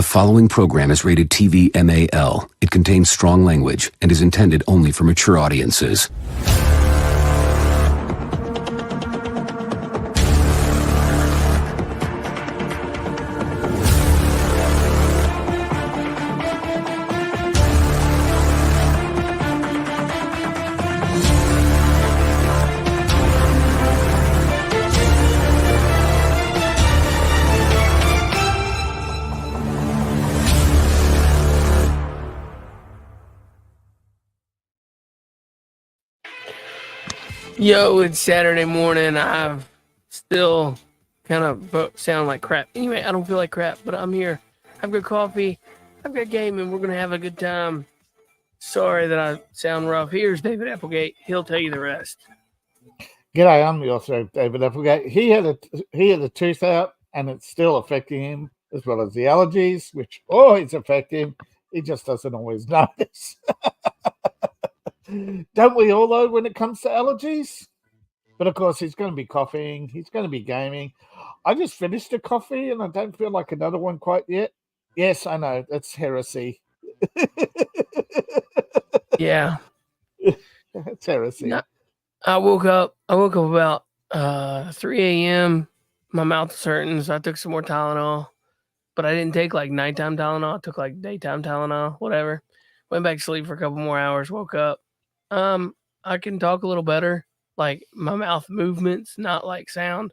The following program is rated TV MAL. It contains strong language and is intended only for mature audiences. Yo, it's Saturday morning. I've still kind of sound like crap. Anyway, I don't feel like crap, but I'm here. I've got coffee. I've got game, and we're going to have a good time. Sorry that I sound rough. Here's David Applegate. He'll tell you the rest. G'day, I'm your host, David Applegate. He had a tooth out, and it's still affecting him, as well as the allergies, which always affect him. He just doesn't always notice. Don't we all, though, when it comes to allergies? But, of course, he's going to be coughing. He's going to be gaming. I just finished a coffee, and I don't feel like another one quite yet. Yes, I know. That's heresy. Yeah. That's heresy. No, I woke up about 3 a.m. My mouth was hurting, so I took some more Tylenol. But I didn't take, like, nighttime Tylenol. I took, like, daytime Tylenol, whatever. Went back to sleep for a couple more hours, woke up. I can talk a little better, like my mouth movements, not like sound,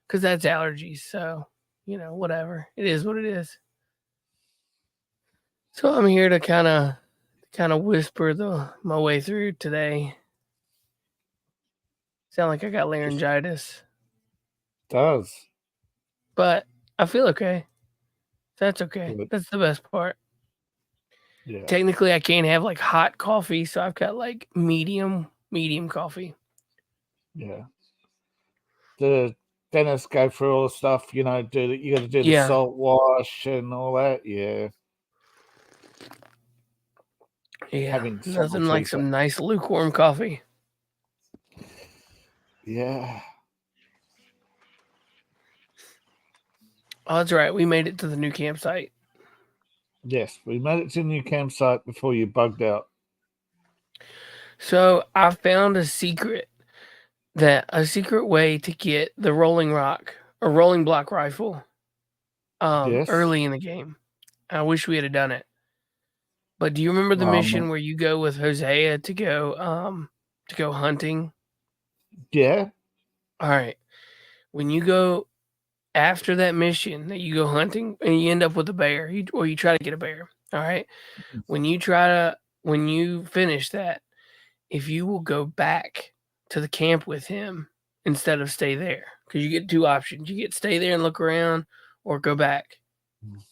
because that's allergies. So, whatever. It is what it is. So I'm here to kind of whisper my way through today. Sound like I got laryngitis. Does. But I feel okay. That's okay. Good. That's the best part. Yeah. Technically, I can't have like hot coffee, so I've got like medium coffee. Yeah. The dentists go through all the stuff, you got to do the salt wash and all that. Yeah. Yeah. Nothing like some nice lukewarm coffee. Yeah. Oh, that's right. We made it to the new campsite. Yes, we made it to the new campsite before you bugged out. So I found a secret way to get the rolling block rifle early in the game. I wish we had done it. But do you remember the mission where you go with Hosea to go hunting? Yeah. All right. When you go after that mission that you go hunting and you end up with a bear, or you try to get a bear. All right. When you finish that, if you will go back to the camp with him instead of stay there, because you get two options. You get stay there and look around, or go back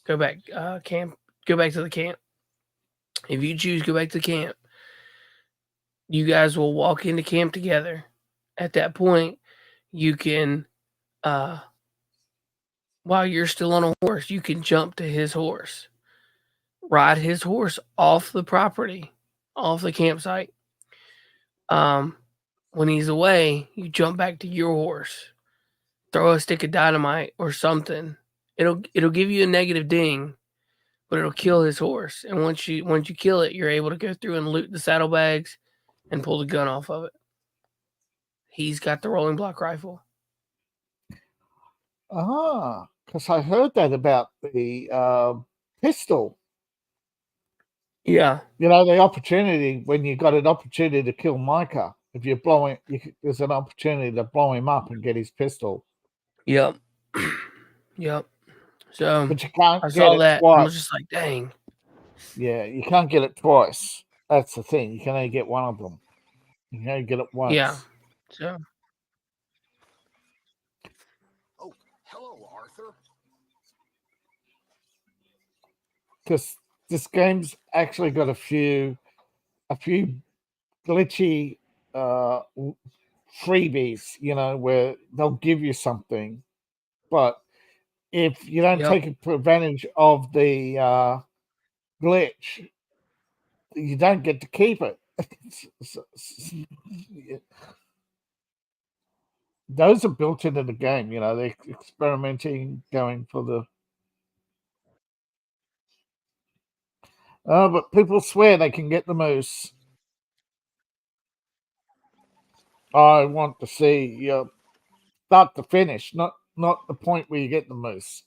to the camp. If you choose go back to the camp, you guys will walk into camp together. At that point, you can, while you're still on a horse, you can jump to his horse, ride his horse off the property, off the campsite. When he's away, you jump back to your horse, throw a stick of dynamite or something. It'll give you a negative ding, but it'll kill his horse. And once you kill it, you're able to go through and loot the saddlebags and pull the gun off of it. He's got the rolling block rifle. Because I heard that about the pistol. Yeah. The opportunity, when you got an opportunity to kill Micah, if you're blowing, there's an opportunity to blow him up and get his pistol. Yep. Yep. So, but you can't. I saw that. Twice. I was just like, dang. Yeah, you can't get it twice. That's the thing. You can only get one of them. You can only get it once. Yeah. So. Oh, hello, Arthur. Because this game's actually got a few glitchy freebies, where they'll give you something, but if you don't take advantage of the glitch, you don't get to keep it. Those are built into the game. They're experimenting, going for the But people swear they can get the moose. I want to see start to finish, not the point where you get the moose.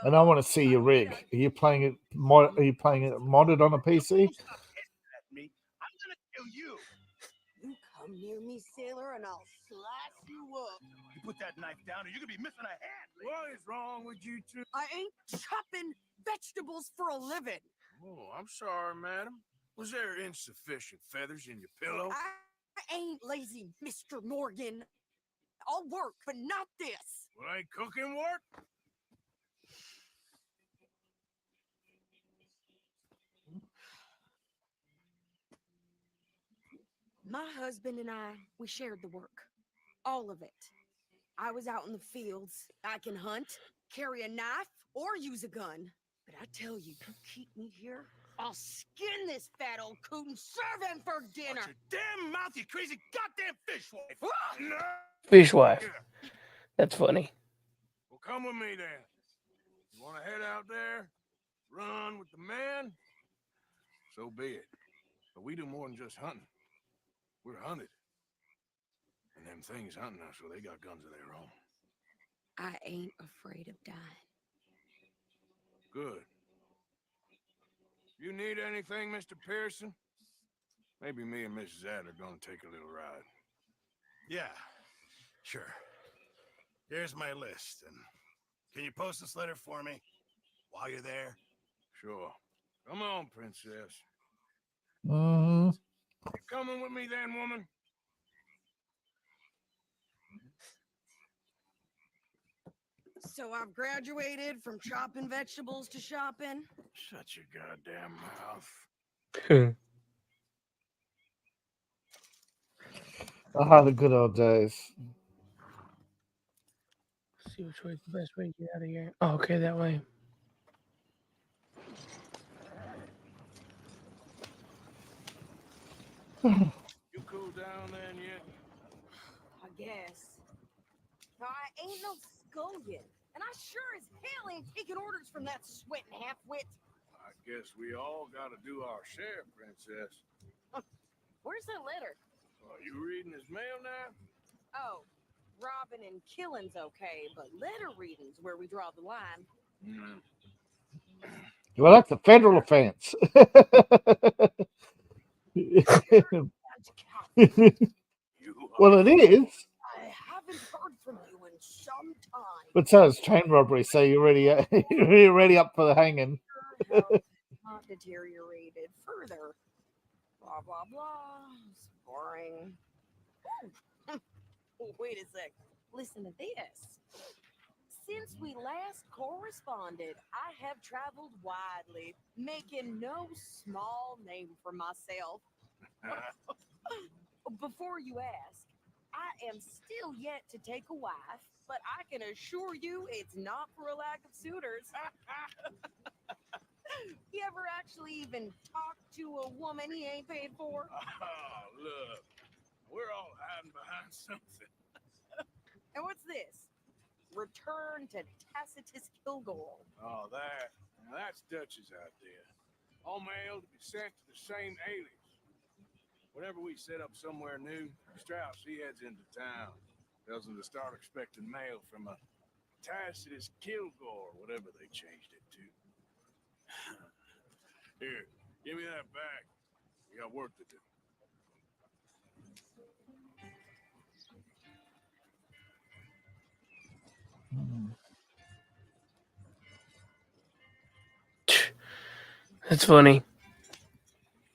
And I want to see your rig. Are you playing it? Are you playing it modded on a PC? I'm gonna kill you. You come near me, sailor, and I'll slice you up. You put that knife down, or you're gonna be missing a hand. What is wrong with you two? I ain't chopping vegetables for a living. Oh, I'm sorry, madam. Was there insufficient feathers in your pillow? I ain't lazy, Mr. Morgan. I'll work, but not this. Well, ain't cooking work? My husband and I, we shared the work. All of it. I was out in the fields. I can hunt, carry a knife, or use a gun. But I tell you, keep me here, I'll skin this fat old coot and serve him for dinner. Watch your damn mouth, you crazy goddamn fishwife. No. Fishwife. That's funny. Well, come with me then. You want to head out there, run with the man? So be it. But we do more than just hunting. We're hunted. And them things hunting us, so they got guns of their own. I ain't afraid of dying. Good. You need anything, Mr. Pearson? Maybe me and Mrs. Ad are gonna take a little ride. Yeah, sure. Here's my list, and can you post this letter for me while you're there? Sure. Come on, princess. Mm-hmm. You coming with me then, woman? So I've graduated from chopping vegetables to shopping. Shut your goddamn mouth. The good old days. See which way's the best way to get out of here. Oh, okay, that way. You cool down then yet? I guess. No, I ain't no scullion. And I sure as hell ain't taking orders from that sweating half-wit. I guess we all gotta do our share, princess. Where's that letter? Are you reading his mail now? Oh, robbing and killing's okay, but letter reading's where we draw the line. Well, that's a federal offense. Well, it is. I haven't heard from you in some time. But so is train robbery, so you're already up for the hanging. Your health not deteriorated further. Blah, blah, blah. It's boring. Wait a sec. Listen to this. Since we last corresponded, I have traveled widely, making no small name for myself. Before you ask, I am still yet to take a wife, but I can assure you it's not for a lack of suitors. You ever actually even talk to a woman he ain't paid for? Oh, look. We're all hiding behind something. And what's this? Return to Tacitus Kilgore. Oh, that's Dutch's idea. All mail to be sent to the same alias. Whenever we set up somewhere new, Strauss, he heads into town. Tells them to start expecting mail from a Tacitus Kilgore, whatever they changed it to. Here, give me that back. We got work to do. That's funny.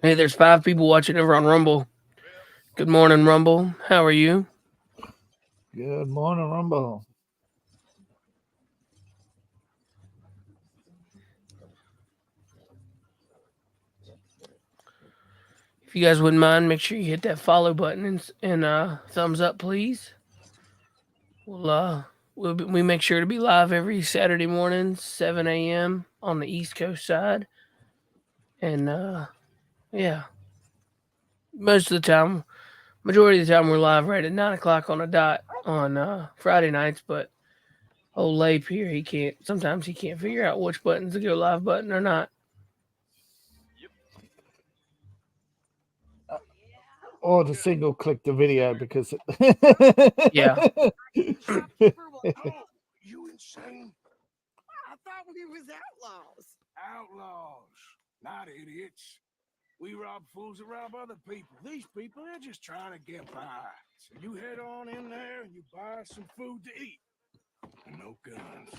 Hey, there's 5 people watching over on Rumble. Good morning, Rumble. How are you? Good morning, Rumble. If you guys wouldn't mind, make sure you hit that follow button and thumbs up, please. We make sure to be live every Saturday morning, 7 a.m. on the East Coast side. And yeah, most of the time, majority of the time, we're live right at 9 o'clock on a dot on Friday nights. But old Lape here, sometimes he can't figure out which button's the go live button or not. Or to single click the video because Yeah. Oh, you insane? I thought we was outlaws. Outlaws, not idiots. We rob fools that rob other people. These people, they're just trying to get by. So you head on in there and you buy some food to eat. And no guns.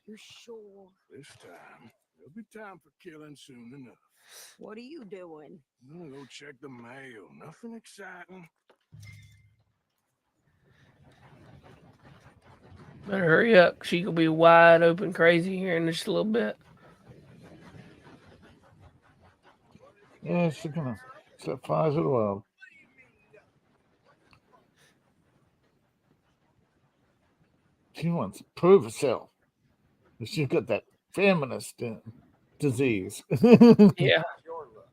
You're sure? This time, there'll be time for killing soon enough. What are you doing? I'm gonna go check the mail. Nothing exciting. Better hurry up. She could be wide open crazy here in just a little bit. yeah, she's gonna set fires to the world. She wants to prove herself. She's got that feminist disease. Yeah. Your look.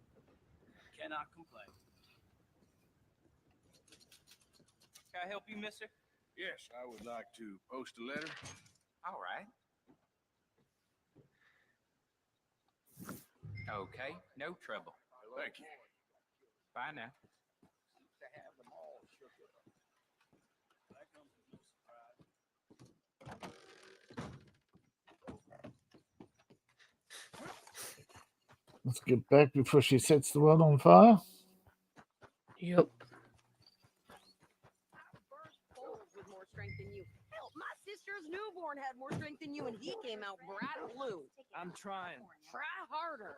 Cannot complain. Can I help you, mister? Yes, I would like to post a letter. All right. Okay, no trouble. Thank you. Bye now. Let's get back before she sets the world on fire. Yep. With more strength than you. Hell, my sister's newborn had more strength than you, and he came out bright blue. I'm trying. Try harder.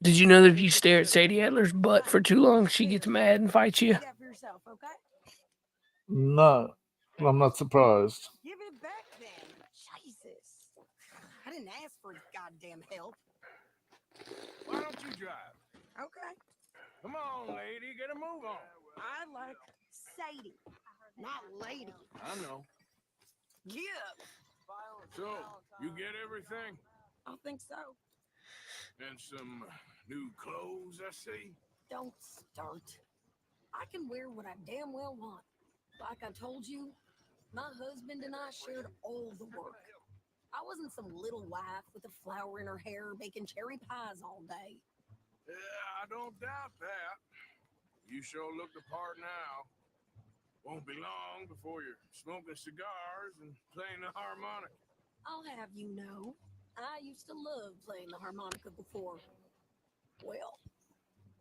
Did you know that if you stare at Sadie Adler's butt for too long, she gets mad and fights you? Do that for yourself, okay? No, I'm not surprised. Give it back then. Jesus. I didn't ask for goddamn help. Why don't you drive? Okay. Come on, lady, get a move on. I like Sadie, not lady. I know. Yeah. So, you get everything? I think so. And some new clothes, I see? Don't start. I can wear what I damn well want. Like I told you, my husband and I shared all the work. I wasn't some little wife with a flower in her hair baking cherry pies all day. Yeah, I don't doubt that. You sure look the part now. Won't be long before you're smoking cigars and playing the harmonica. I'll have you know, I used to love playing the harmonica before. Well,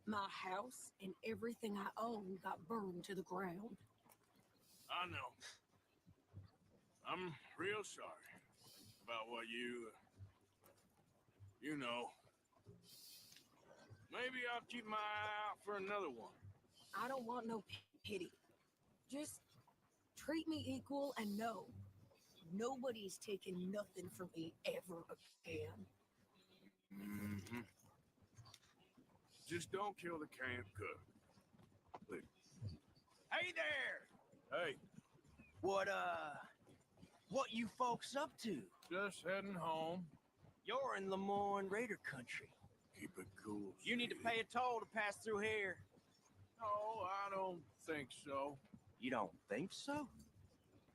my house and everything I own got burned to the ground. I know. I'm real sorry about what you know. Maybe I'll keep my eye out for another one. I don't want no pity. Just treat me equal and know nobody's taking nothing from me ever again. Mm-hmm. Just don't kill the camp cook. Please. Hey there! Hey, What you folks up to? just heading home. You're in Lemoyne Raider country. Keep it cool. You need to sweetie. pay a toll to pass through here. No, I don't think so. You don't think so?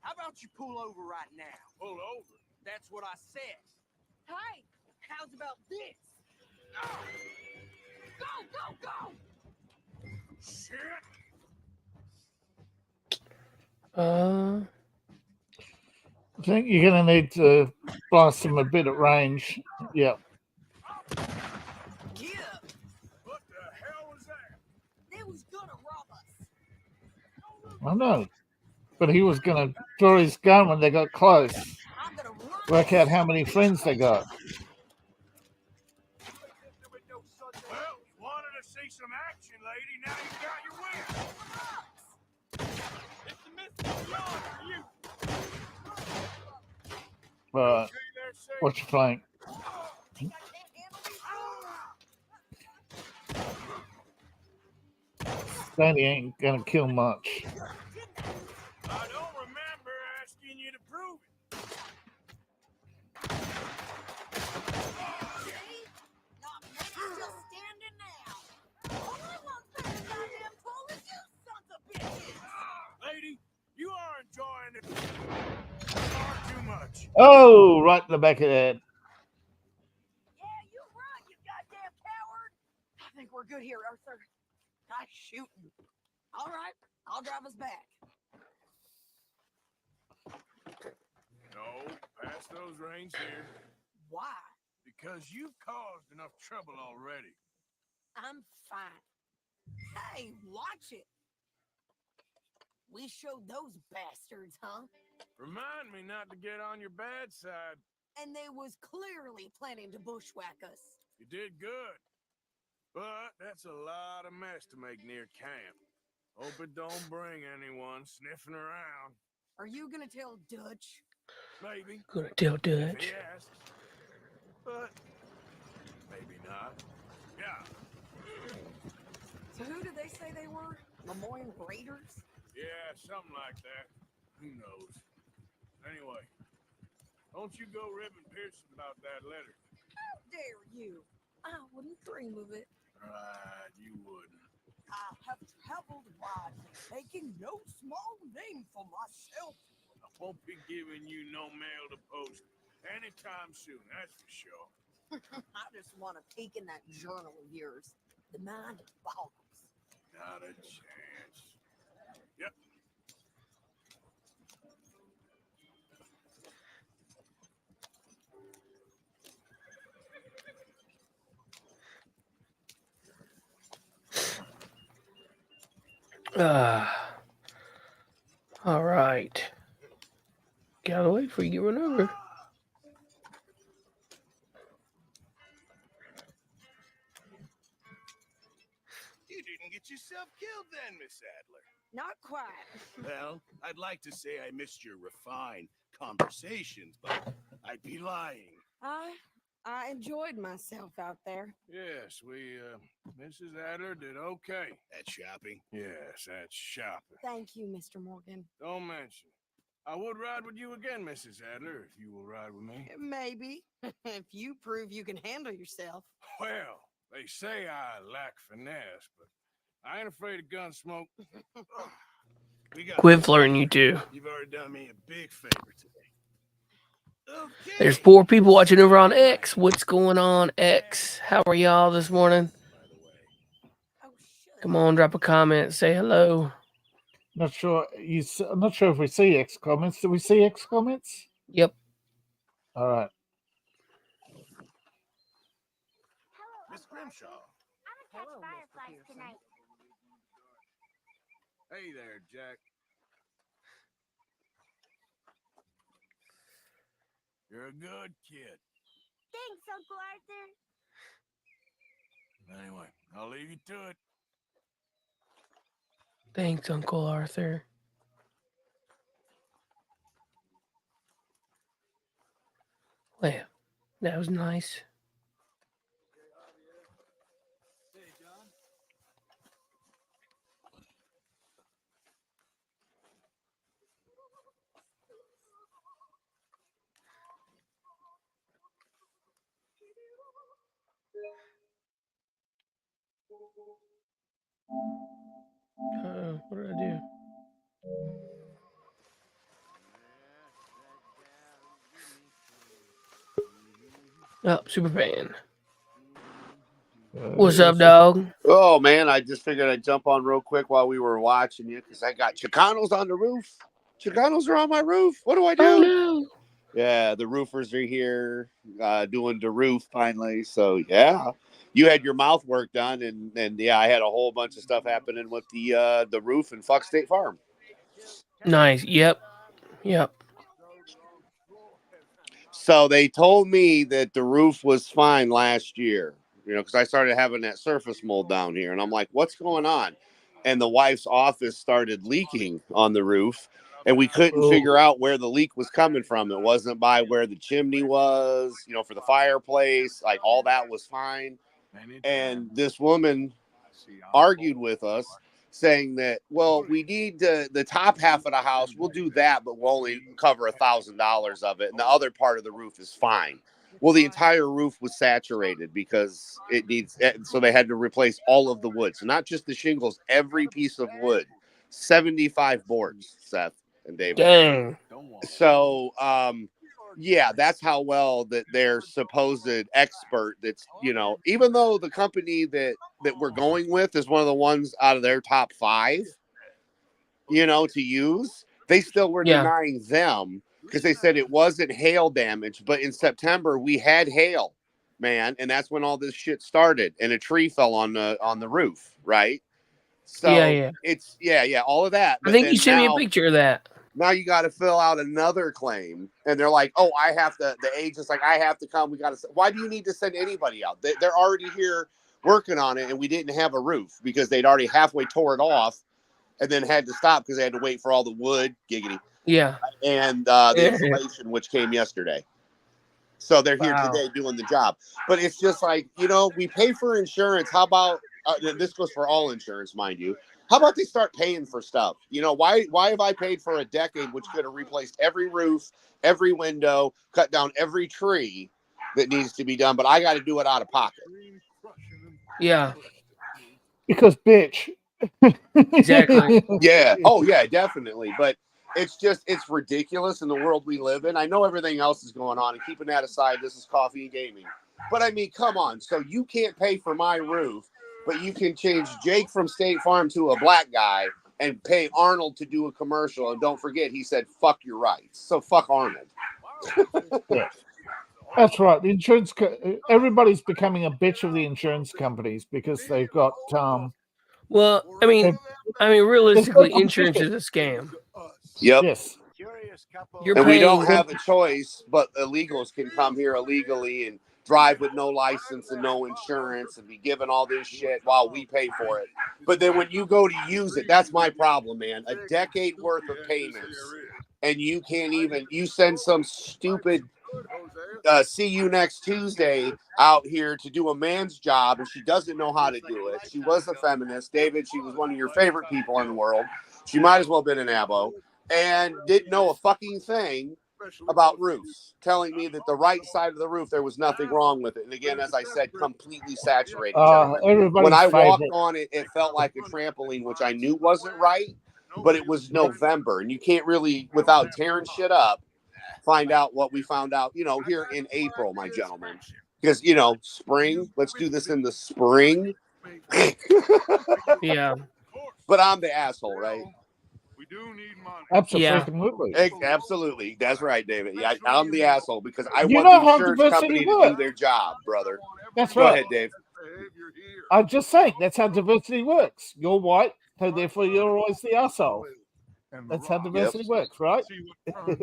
How about you pull over right now? Pull over. That's what I said. Hey, how's about this? Go! Shit! I think you're going to need to blast them a bit at range. Yeah. Yeah, What the hell was that? they was gonna rob us. I know. But he was going to draw his gun when they got close. I'm gonna run. Work out how many friends they got. Well, you wanted to see some action, lady. Now you got your win. It's the Mississippi Yard for you. But Okay, there, Sadie? watch your flank. Sadie ain't going to kill much. I don't remember asking you to prove it. Not many Oh, right in the back of the head. Yeah, you run, you goddamn coward. I think we're good here, Arthur. Nice shooting. All right, I'll drive us back. No, pass those reins here. Why? Because you've caused enough trouble already. I'm fine. Hey, watch it. We showed those bastards, huh? Remind me not to get on your bad side. And they was clearly planning to bushwhack us. You did good. But that's a lot of mess to make near camp. Hope it don't bring anyone sniffing around. Are you gonna tell Dutch? Maybe. Gonna tell If Dutch. he asks. But maybe not. Yeah. So who did they say they were? Lemoyne Raiders? Yeah, something like that. Who knows? Anyway, don't you go ribbing Pearson about that letter. How dare you? I wouldn't dream of it. Right, you wouldn't. I have traveled widely, making no small name for myself. I won't be giving you no mail to post anytime soon, that's for sure. I just want to peek in that journal of yours. The mind boggles. Not a chance. Yep. All right. Get out of the way before you get run over. You didn't get yourself killed then, Miss Adler. Not quite. Well, I'd like to say I missed your refined conversations, but I'd be lying. I enjoyed myself out there. Yes, Mrs. Adler did okay. At shopping? Yes, at shopping. Thank you, Mr. Morgan. Don't mention it. I would ride with you again, Mrs. Adler, if you will ride with me. Maybe. If you prove you can handle yourself. Well, they say I lack finesse, but I ain't afraid of gun smoke. Quit flirting, you two. You've already done me a big favor today. Okay. There's 4 people watching over on X. What's going on, X? How are y'all this morning? Oh, Come on, drop a comment. Say hello. Not sure. I'm not sure if we see X comments. Do we see X comments? Yep. All right. Miss Grimshaw. I'm gonna catch fireflies tonight. Hey there, Jack. You're a good kid. Thanks, Uncle Arthur. Anyway, I'll leave you to it. Thanks, Uncle Arthur. Well, that was nice. What did I do? Oh, Superfan. What's up, dog? Oh, man, I just figured I'd jump on real quick while we were watching you because I got Chicanos on the roof. Chicanos are on my roof. What do I do? Oh, no. Yeah, the roofers are here doing the roof finally. So, yeah, you had your mouth work done. And yeah, I had a whole bunch of stuff happening with the roof in Fuck State Farm. Nice. Yep. So they told me that the roof was fine last year, because I started having that surface mold down here. And I'm like, what's going on? And the wife's office started leaking on the roof. And we couldn't figure out where the leak was coming from. It wasn't by where the chimney was, for the fireplace. Like, all that was fine. And this woman argued with us, saying that, well, we need the top half of the house. We'll do that, but we'll only cover $1,000 of it. And the other part of the roof is fine. Well, the entire roof was saturated because it needs, so they had to replace all of the wood. So not just the shingles, every piece of wood, 75 boards, Seth and David. Dang. So Yeah, that's how well that their supposed expert that's, even though the company that we're going with is one of the ones out of their top 5, to use, they still were denying them because they said it wasn't hail damage. But in September, we had hail, man. And that's when all this shit started. And a tree fell on the roof, right? So it's, all of that. But I think you sent me a picture of that. Now you got to fill out another claim. And they're like, oh, I have to, the agent's like, I have to come. We got to, why do you need to send anybody out? They're already here working on it. And we didn't have a roof because they'd already halfway tore it off. And then had to stop because they had to wait for all the wood, giggity. Yeah. And the insulation, which came yesterday. So they're here today doing the job. But it's just like, we pay for insurance. How about, this goes for all insurance, mind you. How about they start paying for stuff? Why have I paid for a decade, which could have replaced every roof, every window, cut down every tree that needs to be done, but I got to do it out of pocket. Yeah. Because, bitch. Exactly. Yeah. Oh, yeah, definitely. But it's ridiculous in the world we live in. I know everything else is going on, and keeping that aside, this is coffee and gaming. But I mean, come on. So you can't pay for my roof, but you can change Jake from State Farm to a black guy and pay Arnold to do a commercial. And don't forget, he said, fuck your rights. So fuck Arnold. Yeah. That's right. The insurance, everybody's becoming a bitch of the insurance companies because they've got, well, I mean, realistically, insurance is a scam. Yep. Yes. We don't have a choice, but illegals can come here illegally and drive with no license and no insurance and be given all this shit while we pay for it. But then when you go to use it, that's my problem, man. A decade worth of payments, and you can't even, you send some stupid see you next Tuesday out here to do a man's job, and she doesn't know how to do it. She was a feminist. David, she was one of your favorite people in the world. She might as well have been an abo, and didn't know a fucking thing about roofs, telling me that the right side of the roof, there was nothing wrong with it. And again, as I said, completely saturated. When I walked on it, it felt like a trampoline, which I knew wasn't right, but it was November, and you can't really, without tearing shit up, find out what we found out, here in April, my gentlemen. Because, spring, let's do this in the spring. Yeah. But I'm the asshole, right? We do need money. Absolutely. Absolutely. That's right, David. Yeah, I'm the asshole because I want the insurance company to do their job, brother. That's right. Go ahead, Dave. I'm just saying, that's how diversity works. You're white, so therefore you're always the asshole. That's how diversity works, right?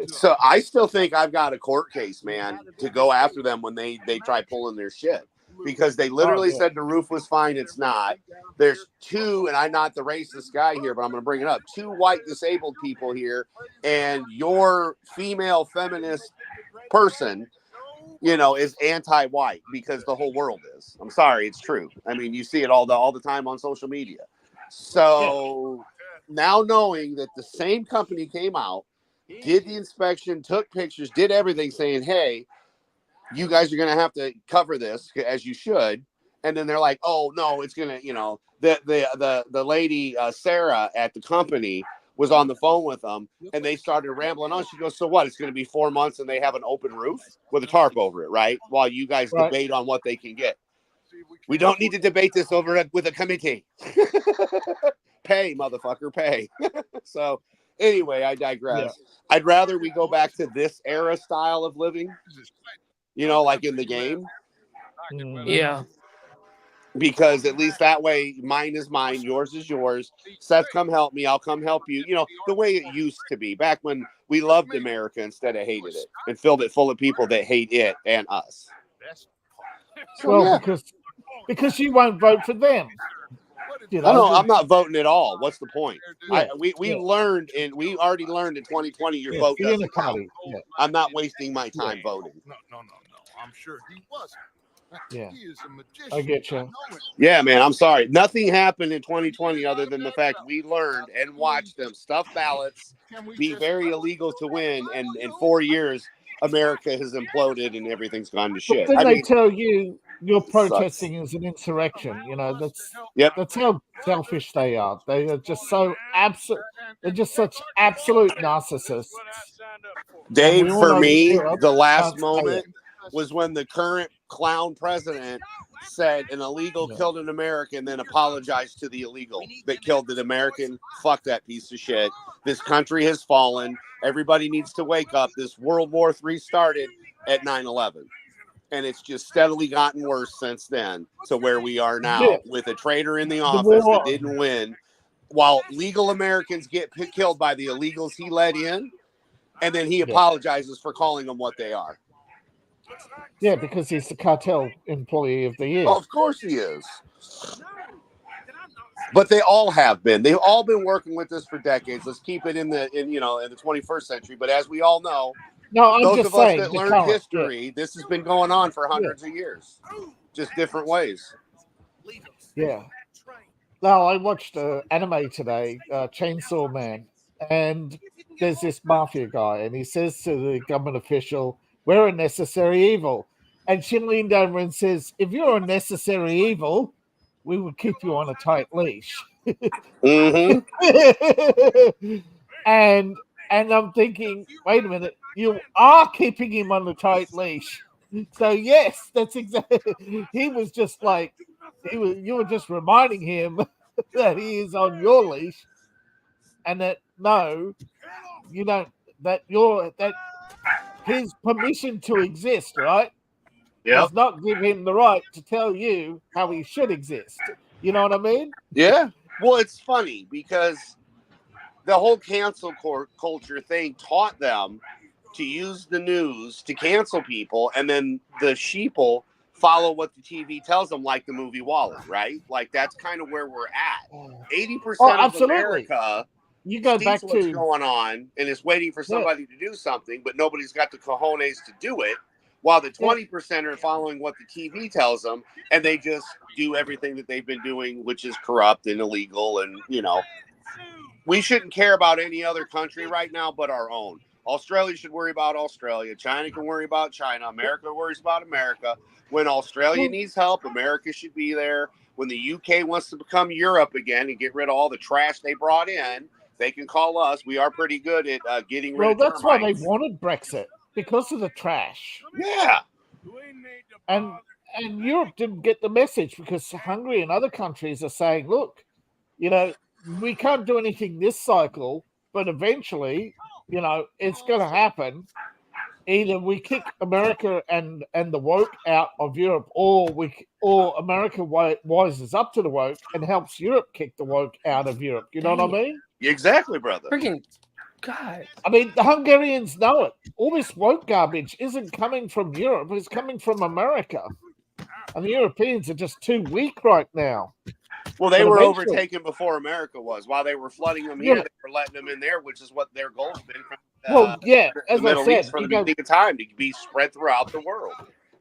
So I still think I've got a court case, man, to go after them when they try pulling their shit. Because they literally said the roof was fine. It's not. There's 2, and I'm not the racist guy here, but I'm going to bring it up. 2 white disabled people here, and your female feminist person, is anti-white because the whole world is. I'm sorry, it's true. I mean, you see it all the time on social media. So now knowing that the same company came out, did the inspection, took pictures, did everything, saying, hey, you guys are going to have to cover this as you should. And then they're like, oh, no, it's going to, the lady, Sarah at the company was on the phone with them, and they started rambling on. She goes, so what? It's going to be 4 months and they have an open roof with a tarp over it, right? While you guys debate on what they can get. We don't need to debate this over with a committee. Pay, motherfucker, pay. So anyway, I digress. Yeah. I'd rather we go back to this era style of living, like in the game. Yeah. Because at least that way, mine is mine, yours is yours. Seth, come help me. I'll come help you. The way it used to be back when we loved America instead of hated it and filled it full of people that hate it and us. Well, because you won't vote for them. I'm not voting at all. What's the point? We learned, and we already learned in 2020 your vote doesn't count. Yeah. I'm not wasting my time voting. No. I'm sure he wasn't. Yeah, he is a magician. I get you. Yeah, man, I'm sorry. Nothing happened in 2020 other than the fact we learned and watched them stuff ballots, be very illegal to win, and in 4 years, America has imploded and everything's gone to shit. But then they tell you you're protesting as an insurrection. That's how selfish they are. They are just so absolute. They're just such absolute narcissists. Dave, all for know me, Europe the last can't say moment it. was when the current clown president said an illegal killed an American, then apologized to the illegal that killed an American. Fuck that piece of shit. This country has fallen. Everybody needs to wake up. This World War III started at 9/11. And it's just steadily gotten worse since then to where we are now with a traitor in the office that didn't win, while legal Americans get killed by the illegals he let in, and then he apologizes for calling them what they are. Yeah, because he's the cartel employee of the year. Well, of course he is. But they all have been. They've all been working with us for decades. Let's keep it in the 21st century. But as we all know, those of us that learned history, this has been going on for hundreds of years, just different ways. Yeah. No, I watched anime today, Chainsaw Man, and there's this mafia guy, and he says to the government official, "We're a necessary evil," and she leaned over and says, "If you're a necessary evil, we would keep you on a tight leash." Mm-hmm. and I'm thinking, wait a minute, you are keeping him on the tight leash. So yes, that's exactly. He was just like, you were just reminding him that he is on your leash, and that no, you don't. That his permission to exist, right? Does not give him the right to tell you how he should exist. You know what I mean? Yeah. Well, it's funny because the whole cancel culture thing taught them to use the news to cancel people, and then the sheeple follow what the TV tells them, like the movie Wall-E, right? Like that's kind of where we're at. 80% of America you go sees back what's to going on and is waiting for somebody to do something, but nobody's got the cojones to do it. While the 20% are following what the TV tells them, and they just do everything that they've been doing, which is corrupt and illegal. And, we shouldn't care about any other country right now but our own. Australia should worry about Australia. China can worry about China. America worries about America. When Australia needs help, America should be there. When the UK wants to become Europe again and get rid of all the trash they brought in, they can call us. We are pretty good at getting rid of termites. That's why they wanted Brexit, because of the trash. Yeah. And Europe didn't get the message because Hungary and other countries are saying, look, we can't do anything this cycle, but eventually, it's going to happen. Either we kick America and the woke out of Europe, or America wises up to the woke and helps Europe kick the woke out of Europe. You know what I mean? Exactly, brother. Freaking God. I mean, the Hungarians know it. All this woke garbage isn't coming from Europe. It's coming from America. And the Europeans are just too weak right now. Well, they were overtaken before America was. While they were flooding them here, they were letting them in there, which is what their goal's been from as the Middle I said, East from the beginning of time, to be spread throughout the world.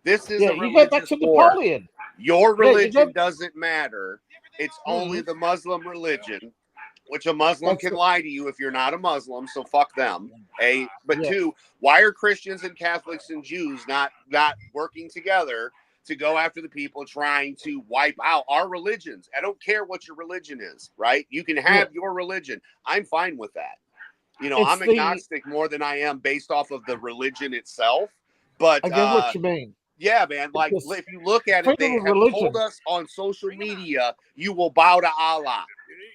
This is a you go back to war. Napoleon. Your religion doesn't matter. It's only the Muslim religion, which a Muslim can lie to you if you're not a Muslim, so fuck them. But two, why are Christians and Catholics and Jews not working together to go after the people trying to wipe out our religions? I don't care what your religion is, right? You can have your religion. I'm fine with that. I'm agnostic more than I am based off of the religion itself. But I get what you mean. Yeah, man. Like, if you look at it, they have told us on social media, you will bow to Allah.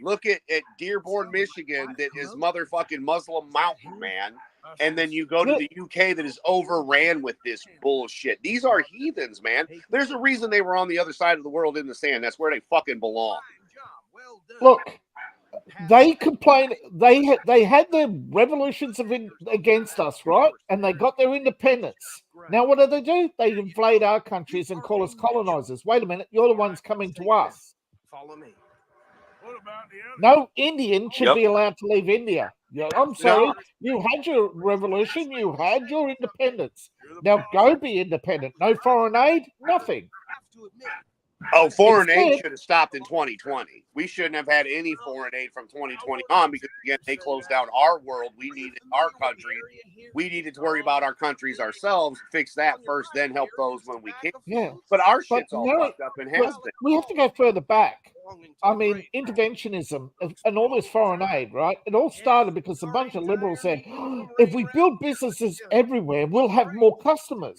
Look at Dearborn, Michigan, that is motherfucking Muslim mountain, man. And then you go to the UK that is overran with this bullshit. These are heathens, man. There's a reason they were on the other side of the world in the sand. That's where they fucking belong. Look, they complain. They had their revolutions against us, right? And they got their independence. Now what do? They invade our countries and call us colonizers. Wait a minute, you're the ones coming to us. Follow me. No Indian should be allowed to leave India. I'm sorry. You had your revolution. You had your independence. Now go be independent. No foreign aid. Nothing. Oh, foreign aid should have stopped in 2020. We shouldn't have had any foreign aid from 2020 on because, again, they closed down our world. We needed our country. We needed to worry about our countries ourselves, fix that first, then help those when we can. Yeah. But our shit's all fucked up and has been. We have to go further back. I mean, interventionism and all this foreign aid, right? It all started because a bunch of liberals said, if we build businesses everywhere, we'll have more customers.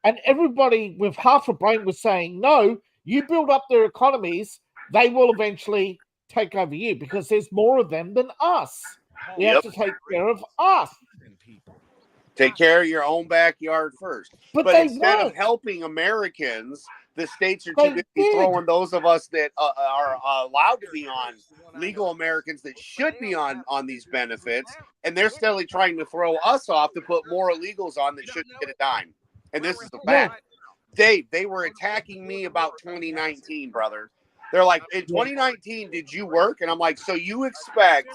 And everybody with half a brain was saying, no, you build up their economies, they will eventually take over you because there's more of them than us. We have to take care of us. Take care of your own backyard first. But instead of helping Americans, the states are too busy throwing those of us that are allowed to be on, legal Americans that should be on these benefits, and they're steadily trying to throw us off to put more illegals on that shouldn't get a dime. And this is the fact. Dave, they were attacking me about 2019, brother. They're like, in 2019, did you work? And I'm like, so you expect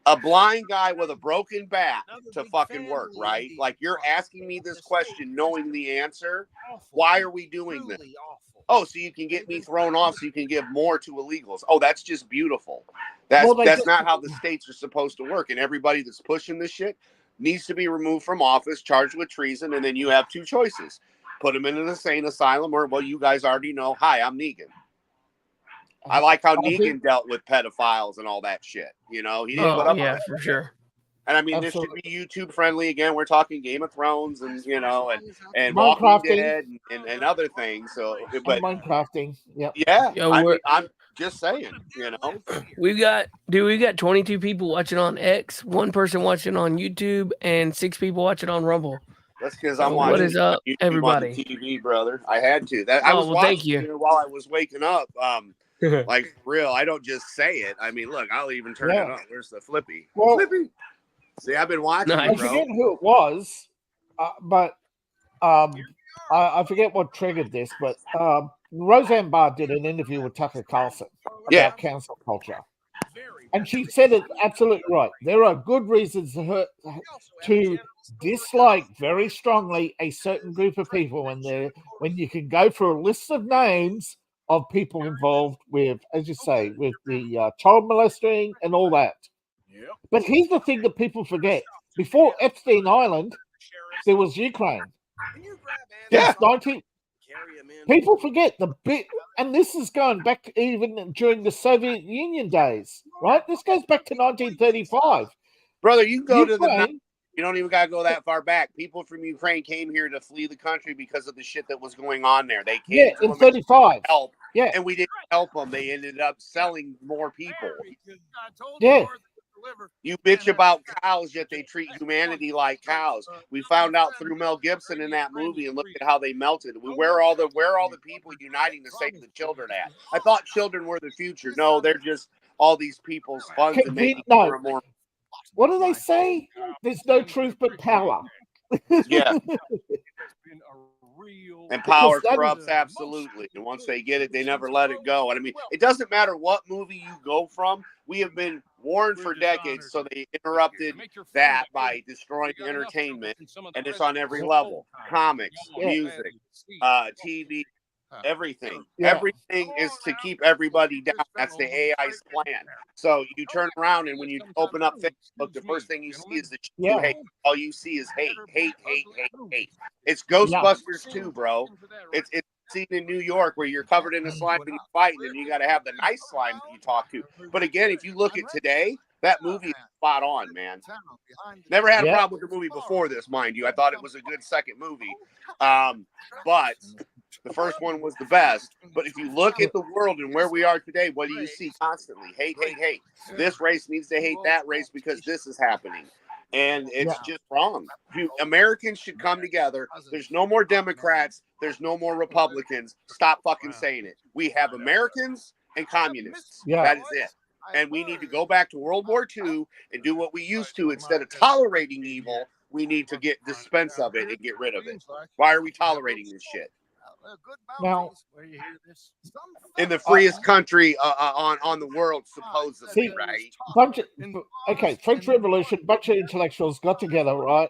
a blind guy with a broken back to fucking work, right? Like, you're asking me this question knowing the answer. Why are we doing this? Oh, so you can get me thrown off so you can give more to illegals. Oh, that's just beautiful. That's not how the states are supposed to work. And everybody that's pushing this shit needs to be removed from office, charged with treason, and then you have two choices. Put them in an insane asylum, or, well, you guys already know, hi, I'm Negan. I like how Negan dealt with pedophiles and all that shit. You know, he didn't put up with that. For sure. And I mean, this should be YouTube friendly again. We're talking Game of Thrones and, you know, and Walking Dead and other things. So, but Minecrafting, I'm just saying, you know, we've got 22 people watching on X, 1 person watching on YouTube, and 6 people watching on Rumble. That's because I'm watching. What is up, YouTube everybody? on the TV, brother. I had to. I was watching thank you. While I was waking up. Like, for real, I don't just say it. I mean, look, I'll even turn it up. Where's the Flippy? Well, Flippy. See, I've been watching I it, bro. forget who it was, but I forget what triggered this, but Roseanne Barr did an interview with Tucker Carlson about cancel culture. And she said it absolutely right. There are good reasons to dislike very strongly a certain group of people when you can go through a list of names of people involved with, as you say, with the child molesting and all that. But here's the thing that people forget. Before Epstein Island, there was Ukraine. Yeah. People forget the bit, and this is going back to even during the Soviet Union days, right? This goes back to 1935. Brother, you can go to the... You don't even got to go that far back. People from Ukraine came here to flee the country because of the shit that was going on there. They came in 35. Help, and we didn't help them. They ended up selling more people. Yeah. You bitch about cows, yet they treat humanity like cows. We found out through Mel Gibson in that movie, and look at how they melted. Where are all the people uniting to save the children at? I thought children were the future. No, they're just all these people's funds and making more and more. What do they say? There's no truth but power. Yeah. And power corrupts, absolutely. And once they get it, they never let it go. And I mean, it doesn't matter what movie you go from. We have been warned for decades, so they interrupted that by destroying entertainment. And it's on every level. Comics, music, TV, everything. Everything is to keep everybody down. That's the AI's plan. So you turn around, and when you open up Facebook, the first thing you see is the hate. All you see is hate, hate, hate, hate, hate. It's Ghostbusters 2, bro. It's scene in New York where you're covered in a slime and you're fighting, and you got to have the nice slime that you talk to. But again, if you look at today, that movie is spot on, man. Never had a problem with the movie before this, mind you. I thought it was a good second movie. But the first one was the best. But if you look at the world and where we are today, what do you see constantly? Hate, hate, hate. This race needs to hate that race because this is happening. And it's just wrong. Americans should come together. There's no more Democrats. There's no more Republicans. Stop fucking saying it. We have Americans and communists. That is it. And we need to go back to World War II and do what we used to. Instead of tolerating evil, we need to dispense of it and get rid of it. Why are we tolerating this shit? Now, in the freest country on the world, supposedly, right? French Revolution, bunch of intellectuals got together, right,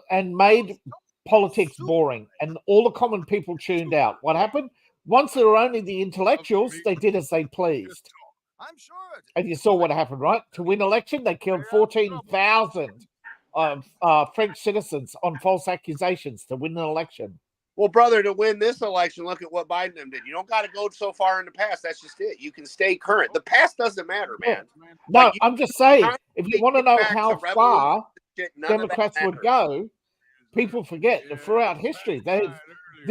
and made politics boring, and all the common people tuned out. What happened? Once there were only the intellectuals, they did as they pleased. And you saw what happened, right? To win election, they killed 14,000 French citizens on false accusations to win an election. Well, brother, to win this election, look at what Biden did. You don't got to go so far in the past. That's just it. You can stay current. The past doesn't matter, man. No, Like, I'm just saying, if you want to know how far Democrats would go, people forget that throughout history, they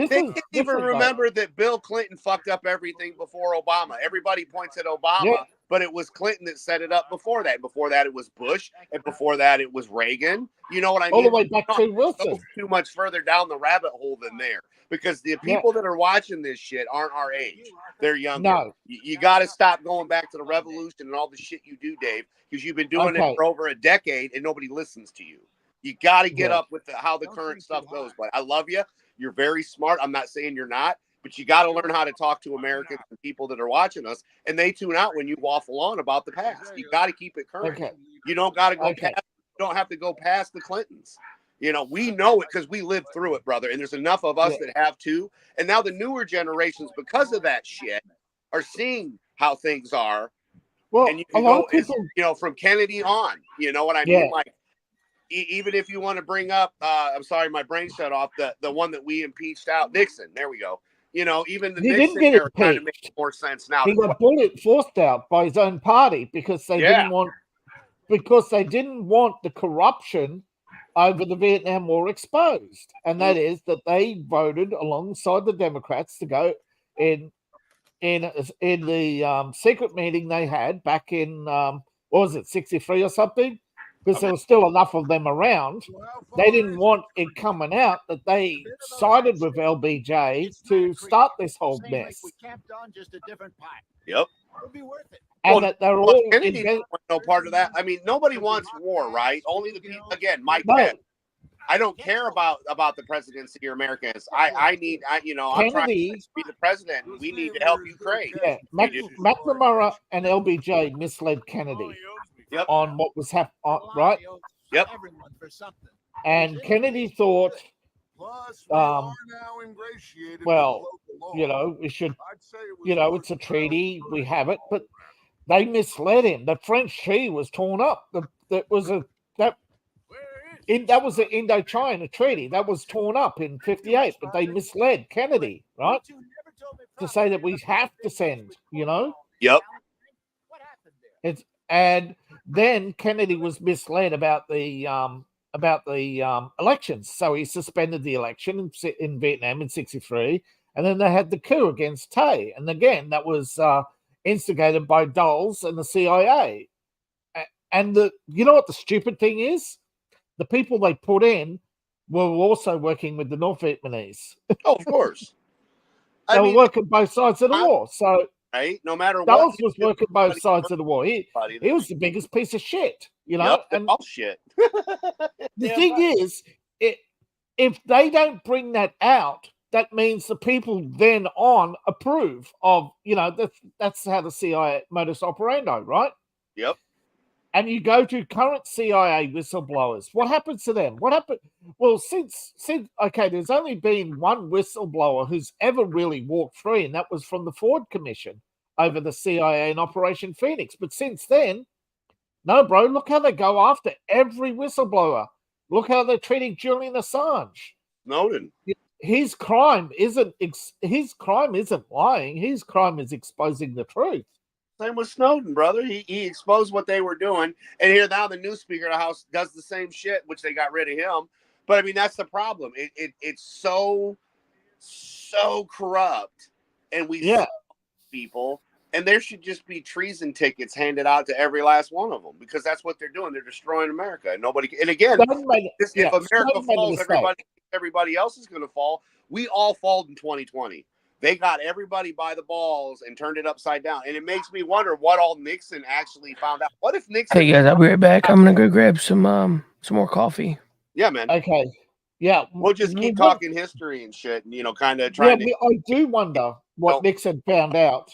can't even remember that Bill Clinton fucked up everything before Obama. Everybody points at Obama, but it was Clinton that set it up before that. Before that, it was Bush, and before that, it was Reagan. You know what I mean? All the way back to Wilson. Go too much further down the rabbit hole than there, because the people that are watching this shit aren't our age. They're younger. No. You got to stop going back to the revolution and all the shit you do, Dave, because you've been doing it for over a decade and nobody listens to you. You got to get up with how the current stuff goes. But I love you. You're very smart. I'm not saying you're not, but you got to learn how to talk to Americans and people that are watching us, and they tune out when you waffle on about the past. You got to keep it current. You don't got to go past. You don't have to go past the Clintons. You know, we know it because we lived through it, brother. And there's enough of us that have too. And now the newer generations, because of that shit, are seeing how things are. Well, and you can go, from Kennedy on. You know what I mean? Like, even if you want to bring up, I'm sorry, my brain shut off, the one that we impeached out, Nixon. There we go. You know, even the Nixon era kind of makes more sense now. He got bullet forced out by his own party because they didn't want the corruption over the Vietnam War exposed, and that is that they voted alongside the Democrats to go in the secret meeting they had back in what was it, 63 or something, because there was still enough of them around. They didn't want it coming out that they sided with LBJ to start this whole mess. Yep. It'll be worth it. And that they're all Kennedy no part of that. I mean, nobody wants war, right? Only the people. Again, Mike Pence. I don't care about the presidency or Americans. I'm trying to be the president. We need to help Ukraine. Yeah, McNamara and LBJ misled Kennedy on what was happening, right? Yep. And Kennedy thought, we should, it's a treaty, we have it, but they misled him. The French treaty was torn up. That was the Indochina treaty that was torn up in 58, but they misled Kennedy, right? To say that we have to send, Yep. And then Kennedy was misled about the elections, so he suspended the election in Vietnam in 63, and then they had the coup against Tay, and again that was instigated by Dulles and the CIA. And you know what the stupid thing is? The people they put in were also working with the North Vietnamese. Oh, of course. They were working both sides of the war. So right, no matter what. Dulles was working both sides of the war. He was the biggest piece of shit, and all shit. The thing is, if they don't bring that out, that means the people then on approve of, that's how the CIA modus operandi, right? Yep. And you go to current CIA whistleblowers. What happens to them? What happened? Well, since there's only been one whistleblower who's ever really walked free, and that was from the Ford Commission over the CIA and Operation Phoenix. But since then, no, bro, look how they go after every whistleblower. Look how they're treating Julian Assange. Snowden. His crime isn't lying. His crime is exposing the truth. Same with Snowden, brother. He exposed what they were doing. And here now the new Speaker of the House does the same shit, which they got rid of him. But I mean, that's the problem. It's so corrupt. And we see people, and there should just be treason tickets handed out to every last one of them, because that's what they're doing. They're destroying America. And nobody. And again, if America falls, everybody else is going to fall. We all fall in 2020. They got everybody by the balls and turned it upside down. And it makes me wonder what all Nixon actually found out. What if Nixon... Hey, guys, I'll be right back. I'm going to go grab some more coffee. Yeah, man. Okay. Yeah. We'll just keep talking history and shit and, kind of trying to... I do wonder what Nixon found out,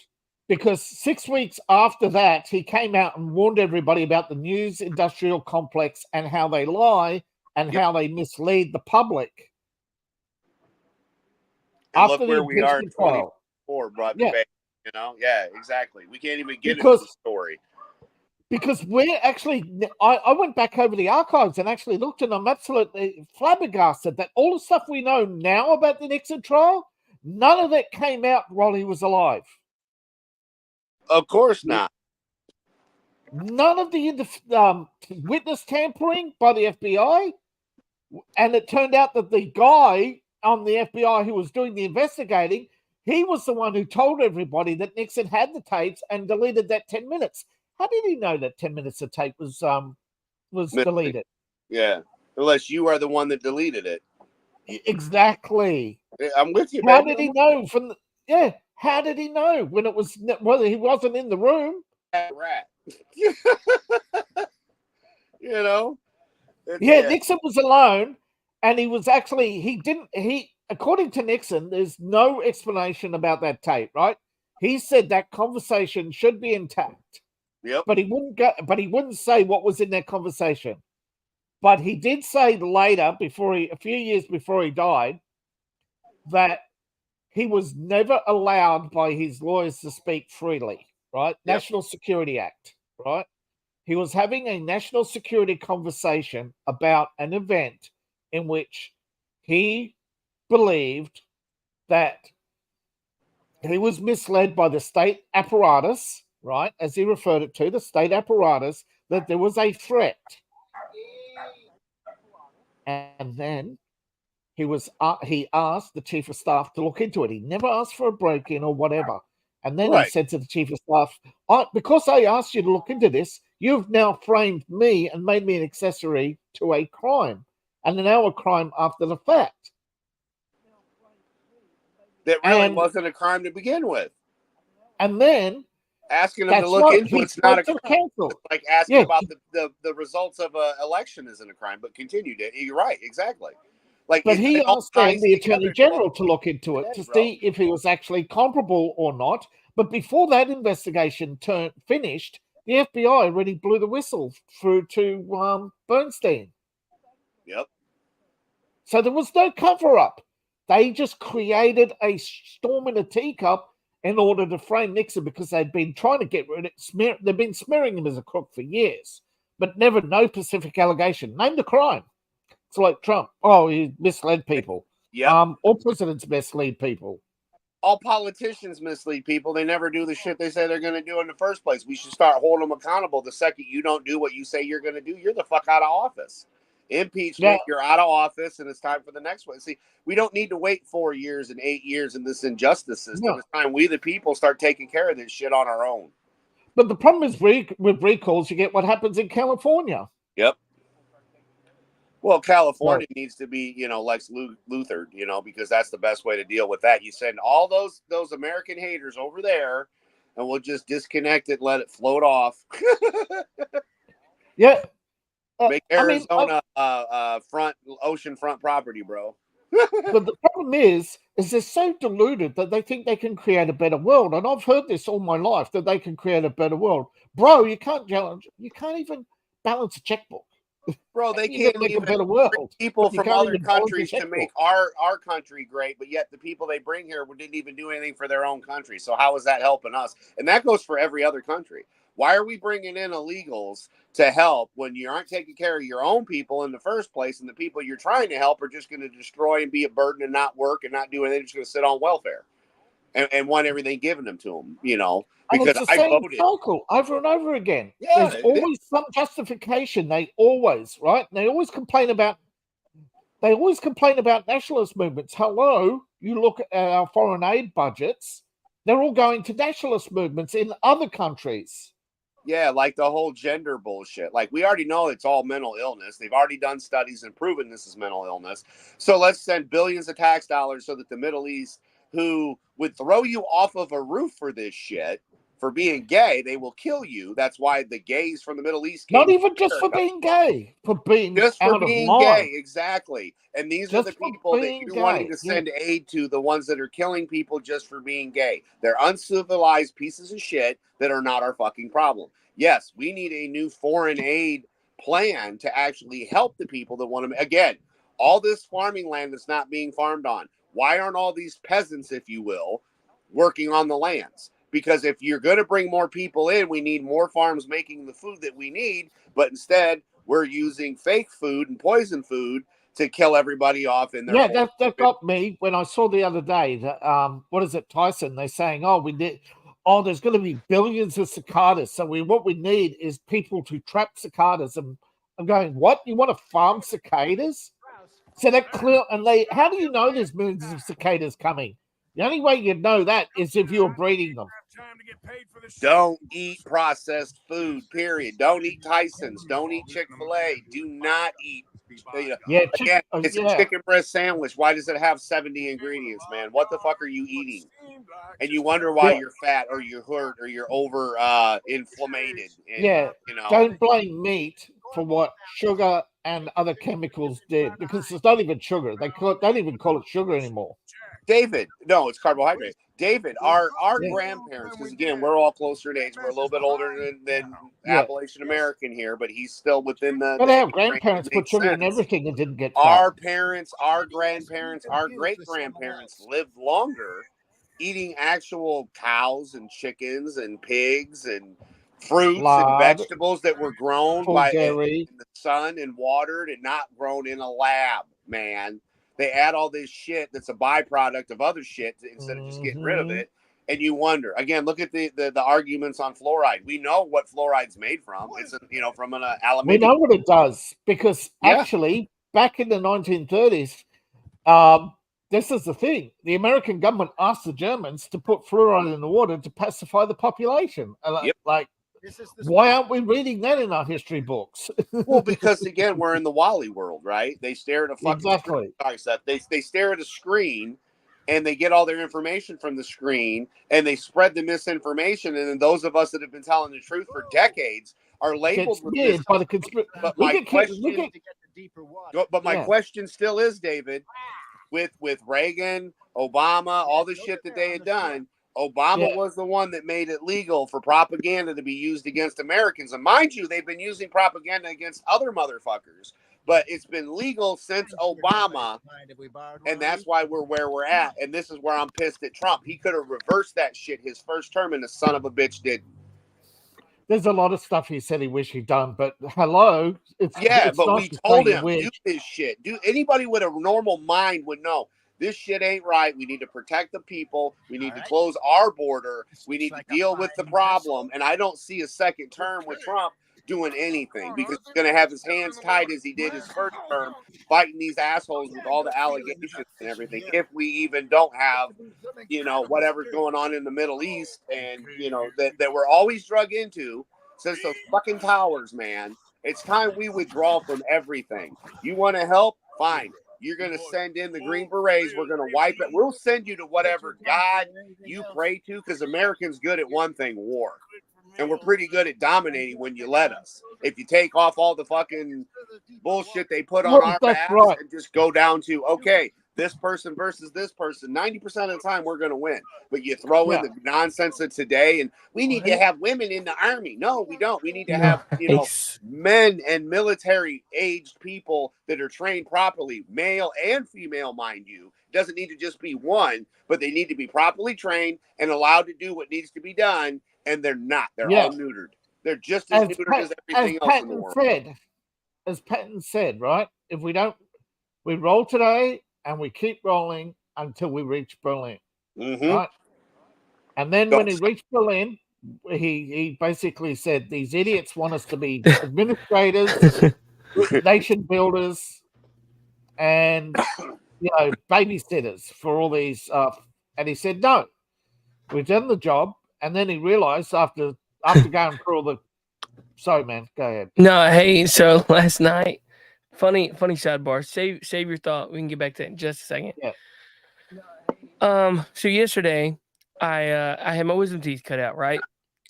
because 6 weeks after that, he came out and warned everybody about the news industrial complex and how they lie and how they mislead the public. And look where we are in 2024, brought me back, Yeah, exactly. We can't even get into the story. Because we're actually, I went back over the archives and actually looked, and I'm absolutely flabbergasted that all the stuff we know now about the Nixon trial, none of it came out while he was alive. Of course not. None of the witness tampering by the FBI. And it turned out that the guy on the FBI who was doing the investigating, he was the one who told everybody that Nixon had the tapes and deleted that 10 minutes. How did he know that 10 minutes of tape was deleted? Yeah, unless you are the one that deleted it. Exactly. I'm with you, How baby. did he know how did he know when it was, whether he wasn't in the room? Rat. You know? Nixon was alone, and he was actually, according to Nixon, there's no explanation about that tape, right? He said that conversation should be intact. Yep. But he wouldn't say what was in that conversation. But he did say later, a few years before he died, that he was never allowed by his lawyers to speak freely, right? Yep. National Security Act, right? He was having a national security conversation about an event in which he believed that he was misled by the state apparatus, right, as he referred it to, the state apparatus, that there was a threat. And then he asked the chief of staff to look into it. He never asked for a break-in or whatever. And then he said to the chief of staff, because I asked you to look into this, you've now framed me and made me an accessory to a crime, and now a crime after the fact. That really wasn't a crime to begin with. And then asking them to look into it's not a crime. It's like asking about the results of an election isn't a crime, but continue to. You're right, exactly. Like, but he asked the Attorney General to look into it to see if he was actually comparable or not. But before that investigation finished, the FBI already blew the whistle through to Bernstein. Yep. So there was no cover-up. They just created a storm in a teacup in order to frame Nixon because they'd been trying to get rid of it. They've been smearing him as a crook for years, but never no specific allegation. Name the crime. It's like Trump. Oh, he misled people. Yeah. All presidents mislead people. All politicians mislead people. They never do the shit they say they're going to do in the first place. We should start holding them accountable. The second you don't do what you say you're going to do, you're the fuck out of office. Impeachment, you're out of office, and it's time for the next one. See, we don't need to wait 4 years and 8 years in this injustice system. No. It's time we, the people, start taking care of this shit on our own. But the problem is with recalls, you get what happens in California. Yep. Well, California needs to be, Lex Luthor, because that's the best way to deal with that. You send all those American haters over there, and we'll just disconnect it, let it float off. Yeah. Make Arizona oceanfront property, bro. But the problem is they're so deluded that they think they can create a better world. And I've heard this all my life, that they can create a better world. Bro, you can't even balance a checkbook. Bro, they can't make a better world. People from other countries to make our country great, but yet the people they bring here didn't even do anything for their own country. So how is that helping us? And that goes for every other country. Why are we bringing in illegals to help when you aren't taking care of your own people in the first place, and the people you're trying to help are just going to destroy and be a burden and not work and not do anything? They're just going to sit on welfare and want everything given them to them, because it's the same cycle over and over again. Yeah, there's always some justification. They always complain about nationalist movements. Hello, you look at our foreign aid budgets; they're all going to nationalist movements in other countries. Yeah, like the whole gender bullshit. Like, we already know it's all mental illness. They've already done studies and proven this is mental illness. So let's send billions of tax dollars so that the Middle East, who would throw you off of a roof for this shit, for being gay, they will kill you. That's why the gays from the Middle East came. Not even just for being gay, for being gay, exactly. And these are the people that you're wanting to send aid to, the ones that are killing people just for being gay. They're uncivilized pieces of shit that are not our fucking problem. Yes, we need a new foreign aid plan to actually help the people that want to. Again, all this farming land that's not being farmed on. Why aren't all these peasants, if you will, working on the lands? Because if you're going to bring more people in, we need more farms making the food that we need. But instead, we're using fake food and poison food to kill everybody off in their that got me when I saw the other day that what is it, Tyson? They're saying, there's going to be billions of cicadas. So what we need is people to trap cicadas. And I'm going, what? You want to farm cicadas? So that clear, and how do you know there's millions of cicadas coming? The only way you'd know that is if you were breeding them. Don't eat processed food, period. Don't eat Tyson's. Don't eat Chick-fil-A. Do not eat. Again, it's a chicken breast sandwich. Why does it have 70 ingredients, man? What the fuck are you eating? And you wonder why you're fat or you're hurt or you're over inflamed. And, don't blame meat for what sugar and other chemicals did, because it's not even sugar. They don't even call it sugar anymore. David, no, it's carbohydrate. David, our grandparents, because again, we're all closer in age. We're a little bit older than Appalachian American here, but he's still within the. But our grandparents put sugar in everything and didn't get fat. Our parents, our grandparents, our great grandparents lived longer, eating actual cows and chickens and pigs and fruits and vegetables that were grown in the sun and watered and not grown in a lab, man. They add all this shit that's a byproduct of other shit instead of just getting rid of it. And you wonder, again, look at the arguments on fluoride. We know what fluoride's made from. It's from an aluminium. We know what it does, because actually back in the 1930s, this is the thing. The American government asked the Germans to put fluoride in the water to pacify the population. Why aren't we reading that in our history books? Well, because again, we're in the Wally world, right? They stare at a fucking screen. Sorry, Seth. They stare at a screen, and they get all their information from the screen, and they spread the misinformation. And then those of us that have been telling the truth for decades are labeled with this. By the conspiracy. But my question still is, David, with Reagan, Obama, all the shit that they had done. Obama was the one that made it legal for propaganda to be used against Americans. And mind you, they've been using propaganda against other motherfuckers. But it's been legal since Obama. And that's why we're where we're at. And this is where I'm pissed at Trump. He could have reversed that shit his first term, and the son of a bitch didn't. There's a lot of stuff he said he wished he'd done. But hello. It's but we told him, do this shit. Anybody with a normal mind would know. This shit ain't right. We need to protect the people. We need to close our border. We need to deal with the problem. And I don't see a second term with Trump doing anything, because he's going to have his hands tied as he did his first term, fighting these assholes with all the allegations and everything. If we even don't have, whatever's going on in the Middle East and, that we're always drug into since those fucking towers, man. It's time we withdraw from everything. You want to help? Fine. You're going to send in the Green Berets. We're going to wipe it. We'll send you to whatever God you pray to, because Americans good at one thing, war. And we're pretty good at dominating when you let us. If you take off all the fucking bullshit they put on our backs and just go down to, okay, this person versus this person, 90% of the time we're going to win. But you throw in the nonsense of today, and we need to have women in the army. No, we don't. We need to have, men and military-aged people that are trained properly, male and female, mind you. It doesn't need to just be one, but they need to be properly trained and allowed to do what needs to be done, and they're not. They're all neutered. They're just as neutered as everything else in the world. As Patton said, right? If we roll today, and we keep rolling until we reach Berlin. Right? And then when he reached Berlin, he basically said, these idiots want us to be administrators, nation builders, and babysitters for all these. And he said, no, we've done the job. And then he realized after going through all the. Sorry, man, go ahead. No, hey, so last night. Funny sidebar. Save your thought. We can get back to that in just a second. Yeah. So yesterday, I had my wisdom teeth cut out, right?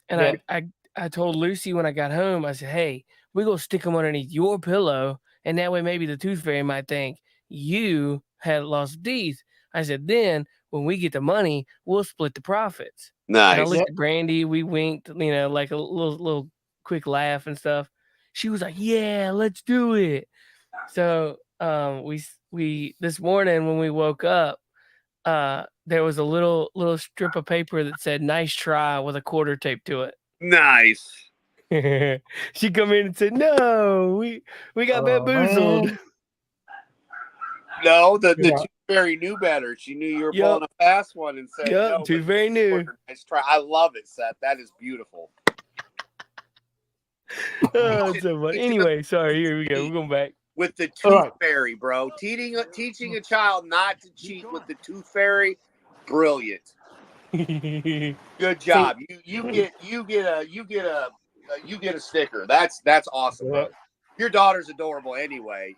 And I told Lucy when I got home, I said, "Hey, we're gonna stick them underneath your pillow, and that way maybe the tooth fairy might think you had lost teeth." I said, "Then when we get the money, we'll split the profits." Nice. And I looked at Brandy. We winked, like a little quick laugh and stuff. She was like, "Yeah, let's do it." So we this morning when we woke up, the there was a little strip of paper that said "nice try" with a quarter taped to it. Nice. She come in and said, "No, we got bamboozled." Man. No, the Yeah. Tooth Fairy knew better. She knew you were Yep. pulling a fast one and said, Yep, "No, Tooth but Fairy knew. nice try." I love it, Seth. That is beautiful. Oh, it's so funny. Anyway, sorry. Here we go. We're going back. With the Tooth All right. Fairy, bro. Teaching a child not to cheat with the Tooth Fairy, brilliant. Good job. You get a sticker. That's awesome, Yeah. bro. Your daughter's adorable anyway,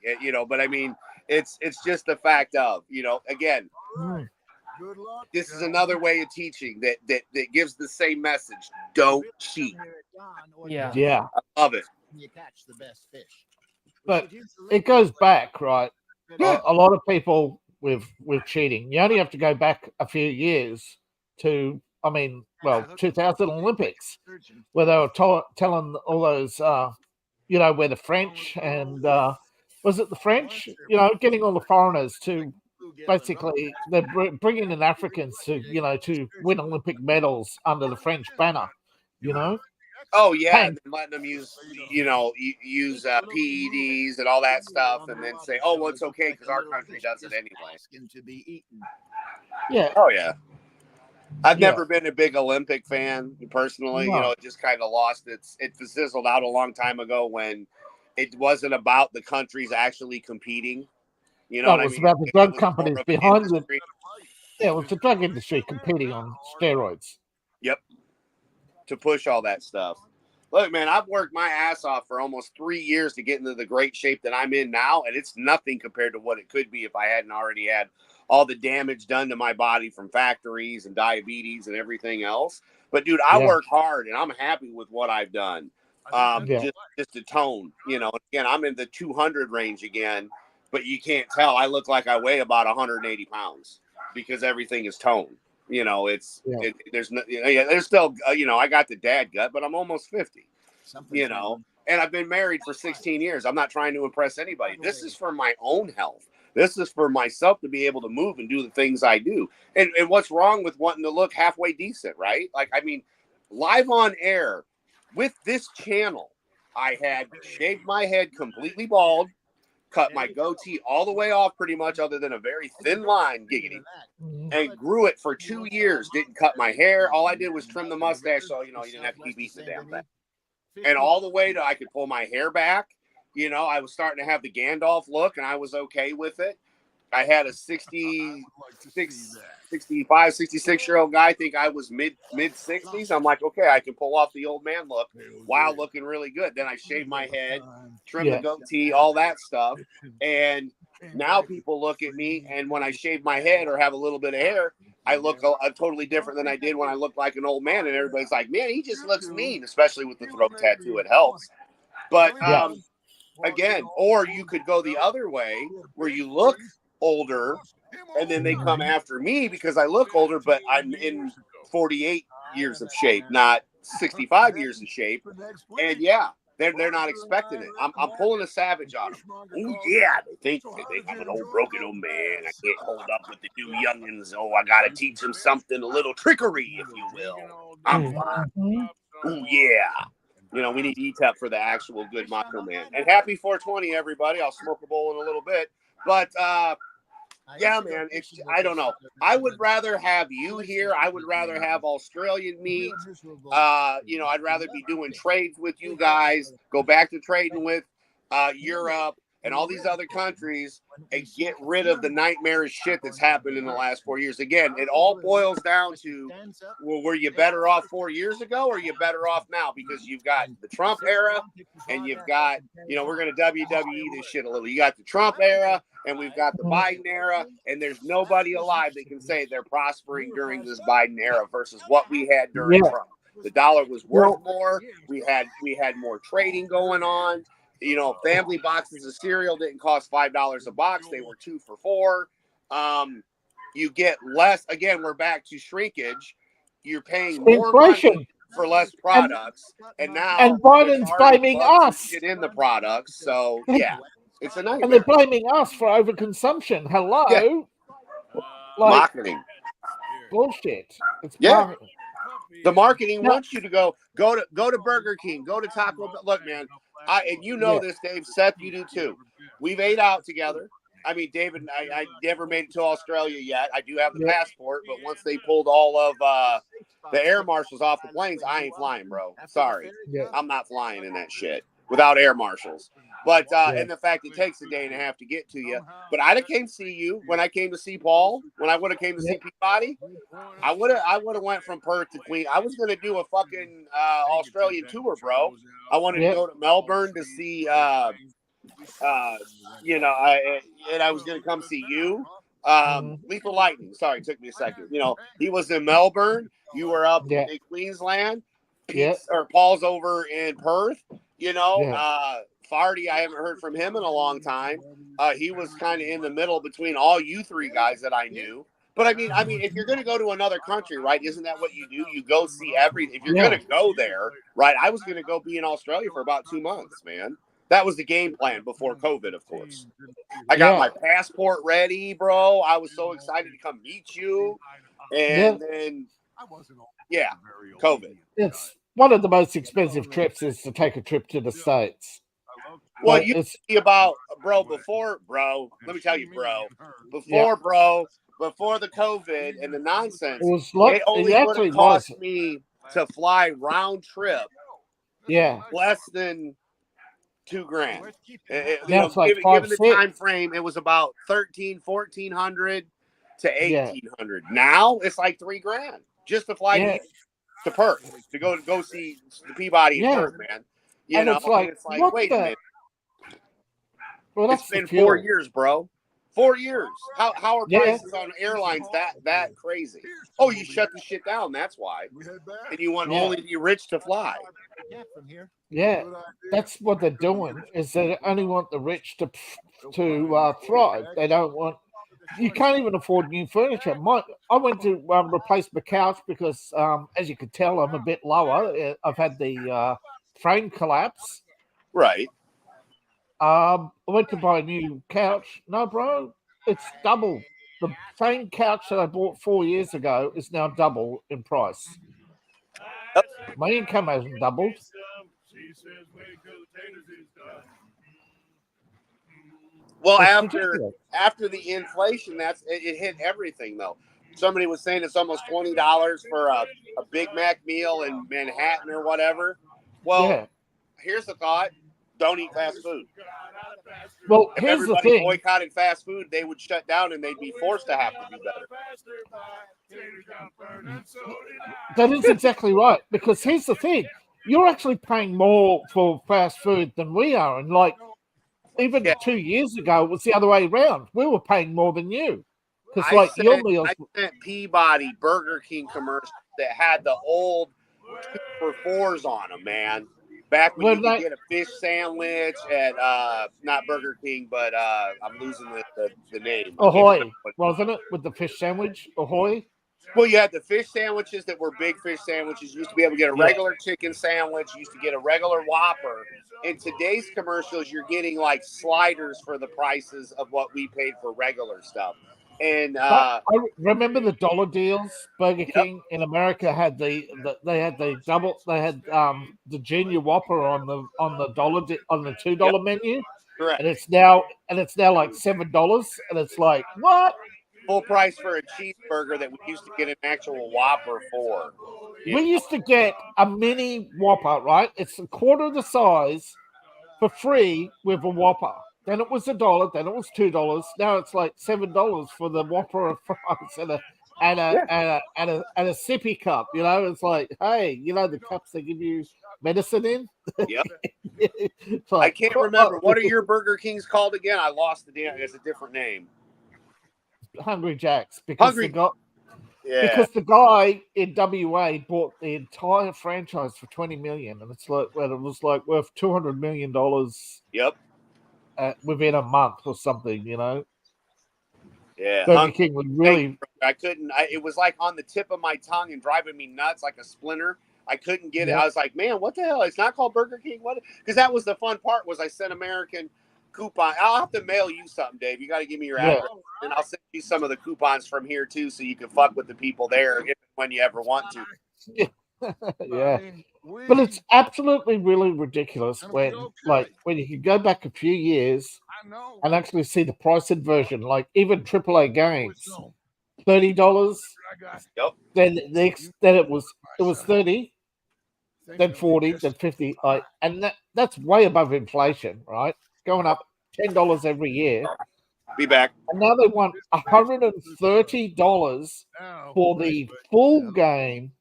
but I mean, it's just the fact of, again, Good luck. this is another way of teaching that gives the same message. Don't cheat. Yeah. Yeah. I love it. You catch the best fish. But it goes back, right? Yeah. A lot of people with cheating, you only have to go back a few years to, 2000 Olympics, where they were telling all those, where the French and, was it the French? Getting all the foreigners to basically, they're bringing in Africans to win Olympic medals under the French banner, Oh yeah, Hey. and then letting them use PEDs and all that stuff, and then say, "Oh, well, it's okay because our country does it anyway." Yeah. Oh yeah. I've Yeah. never been a big Olympic fan personally. No. It just kind of lost it fizzled out a long time ago when it wasn't about the countries actually competing. You know No, what it I was mean? about the It drug was companies more of an behind it. industry. Yeah, it was the drug industry competing on steroids. Yep. To push all that stuff. Look, man, I've worked my ass off for almost 3 years to get into the great shape that I'm in now, and it's nothing compared to what it could be if I hadn't already had all the damage done to my body from factories and diabetes and everything else. But dude, I work hard and I'm happy with what I've done. Just to tone, again, I'm in the 200 range again, but you can't tell. I look like I weigh about 180 pounds because everything is toned. There's still, I got the dad gut, but I'm almost 50, and I've been married for 16 years. I'm not trying to impress anybody. This is for my own health. This is for myself to be able to move and do the things I do. And what's wrong with wanting to look halfway decent, right? Like, I mean, live on air with this channel, I had shaved my head completely bald, cut my goatee all the way off pretty much other than a very thin line, giggity, and grew it for 2 years. Didn't cut my hair. All I did was trim the mustache so, you didn't have to keep eating the damn thing. And all the way to I could pull my hair back. I was starting to have the Gandalf look, and I was okay with it. I had a 65, 66-year-old guy think I was mid-60s. I'm like, okay, I can pull off the old man look while looking really good. Then I shaved my head, trimmed the goatee, all that stuff. And now people look at me, and when I shave my head or have a little bit of hair, I look totally different than I did when I looked like an old man. And everybody's like, man, he just looks mean, especially with the throat tattoo. It helps. But again, or you could go the other way where you look older and then they come after me because I look older, but I'm in 48 years of shape, not 65 years of shape. And they're not expecting it. I'm pulling a savage on them. Oh yeah, they think I'm an old broken old man. I can't hold up with the new youngins. Oh, I gotta teach them something, a little trickery, if you will. I'm fine. Oh yeah. We need ETEP for the actual good Macho Man. And happy 420, everybody. I'll smoke a bowl in a little bit. But, yeah, man, I don't know. I would rather have you here. I would rather have Australian meat. I'd rather be doing trades with you guys, go back to trading with Europe and all these other countries and get rid of the nightmarish shit that's happened in the last 4 years. Again, it all boils down to, well, were you better off 4 years ago or are you better off now? Because you've got the Trump era and you've got, we're going to WWE this shit a little. You got the Trump era and we've got the Biden era, and there's nobody alive that can say they're prospering during this Biden era versus what we had during Trump. The dollar was worth more. We had more trading going on. Family boxes of cereal didn't cost $5 a box. They were 2 for $4. You get less. Again, we're back to shrinkage. You're paying more money for less products. And now Biden's blaming us. Get in the products. So, yeah, it's a nightmare. And they're blaming us for overconsumption. Hello. Yeah. Marketing. bullshit. It's Yeah. marketing. The marketing No. wants you to go to Burger King, go to Taco Bell. Look, man, and you know this, Dave. Seth, you do too. We've ate out together. I mean, David, I never made it to Australia yet. I do have the passport, but once they pulled all of the air marshals off the planes, I ain't flying, bro. Sorry. Yeah. I'm not flying in that shit without air marshals. But and the fact it takes a day and a half to get to you. But I'd have came see you when I came to see Paul, when I would have came to see Peabody. I would have went from Perth to Queen. I was gonna do a fucking Australian tour, bro. I wanted to go to Melbourne to see you know, and I was gonna come see you. Lethal Lightning. Sorry, it took me a second. You know, he was in Melbourne. You were up in Queensland. Pete's or Paul's over in Perth. You know, Farty, I haven't heard from him in a long time. He was kind of in the middle between all you three guys that I knew. But I mean, if you're going to go to another country, right? Isn't that what you do? You go see everything. If you're going to go there, right? I was going to go be in Australia for about 2 months, man. That was the game plan before COVID, of course. I got my passport ready, bro. I was so excited to come meet you. And then, COVID. It's one of the most expensive trips is to take a trip to the States. Well, you see about, let me tell you, before the COVID and the nonsense, it only would have cost me to fly round trip. Less than $2,000. Given the time frame, it was about $1,400 to $1,800. Now it's like $3,000 just to fly to Perth to go see the Peabody in Perth, man. You know, it's like wait a minute. Well, it's been 4 years, bro. 4 years. How are prices on airlines that crazy? Oh, you shut the shit down. That's why. And you want only the rich to fly. Yeah, that's what they're doing. Is they only want the rich to thrive. They don't want. You can't even afford new furniture. I went to replace my couch because, as you could tell, I'm a bit lower. I've had the frame collapse. Right. I went to buy a new couch. No, bro, it's double. The same couch that I bought 4 years ago is now double in price. My income hasn't doubled. Well, after the inflation, it hit everything though. Somebody was saying it's almost $20 for a Big Mac meal in Manhattan or whatever. Well, here's the thought: don't eat fast food. Well, if here's the everybody thing. boycotted fast food, they would shut down and they'd be forced to have to do better. That is exactly right. Because here's the thing: you're actually paying more for fast food than we are, and like. Even 2 years ago, it was the other way around. We were paying more than you. Because, your meals. I sent Peabody Burger King commercials that had the old 2-for-4s on them, man. Back when you could get a fish sandwich at, not Burger King, but I'm losing the name. Ahoy, wasn't it? With the fish sandwich? Ahoy? Well, you had the fish sandwiches that were big fish sandwiches. You used to be able to get a regular chicken sandwich. You used to get a regular Whopper. In today's commercials, you're getting like sliders for the prices of what we paid for regular stuff. And I remember the dollar deals. Burger King in America had the junior Whopper on the $2 menu. Correct. And it's now like $7, and it's like what? Full price for a cheeseburger that we used to get an actual Whopper for. We used to get a mini Whopper, right? It's a quarter the size for free with a Whopper. Then it was $1, then it was $2. Now it's like $7 for the Whopper of fries and a sippy cup. You know, it's like, hey, you know the cups they give you medicine in? Yep. Like, I can't remember. What are your Burger Kings called again? I lost the damn. It's a different name. Hungry Jacks, because the guy in WA bought the entire franchise for $20 million, and it was like worth $200 million. Yep. Within a month or something, you know. Yeah, Burger King would really. I couldn't. It was like on the tip of my tongue and driving me nuts, like a splinter. I couldn't get it. I was like, man, what the hell? It's not called Burger King. What? Because that was the fun part. Was I said American. coupon. I'll have to mail you something, Dave. You got to give me your address, and I'll send you some of the coupons from here too, so you can fuck with the people there if and when you ever want to. Yeah, but it's absolutely really ridiculous when you can go back a few years and actually see the price inversion. Like even AAA games, $30. Yep. Then it was 30, then 40, then 50. And that's way above inflation, right? Going up $10 every year. Be back. And now they want $130 for the full game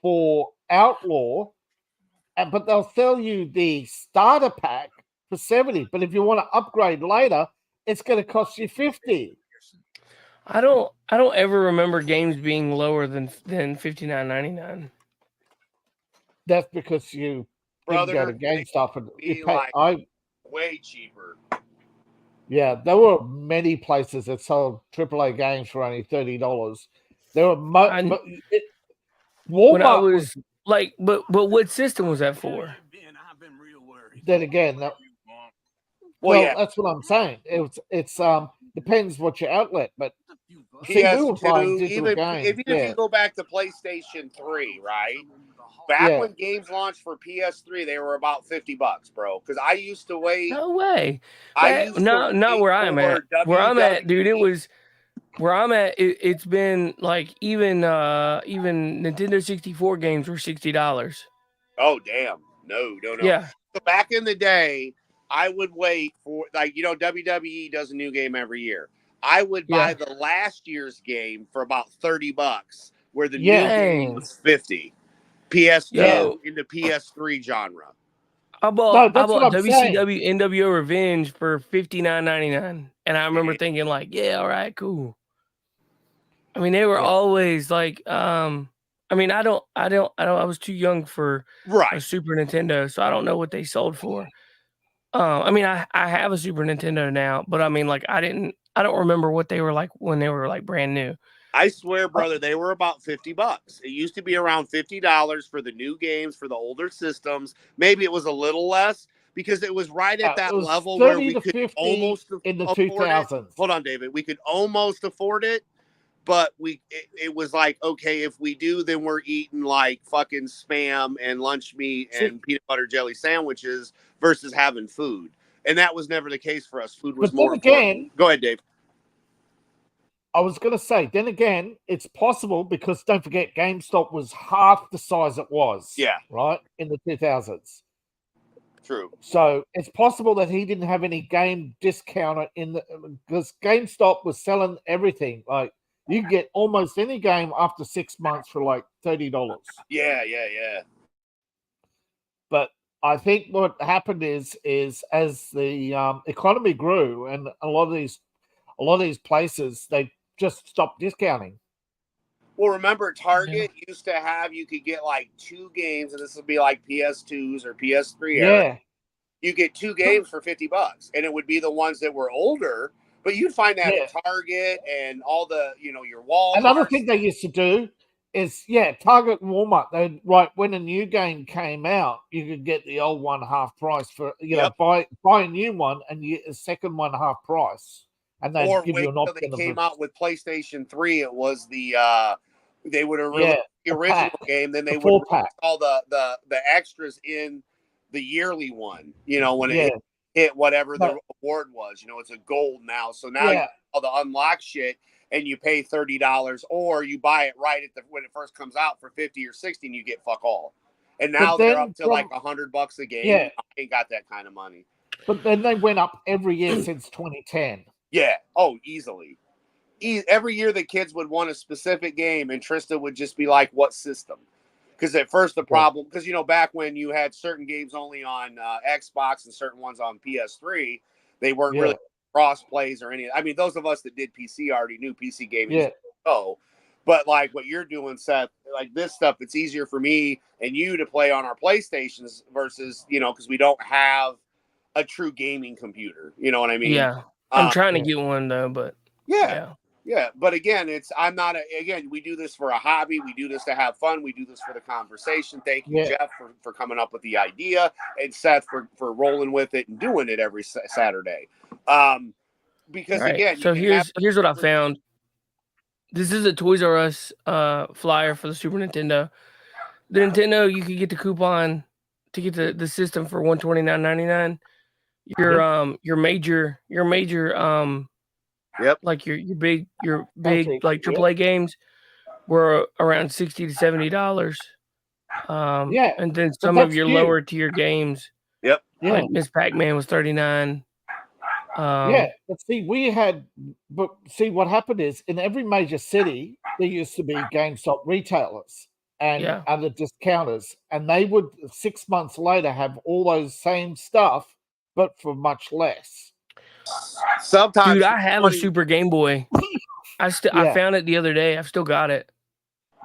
for Outlaw, but they'll sell you the starter pack for $70. But if you want to upgrade later, it's going to cost you $50. I don't ever remember games being lower than $59.99. That's because you didn't go to GameStop and you pay. Way cheaper. Yeah, there were many places that sold AAA games for only $30. There were Walmart. When I was like, but what system was that for? Then again, that's what I'm saying. It's depends what your outlet, but PS2, even if you go back to PlayStation 3, right? Back when games launched for PS3, they were about $50, bro. Because I used to wait. No way. Not where I'm at. Where I'm at, dude. It was where I'm at. It's been like even Nintendo 64 games were $60. Oh damn! No. Yeah. So back in the day, I would wait for WWE does a new game every year. I would buy the last year's game for about $30, where the new game was $50. PS2 into PS3 genre. I bought WCW NWO Revenge for $59.99, and I remember thinking like, yeah, all right, cool. I mean, they were always like, I was too young for a Super Nintendo, so I don't know what they sold for. I mean, I have a Super Nintendo now, but I mean, like, I don't remember what they were like when they were like brand new. I swear, brother, they were about $50. It used to be around $50 for the new games for the older systems. Maybe it was a little less because it was right at that level where we could almost in the 2000s. Hold on, David. We could almost afford it, but it was like, okay, if we do, then we're eating like fucking Spam and lunch meat and peanut butter jelly sandwiches versus having food. And that was never the case for us. Food was more important. Go ahead, Dave. I was going to say, then again, it's possible because don't forget, GameStop was half the size it was. Yeah. Right? In the 2000s. True. So it's possible that he didn't have any game discount because GameStop was selling everything. Like you can get almost any game after 6 months for like $30. Yeah. But I think what happened is as the economy grew and a lot of these places, they just stopped discounting. Well, remember, Target used to have, you could get like 2 games, and this would be like PS2s or PS3 era. You get 2 games for $50, and it would be the ones that were older, but you'd find that at Target and all the, your Walmart. Another thing they used to do is, Target and Walmart, when a new game came out, you could get the old one half price for, buy a new one and you get a second one half price. And they give you an option. They came out with PlayStation 3. It was they would have released the original game, then they would release all the extras in the yearly one. When it hit whatever the award was. It's a gold now, so now you get all the unlocked shit, and you pay $30, or you buy it right when it first comes out for $50 or $60, and you get fuck all. And now they're up to like $100 a game. Yeah. I ain't got that kind of money. But then they went up every year since 2010. Yeah. Oh, easily. Every year the kids would want a specific game, and Trista would just be like, what system? Because at first the problem, because, back when you had certain games only on Xbox and certain ones on PS3, they weren't really cross plays or any. I mean, those of us that did PC already knew PC gaming. But like what you're doing, Seth, like this stuff, it's easier for me and you to play on our PlayStations versus, because we don't have a true gaming computer. You know what I mean? Yeah. I'm trying to get one though, but yeah. Yeah, but again, we do this for a hobby. We do this to have fun. We do this for the conversation. Thank you, Jeff, for coming up with the idea, and Seth for rolling with it and doing it every Saturday. Because again, so here's what I found. This is a Toys R Us flyer for the Super Nintendo. The Nintendo, you could get the coupon to get the system for $129.99. Your major like your big like AAA games were around $60 to $70. And then some of your lower tier games, like Miss Pac-Man was $39. But see what happened is in every major city there used to be GameStop retailers and other discounters, and they would 6 months later have all those same stuff but for much less. Sometimes, dude, I have a Super Game Boy. I found it the other day. I've still got it.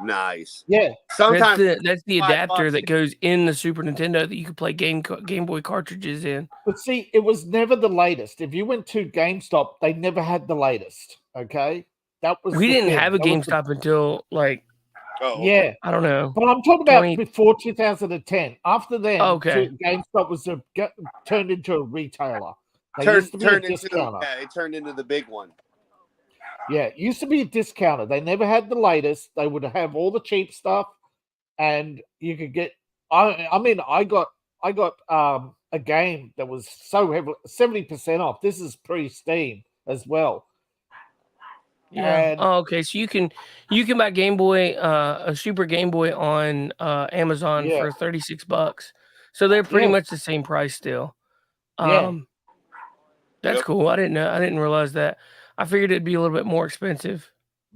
Nice. Yeah. Sometimes that's the adapter that goes in the Super Nintendo that you can play Game Boy cartridges in. But see, it was never the latest. If you went to GameStop, they never had the latest. Okay, we didn't have a GameStop until like. Yeah, I don't know. But I'm talking about before 2010. After then, GameStop was turned into a retailer. It turned into the big one. Yeah, it used to be a discounter. They never had the latest. They would have all the cheap stuff, and you could get. I got a game that was so heavily 70% off. This is pre-Steam as well. Yeah. Okay. So you can buy Game Boy, a Super Game Boy on Amazon for $36. So they're pretty much the same price still. That's cool. I didn't know. I didn't realize that. I figured it'd be a little bit more expensive.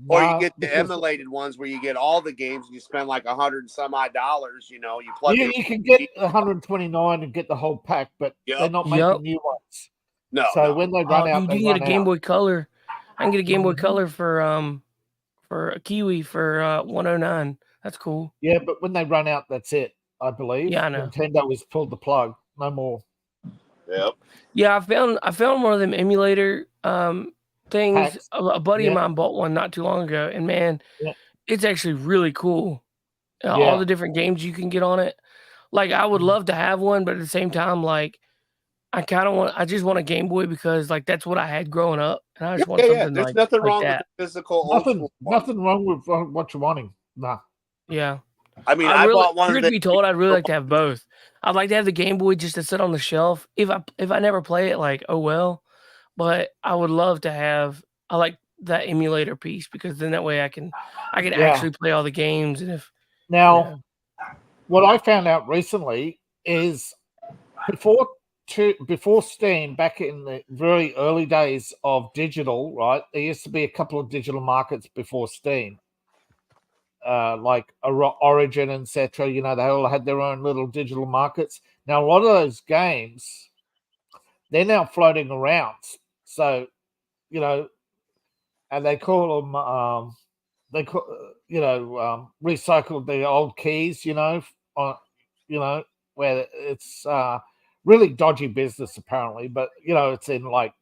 Or you get the emulated ones where you get all the games and you spend like $100 and some odd dollars. You know, you plug. You can get 129 and get the whole pack, but they're not making new ones. No. So when they run out, you can get a Game Boy Color. I can get a Game Boy Color for a Kiwi for $109. That's cool. Yeah, but when they run out, that's it. I believe. Yeah, I know. Nintendo has pulled the plug. No more. Yep. Yeah, I found one of them emulator things. Packs. A buddy of mine bought one not too long ago, and man, it's actually really cool. All the different games you can get on it. Like I would love to have one, but at the same time, like I just want a Game Boy because like that's what I had growing up, and I just want something. There's like, nothing like wrong that. with the physical. Nothing wrong with what you're wanting. Nah. Yeah. I mean, I bought one. To be told, I'd really like to have both. I'd like to have the Game Boy just to sit on the shelf. If I never play it, like oh well. But I would love to have. I like that emulator piece because then that way I can actually play all the games. And what I found out recently is before Steam, back in the very early days of digital, right? There used to be a couple of digital markets before Steam. Like Origin, etc. You know, they all had their own little digital markets. Now, a lot of those games, they're now floating around. So, you know, and they call them, recycled the old keys. You know, where it's really dodgy business apparently. But you know, it's in like,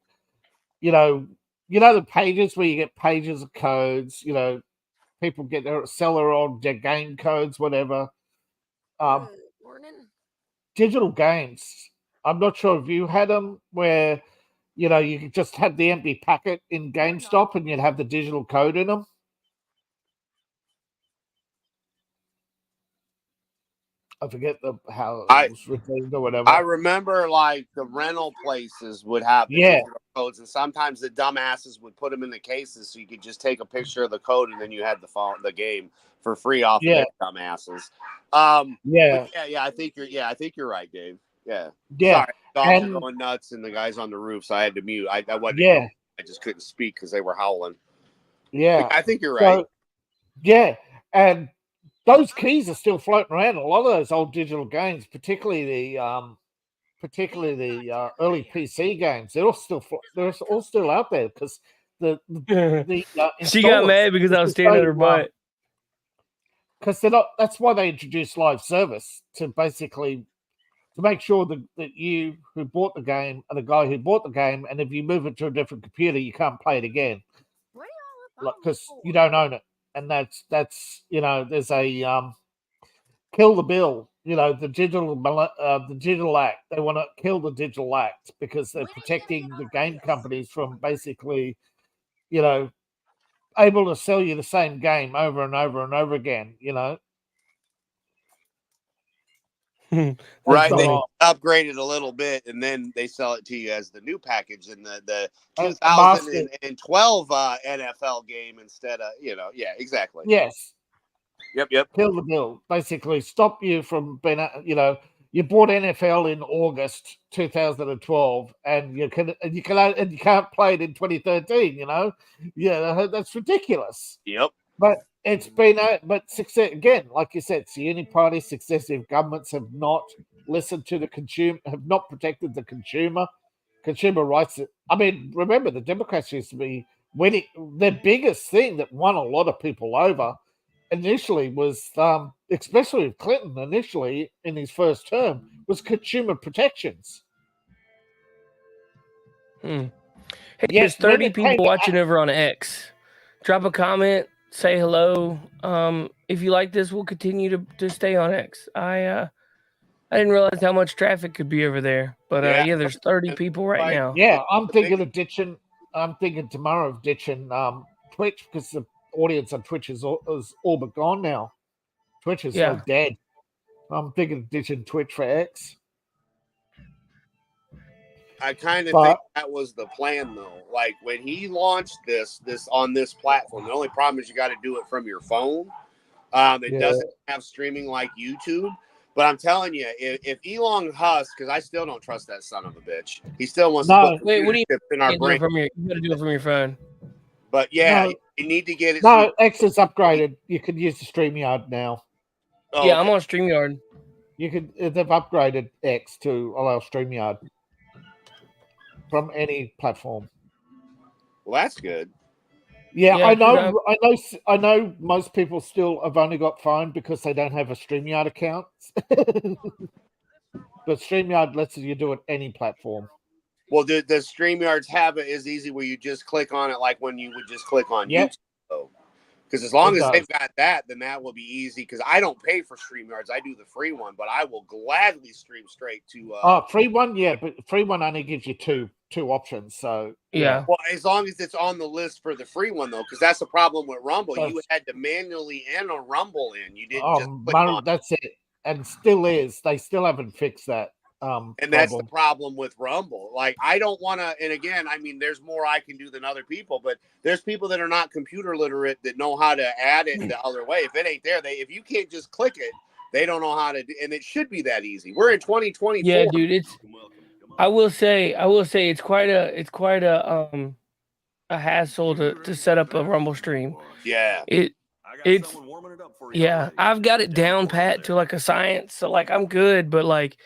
you know the pages where you get pages of codes. You know. People sell their old game codes, whatever. Digital games. I'm not sure if you had them where, you know, you could just have the empty packet in GameStop and you'd have the digital code in them. I forget how it was redeemed or whatever. I remember like the rental places would have digital codes, and sometimes the dumbasses would put them in the cases so you could just take a picture of the code and then you had the game for free off of their dumbasses. I think you're right, Dave. Yeah. Yeah. Sorry, dogs are going nuts and the guys on the roof, so I had to mute. I wasn't. Yeah. I just couldn't speak because they were howling. Yeah. I think you're right. Yeah, and those keys are still floating around. A lot of those old digital games, particularly the early PC games, they're all still out there because the she got mad because I was standing at her butt. Because they're not. That's why they introduced live service to make sure that you who bought the game are the guy who bought the game, and if you move it to a different computer, you can't play it again. because you don't own it, and that's there's a kill the bill. The digital act. They want to kill the digital act because they're protecting the game companies from basically, able to sell you the same game over and over and over again. Right, they upgrade it a little bit, and then they sell it to you as the new package in the 2012 NFL game instead of exactly. Yes. Yep. Kill the bill. Basically, stop you from being. You bought NFL in August 2012, and you can't play it in 2013. That's ridiculous. Yep. But it's been success again, like you said, it's the uniparty. Successive governments have not listened to the consumer, have not protected the consumer rights. I mean, remember the Democrats used to be winning. Their biggest thing that won a lot of people over initially was, especially with Clinton initially in his first term, was consumer protections. Hey, there's 30 people watching over on X. Drop a comment, say hello. If you like this, we'll continue to stay on X. I didn't realize how much traffic could be over there, but there's 30 people right now. Yeah, I'm thinking tomorrow of ditching Twitch because the audience on Twitch is all but gone now. Twitch is like dead. I'm thinking of ditching Twitch for X. I kind of think that was the plan, though. Like when he launched this on this platform, the only problem is you got to do it from your phone. It doesn't have streaming like YouTube. But I'm telling you, if Elon Musk, because I still don't trust that son of a bitch, he still wants to put what do you in our brain. You got to do it from your phone. But you need to get it. No, X is upgraded. You can use the StreamYard now. Oh, yeah, okay. I'm on StreamYard. They've upgraded X to allow StreamYard from any platform. Well, that's good. Yeah, I know most people still have only got phone because they don't have a StreamYard account. But StreamYard lets you do it any platform. Well, the StreamYard's have it is easy where you just click on it like when you would just click on YouTube. Because as long as they've got that, then that will be easy. Because I don't pay for StreamYards. I do the free one, but I will gladly stream straight to... free one? Yeah, but free one only gives you two options. So yeah. Well, as long as it's on the list for the free one, though, because that's the problem with Rumble. You had to manually enter a Rumble in. You didn't just click on that's it. And still is. They still haven't fixed that. And that's the problem with Rumble. Like, I don't want to, and again, I mean, there's more I can do than other people, but there's people that are not computer literate that know how to add it the other way. If it ain't there, if you can't just click it, they don't know how to do, and it should be that easy. We're in 2024. Yeah, dude, I will say it's quite a hassle to set up a Rumble stream. Yeah. I've got it down pat to like a science, so like I'm good, but like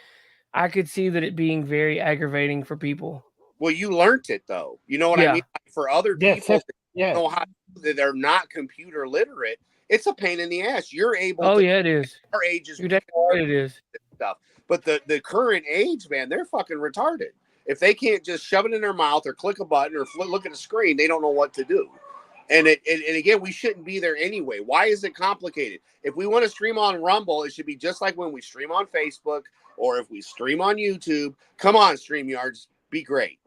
I could see that it being very aggravating for people. Well, you learned it though. You know what I mean? Like for other people that know how they're not computer literate, it's a pain in the ass. You're able to it is. Our age is You're definitely right, it is. Stuff. But the current age, man, they're fucking retarded. If they can't just shove it in their mouth or click a button or look at a screen, they don't know what to do. And again, we shouldn't be there anyway. Why is it complicated? If we want to stream on Rumble, it should be just like when we stream on Facebook or if we stream on YouTube. Come on, StreamYards, be great.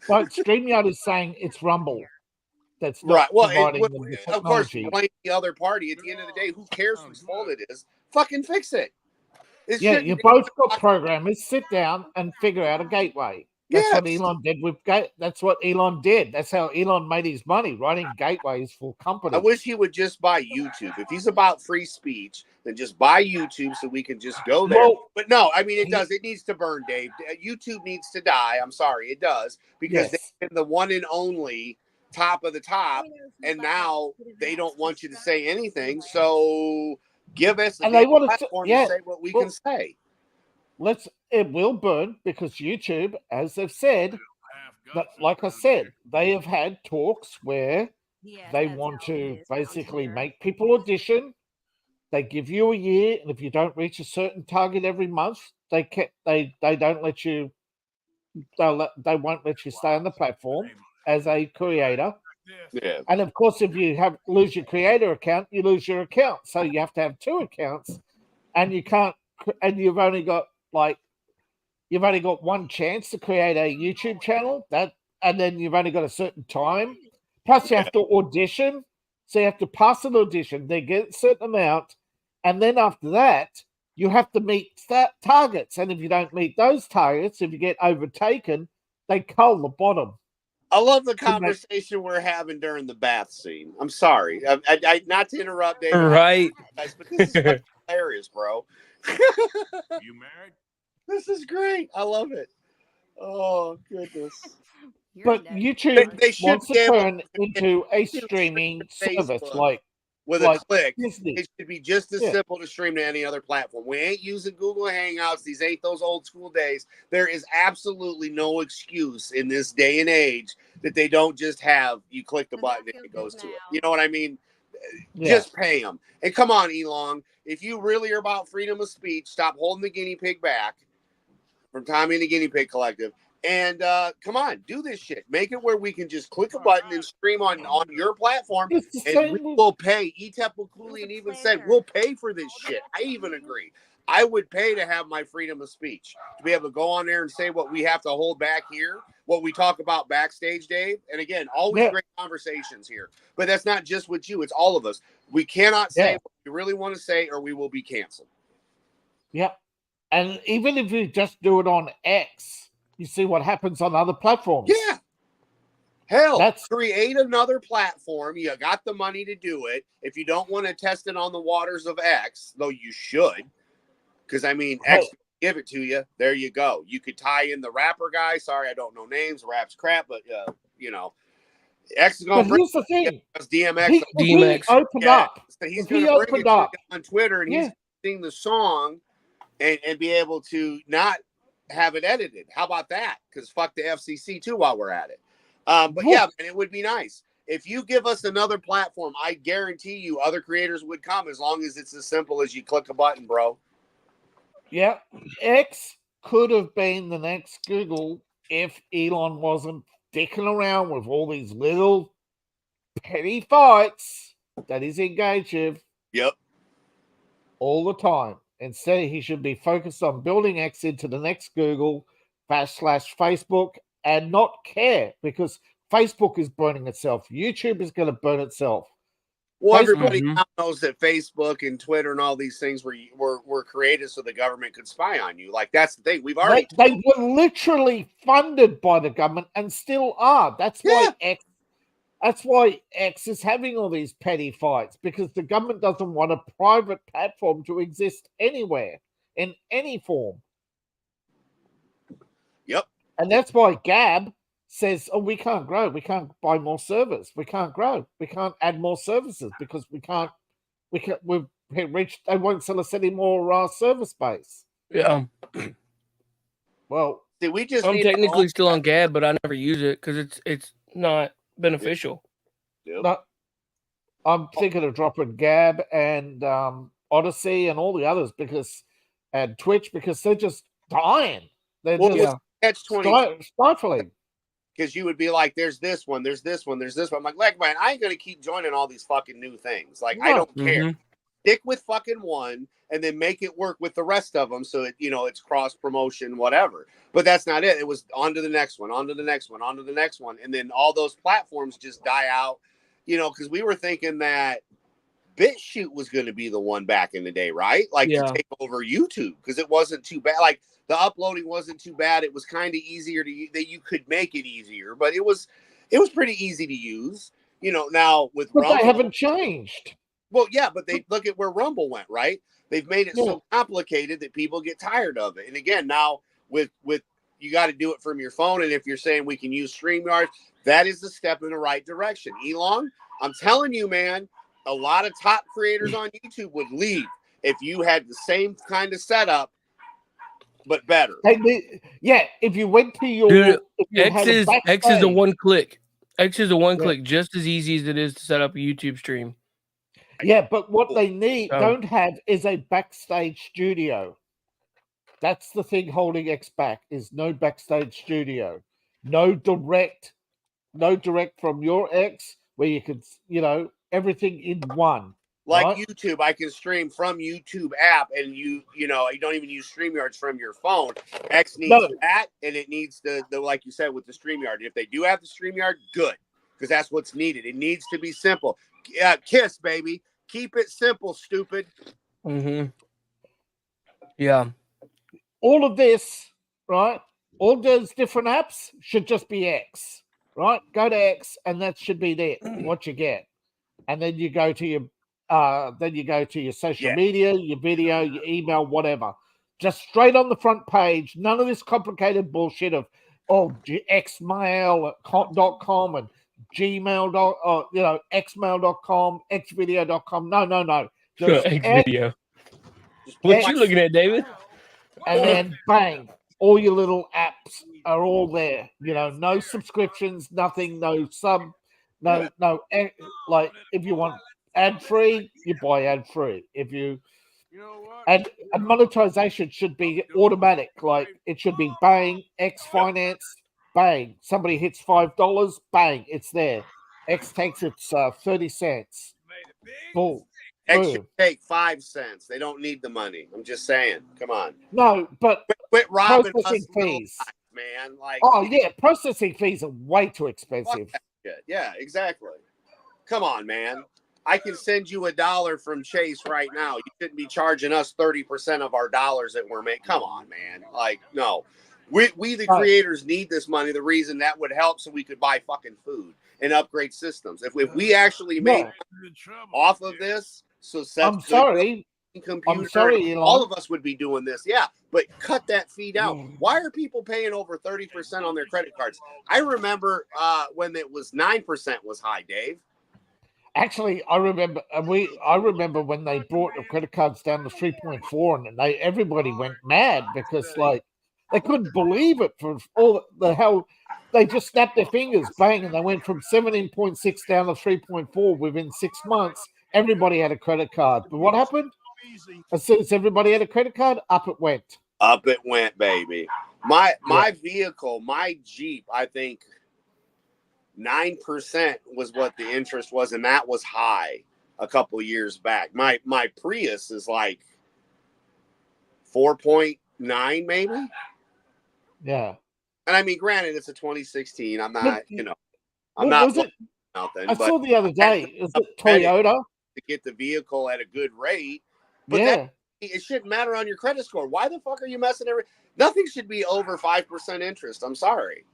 But StreamYard is saying it's Rumble. That's right. Well, of course, you blame the other party. At the end of the day, who cares whose fault it is? Fucking fix it. You both got programmers. Sit down and figure out a gateway. That's what Elon did that's what Elon did. That's how Elon made his money, writing gateways for companies. I wish he would just buy YouTube. If he's about free speech, then just buy YouTube so we can just go there. Well, but no, I mean, it does. It needs to burn, Dave. YouTube needs to die. I'm sorry, it does. Because they've been the one and only top of the top, and now they don't want you to say anything. So give us a platform to say what we can say. It will burn because YouTube, as they've said, like I said, they have had talks where they want to basically make people audition. They give you a year, and if you don't reach a certain target every month, they don't let you. They won't let you stay on the platform as a creator. Yeah. And of course, if you lose your creator account, you lose your account. So you have to have 2 accounts, and you can't. And you've only got one chance to create a YouTube channel. And then you've only got a certain time. Plus, you have to audition. So you have to pass an audition. They get a certain amount, and then after that, you have to meet targets. And if you don't meet those targets, if you get overtaken, they cull the bottom. I love the conversation we're having during the bath scene. I'm sorry. I not to interrupt, David. Right. But this is hilarious, bro. You married? This is great. I love it. Oh, goodness. But YouTube They should wants to be able turn into a streaming service Facebook with a click. It should be just as simple to stream to any other platform. We ain't using Google Hangouts. These ain't those old school days. There is absolutely no excuse in this day and age that they don't just have you click the button and it goes to it. You know what I mean? Just pay them. And come on, Elon. If you really are about freedom of speech, stop holding the guinea pig back from Tommy and the Guinea Pig Collective. And come on, do this shit. Make it where we can just click a button and stream on your platform, and we will pay. Etep Cooley even said, we'll pay for this shit. I even agree. I would pay to have my freedom of speech, to be able to go on there and say what we have to hold back here, what we talk about backstage, Dave. And again, always great conversations here. But that's not just with you. It's all of us. We cannot say what we really want to say, or we will be canceled. Yep. And even if you just do it on X, you see what happens on other platforms. Yeah. Hell, create another platform. You got the money to do it. If you don't want to test it on the waters of X, though you should, because, I mean, X will give it to you. There you go. You could tie in the rapper guy. Sorry, I don't know names. Rap's crap, but, you know, X is going to bring here's the thing. DMX. He opened up. So he's going to bring it to you on Twitter, and he's sing the song and be able to not have it edited. How about that? Because fuck the FCC too while we're at it. But yeah, and it would be nice if you give us another platform. I guarantee you other creators would come, as long as it's as simple as you click a button, bro. Yeah, X could have been the next Google if Elon wasn't dicking around with all these little petty fights that he's engaged with. Yep. All the time. Instead, he should be focused on building X into the next Google / Facebook and not care, because Facebook is burning itself. YouTube is going to burn itself. Well, everybody now knows that Facebook and Twitter and all these things were created so the government could spy on you. Like, that's the thing. We've already they were literally funded by the government and still are. That's why X is having all these petty fights, because the government doesn't want a private platform to exist anywhere, in any form. Yep. And that's why Gab says, oh, we can't grow. We can't buy more servers. We can't grow. We can't add more services because we've reached, they won't sell us any more server space. Yeah. Well, I'm technically still on Gab, but I never use it because it's not beneficial. No, I'm thinking of dropping Gab and Odyssey and all the others and Twitch, because they're just dying. They're just stifling. Because you would be like, there's this one, there's this one, there's this one. I'm like, man, I ain't gonna keep joining all these fucking new things. Like, I don't care. Stick with fucking one and then make it work with the rest of them, so it, you know, it's cross promotion, whatever. But that's not it. It was on to the next one, on to the next one, on to the next one, and then all those platforms just die out. You know, because we were thinking that BitChute was going to be the one back in the day, right? Like to take over YouTube, because it wasn't too bad. Like the uploading wasn't too bad. It was kind of easier that you could make it easier, but it was pretty easy to use. You know, now with Rumble, they haven't changed. Well, yeah, but they look at where Rumble went, right? They've made it so complicated that people get tired of it. And again, now with you got to do it from your phone. And if you're saying we can use StreamYard, that is the step in the right direction. Elon, I'm telling you, man, a lot of top creators on YouTube would leave if you had the same kind of setup, but better. If you went to your X is a one click. X is a one click, just as easy as it is to set up a YouTube stream. Yeah, but what they don't have is a backstage studio. That's the thing holding X back, is no backstage studio, no direct no direct from your ex, where you could, everything in one. Like right? YouTube, I can stream from YouTube app, and you don't even use StreamYards from your phone. X needs that, and it needs the like you said with the StreamYard. If they do have the StreamYard, good, because that's what's needed. It needs to be simple. Kiss, baby. Keep it simple, stupid. Mm-hmm. Yeah. All of this, right? All those different apps should just be X, right? Go to X, and that should be there. What you get, and then you go to your social media, your video, your email, whatever. Just straight on the front page. None of this complicated bullshit of xmail.com and gmail. Xmail.com, xvideo.com. No. Just Xvideo. What you looking at, David? And then bang, all your little apps are all there. No subscriptions, nothing, no like if you want ad free, you buy ad free. If you and monetization should be automatic, like it should be bang, X finance, bang. Somebody hits $5, bang, it's there. X takes its 30 cents. Boom. X should take 5 cents. They don't need the money. I'm just saying. Come on. No, but quit robbing processing us fees, man. Like, processing fees are way too expensive. Yeah, exactly. Come on, man. I can send you $1 from Chase right now. You shouldn't be charging us 30% of our dollars that we're making. Come on, man. Like, no. We the creators need this money. The reason that would help so we could buy fucking food and upgrade systems. If we actually made off of this, I'm sorry, computer, all of us would be doing this. Yeah, but cut that fee down. Why are people paying over 30% on their credit cards? I remember when it was 9% was high, Dave. Actually, I remember when they brought the credit cards down to 3.4, and everybody went mad because they couldn't believe it for all the hell. They just snapped their fingers, bang, and they went from 17.6 down to 3.4 within 6 months. Everybody had a credit card. But what happened? As soon as everybody had a credit card, up it went. Up it went, baby. My vehicle, my Jeep, I think 9% was what the interest was, and that was high a couple years back. My Prius is like 4.9 maybe. Yeah. And I mean, granted, it's a 2016. I'm not, I'm not nothing. I saw the other day, is it Toyota? To get the vehicle at a good rate. But it shouldn't matter on your credit score. Why the fuck are you messing nothing should be over 5% interest. I'm sorry.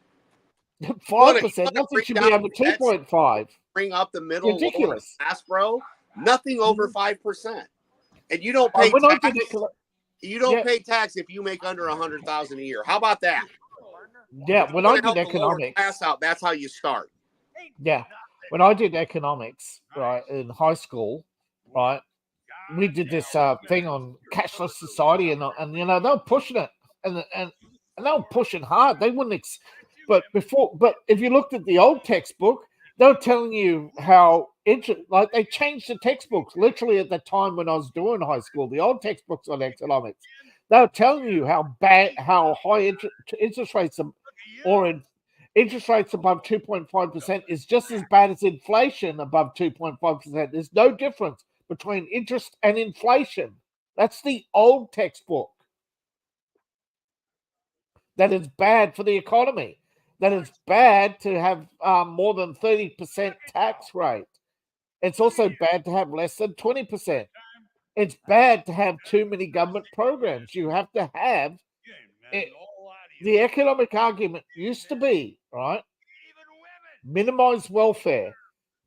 5%, nothing should be over 2.5. Bring up the middle. Ridiculous. Class, bro. Nothing over 5%. And you don't pay tax. You don't pay tax if you make under $100,000 a year. How about that? Yeah, when I did economics, class out, that's how you start. Yeah, when I did economics, right, in high school, right, we did this thing on cashless society, and they were pushing it, and they were pushing hard. They wouldn't, but if you looked at the old textbook, they were telling you how they changed the textbooks literally at the time when I was doing high school. The old textbooks on economics, they were telling you how high interest rates interest rates above 2.5% is just as bad as inflation above 2.5%. There's no difference between interest and inflation. That's the old textbook. That is bad for the economy. That it's bad to have more than 30% tax rate. It's also bad to have less than 20%. It's bad to have too many government programs. You have to have it. The economic argument used to be, right, minimize welfare,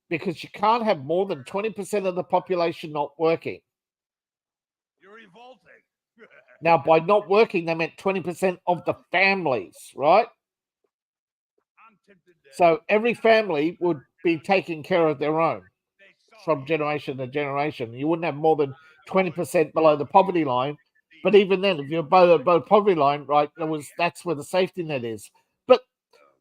because you can't have more than 20% of the population not working. You're revolting. Now, by not working, they meant 20% of the families, right? So every family would be taking care of their own from generation to generation. You wouldn't have more than 20% below the poverty line. But even then, if you're below the poverty line, right, that's where the safety net is. But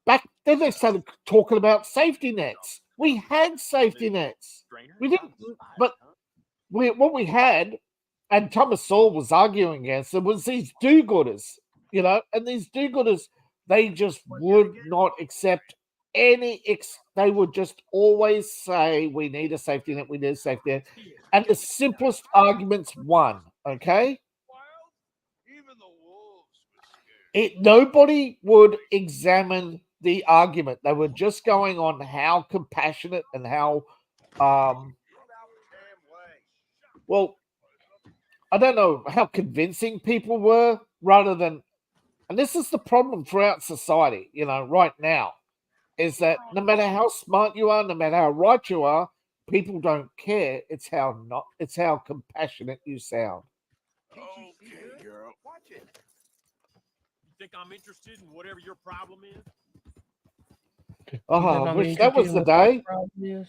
back then they started talking about safety nets. We had safety nets. We didn't, but what we had, and Thomas Sowell was arguing against it, was these do-gooders, and these do-gooders, they just would not accept they would just always say, we need a safety net, we need a safety net. And the simplest arguments won, okay? Nobody would examine the argument. They were just going on how compassionate and how, well, I don't know how convincing people were rather than, and this is the problem throughout society, right now, is that no matter how smart you are, no matter how right you are, people don't care. It's how compassionate you sound. Okay, girl. Watch it. You think I'm interested in whatever your problem is? Oh, I wish that was the day. Do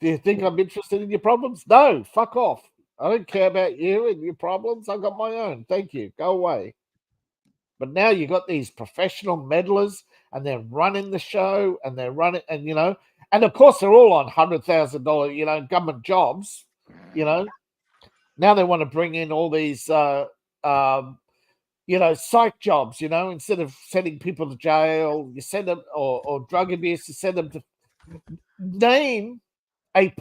you think I'm interested in your problems? No, fuck off. I don't care about you and your problems. I got my own. Thank you. Go away. But now you got these professional meddlers and they're running the show and they're running, and and of course they're all on $100,000, government jobs, Now they want to bring in all these, psych jobs, instead of sending people to jail, you send them, or drug abuse, you send them to name a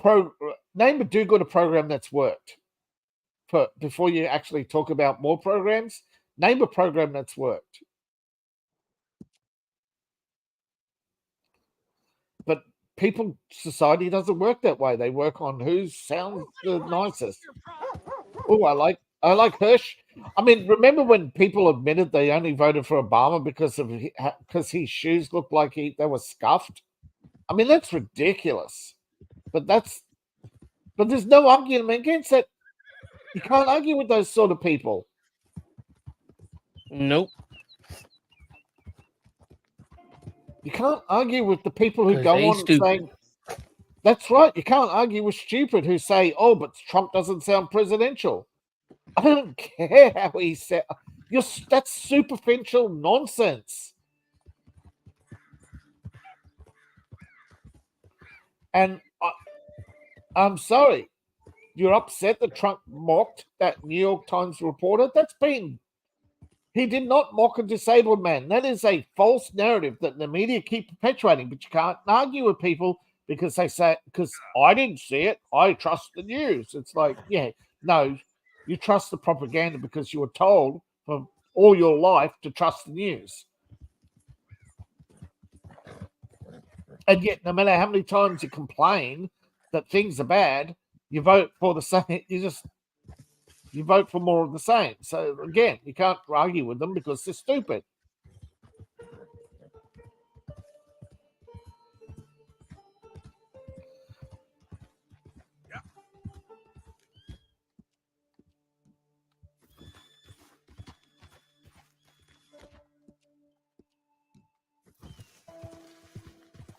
do-gooder program that's worked. Before you actually talk about more programs, name a program that's worked. But society doesn't work that way. They work on who sounds the nicest. Oh, I like Hirsch. I mean, remember when people admitted they only voted for Obama because his shoes looked like they were scuffed? I mean, that's ridiculous. But there's no argument against it. You can't argue with those sort of people. Nope. You can't argue with the people who go on and say, that's right. You can't argue with stupid who say, oh, but Trump doesn't sound presidential. I don't care how he said. That's superficial nonsense. And I'm sorry, you're upset that Trump mocked that New York Times reporter? He did not mock a disabled man. That is a false narrative that the media keep perpetuating, but you can't argue with people because they say, because I didn't see it, I trust the news. It's like, yeah, no, you trust the propaganda because you were told for all your life to trust the news. And yet, no matter how many times you complain that things are bad, you vote for the same. You vote for more of the same. So again, you can't argue with them because they're stupid.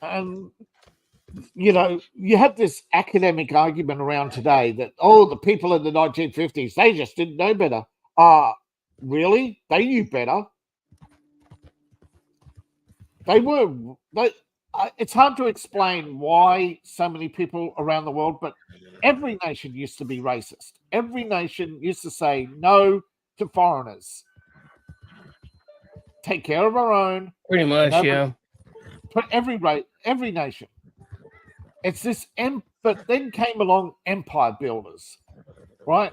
And you have this academic argument around today that, the people in the 1950s, they just didn't know better. Really? They knew better. It's hard to explain why so many people around the world, but every nation used to be racist. Every nation used to say no to foreigners. Take care of our own. Pretty much, yeah. But every nation. It's this, but then came along empire builders, right?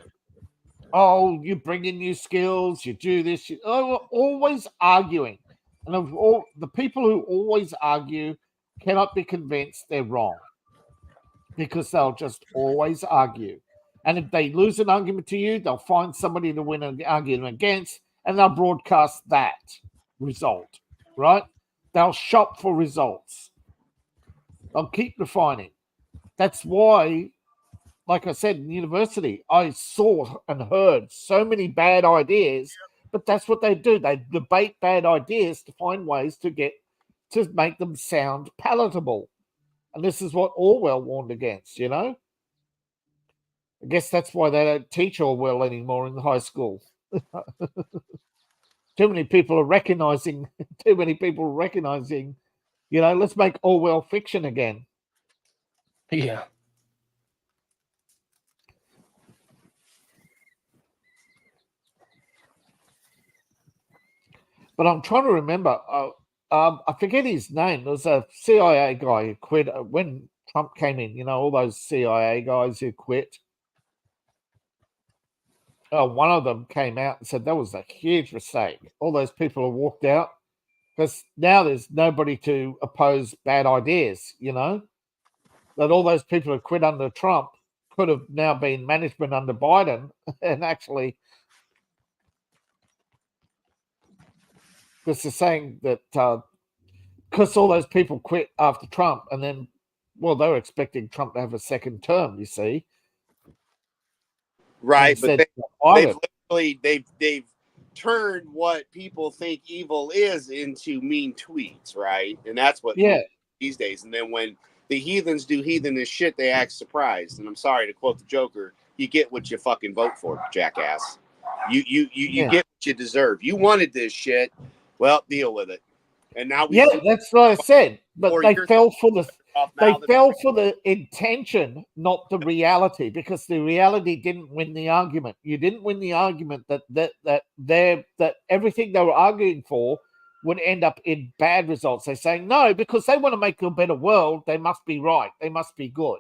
Oh, you bring in new skills, you do this. Always arguing. And of all the people who always argue cannot be convinced they're wrong because they'll just always argue. And if they lose an argument to you, they'll find somebody to win an argument against, and they'll broadcast that result, right? They'll shop for results. They'll keep refining. That's why, like I said, in university, I saw and heard so many bad ideas, but that's what they do. They debate bad ideas to find ways to make them sound palatable. And this is what Orwell warned against, I guess that's why they don't teach Orwell anymore in high school. Too many people are recognizing, let's make Orwell fiction again. Yeah. But I'm trying to remember. I forget his name. There was a CIA guy who quit when Trump came in. You know, all those CIA guys who quit. One of them came out and said that was a huge mistake. All those people have walked out because now there's nobody to oppose bad ideas. You know, that all those people who quit under Trump could have now been management under Biden, and actually, because they're saying that because all those people quit after Trump, and then, well, they were expecting Trump to have a second term. You see, right? But Biden. they've turned what people think evil is into mean tweets, right? And that's what people these days. And then when the heathens do heathenish shit, they act surprised. And I'm sorry to quote the Joker, you get what you fucking vote for, jackass. You get what you deserve. You wanted this shit. Well, deal with it. And now that's what I said. But they fell for the intention, not the reality, because the reality didn't win the argument. You didn't win the argument that everything they were arguing for would end up in bad results. They're saying no, because they want to make a better world. They must be right. They must be good.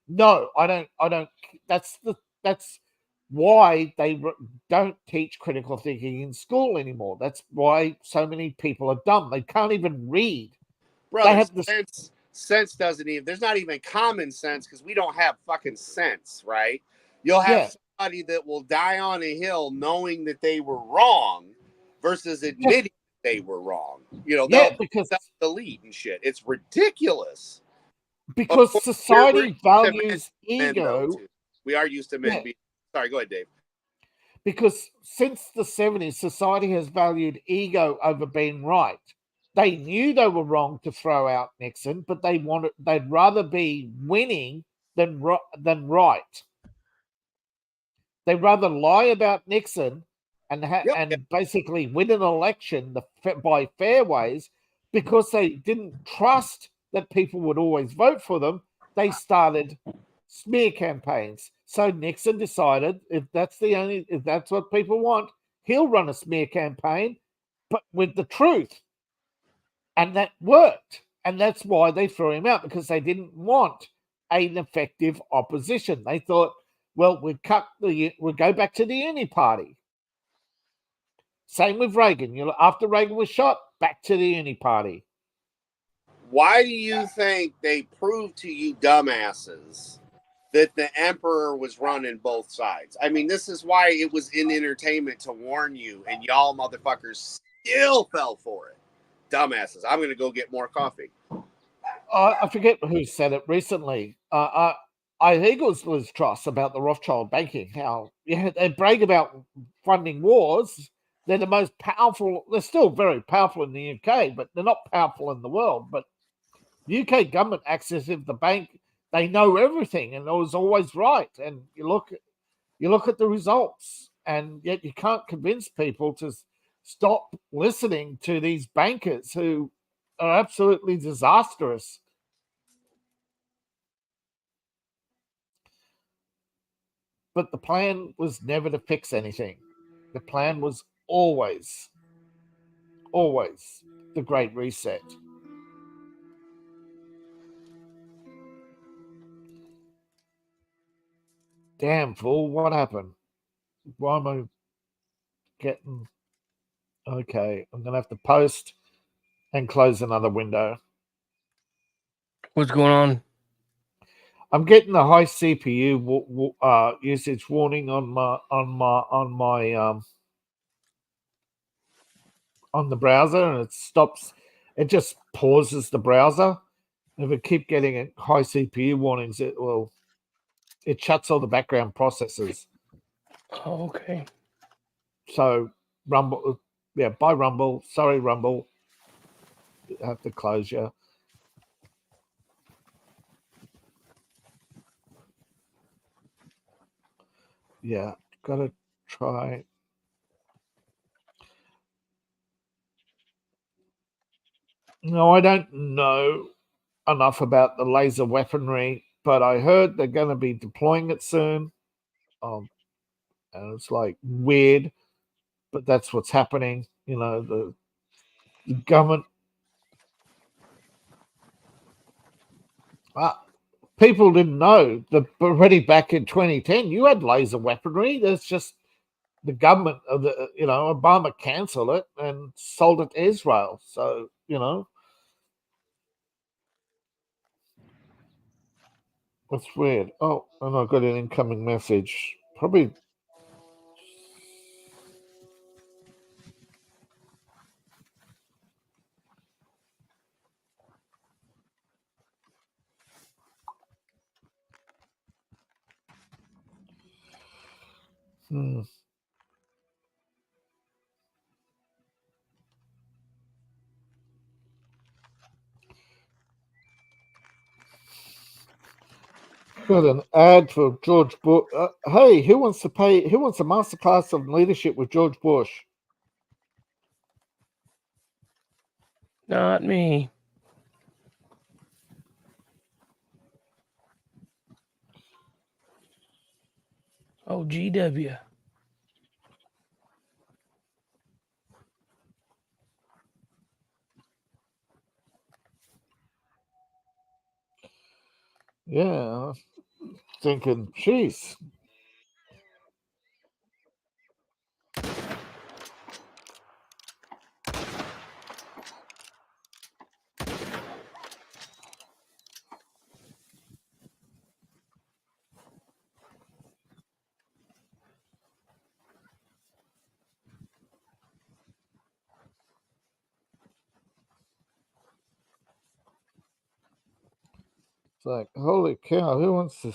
No, I don't. That's why they don't teach critical thinking in school anymore. That's why so many people are dumb. They can't even read. Brother, sense doesn't even, there's not even common sense because we don't have fucking sense, right? You'll have somebody that will die on a hill knowing that they were wrong versus admitting they were wrong. You know, because that's delete and shit. It's ridiculous. Because society values ego. We are used to men being. Sorry, go ahead, Dave. Because since the 70s, society has valued ego over being right. They knew they were wrong to throw out Nixon, but they'd rather be winning than right. They'd rather lie about Nixon and basically win an election by fair ways, because they didn't trust that people would always vote for them. They started smear campaigns. So Nixon decided if that's what people want, he'll run a smear campaign, but with the truth. And that worked. And that's why they threw him out, because they didn't want an effective opposition. They thought, well, we'll go back to the Uni Party. Same with Reagan. After Reagan was shot, back to the Uni Party. Why do you think they proved to you dumbasses that the emperor was running both sides? I mean, this is why it was in entertainment to warn you, and y'all motherfuckers still fell for it. Dumbasses. I'm going to go get more coffee. I forget who said it recently. I think it was Liz Truss about the Rothschild banking. How they brag about funding wars. They're the most powerful. They're still very powerful in the UK, but they're not powerful in the world. But the UK government acts as if the bank, they know everything and it was always right. And you look at the results, and yet you can't convince people to stop listening to these bankers who are absolutely disastrous. But the plan was never to fix anything. The plan was always the Great Reset. Damn, fool, what happened? Why am I getting... Okay, I'm going to have to post and close another window. What's going on? I'm getting a high CPU usage warning on the browser, and it stops. It just pauses the browser. If it keep getting high CPU warnings, it shuts all the background processes. Oh, okay. So Rumble, bye Rumble. Sorry, Rumble. I have to close you. Yeah, gotta try. No, I don't know enough about the laser weaponry, but I heard they're going to be deploying it soon. And it's like weird, but that's what's happening. You know, the government People didn't know that already back in 2010 you had laser weaponry. There's just the government of the Obama canceled it and sold it to Israel. So it's weird. Oh, and I got an incoming message. Probably. Got an ad for George Bush. Hey, who wants to pay? Who wants a masterclass of leadership with George Bush? Not me. Oh, GW. Yeah, thinking, jeez. It's like, holy cow, who wants to?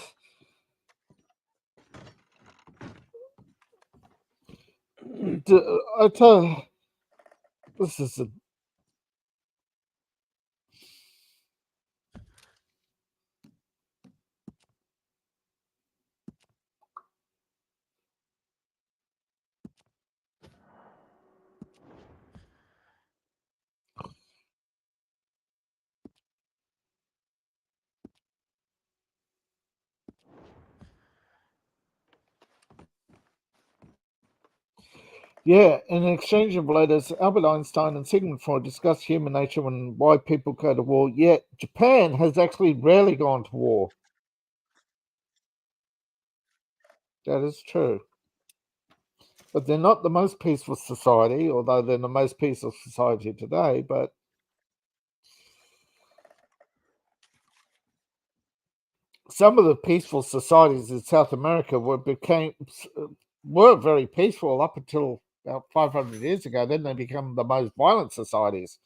I tell you, this is a. Yeah, in an exchange of letters, Albert Einstein and Sigmund Freud discussed human nature and why people go to war, yet Japan has actually rarely gone to war. That is true. But they're not the most peaceful society, although they're the most peaceful society today, but some of the peaceful societies in South America were very peaceful up until about 500 years ago. Then they become the most violent societies.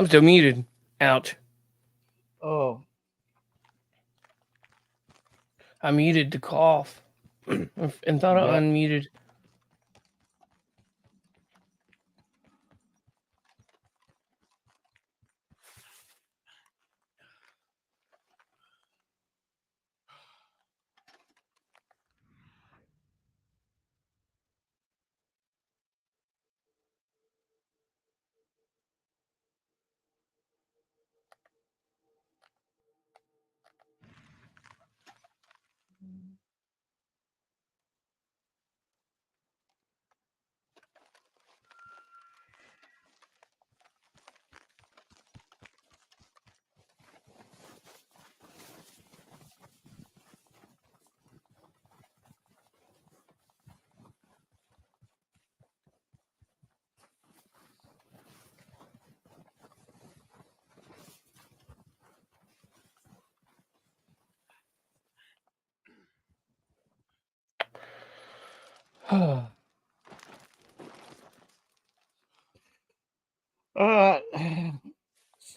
I'm still muted. Ouch. Oh. I muted the cough and thought I unmuted.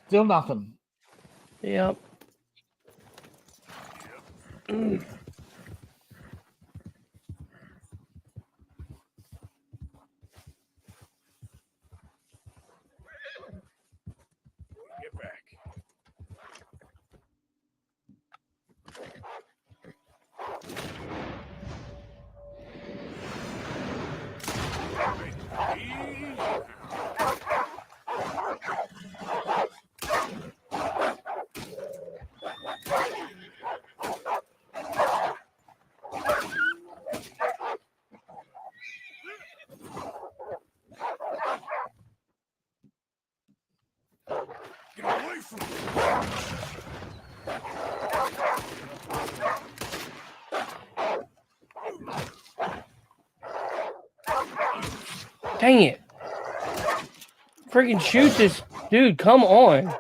Still nothing. Yep. Get back. Get away from me. Dang it. Freaking shoot this dude. Come on.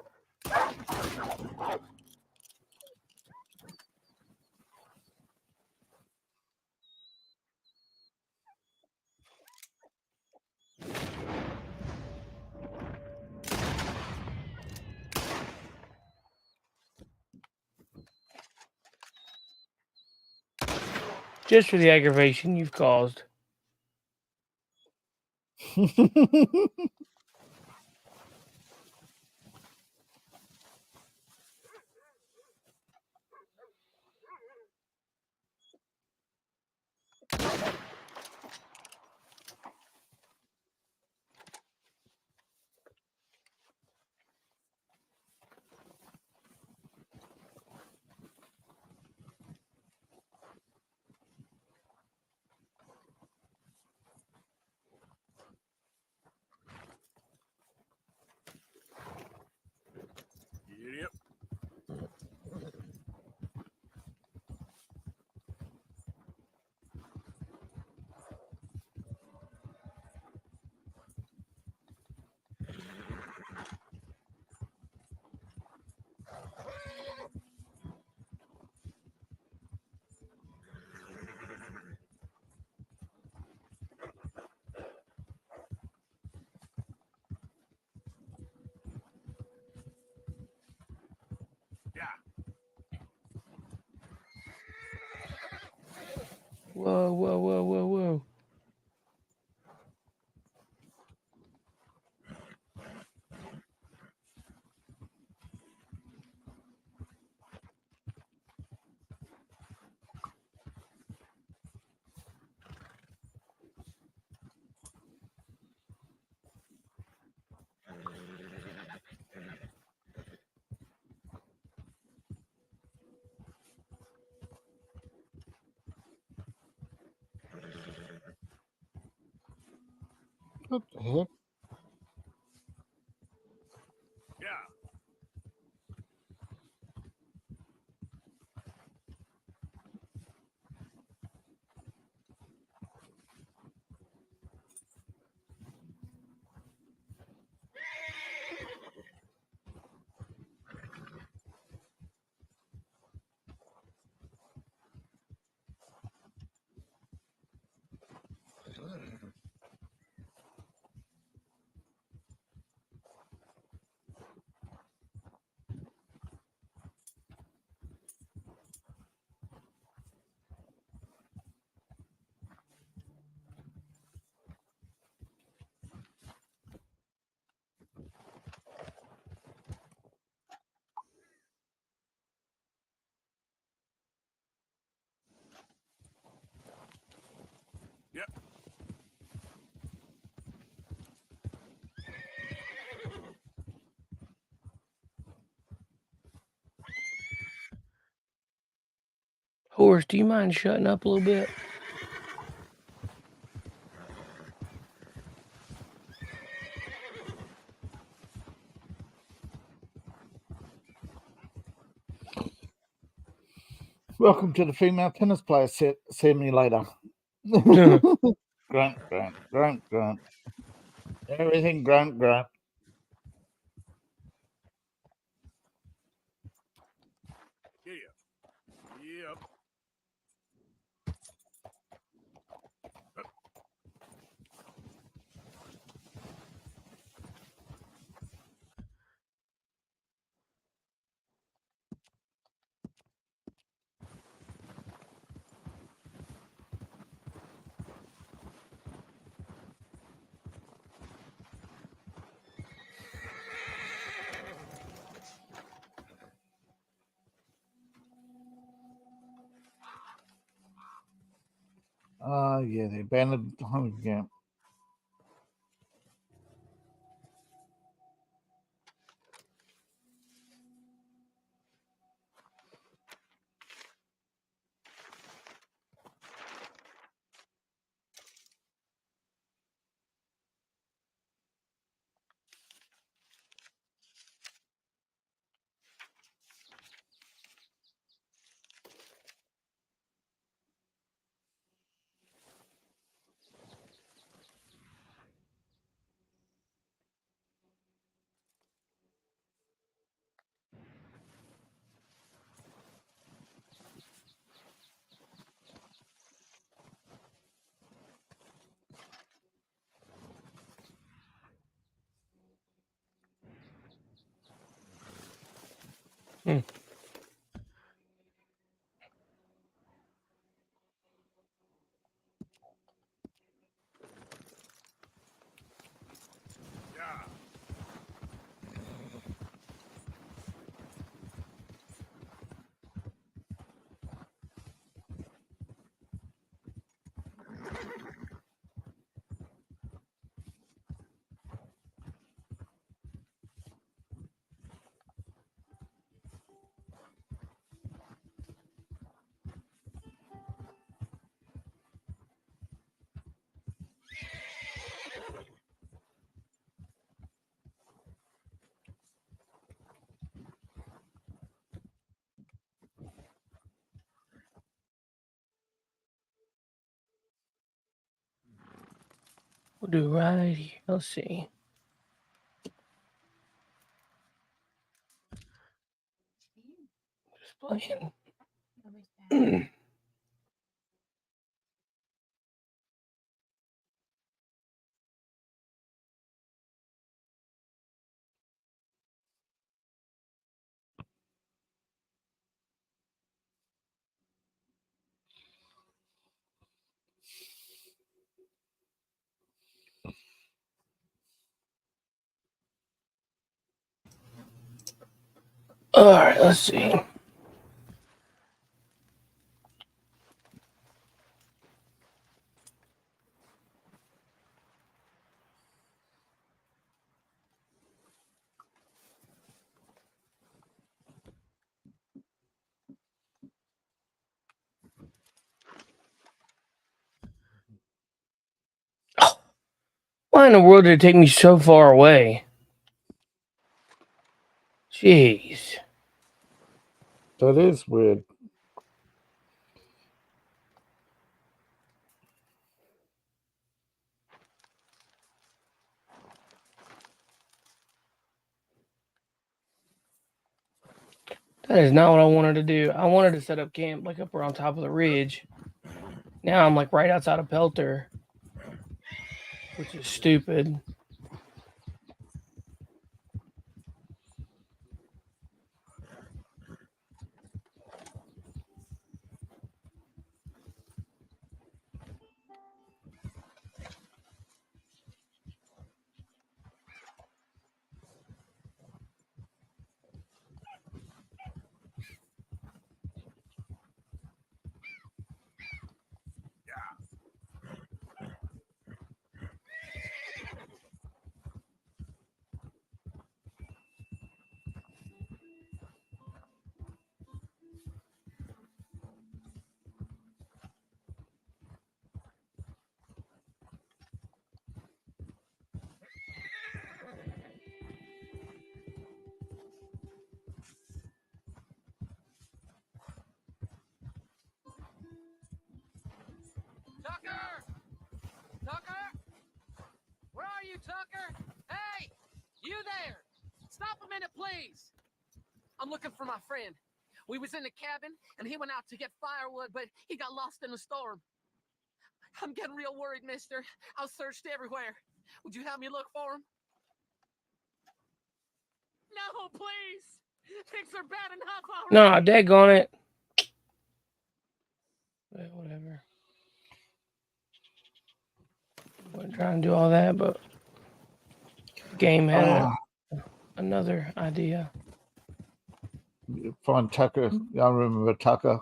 Just for the aggravation you've caused. Yep. Whoa, whoa, whoa, whoa, whoa. What the heck? Yeah. Yep. Horse, do you mind shutting up a little bit? Welcome to the female tennis player simulator. Grunt, grunt, grunt, grunt. Everything grunt, grunt. Yeah. Yep. Yeah, they abandoned the hunger camp. We'll do right here. Let's see. Just playing. All right, let's see. Oh, why in the world did it take me so far away? Jeez. That is weird. That is not what I wanted to do. I wanted to set up camp like up around top of the ridge. Now I'm like right outside of Pelter, which is stupid. Tucker? Where are you, Tucker? Hey! You there! Stop a minute, please! I'm looking for my friend. We was in the cabin, and he went out to get firewood, but he got lost in the storm. I'm getting real worried, mister. I searched everywhere. Would you have me look for him? No, please! Things are bad enough already. No, daggone it. Well, whatever. Wasn't trying to do all that, but game had another idea. You find Tucker. I remember Tucker.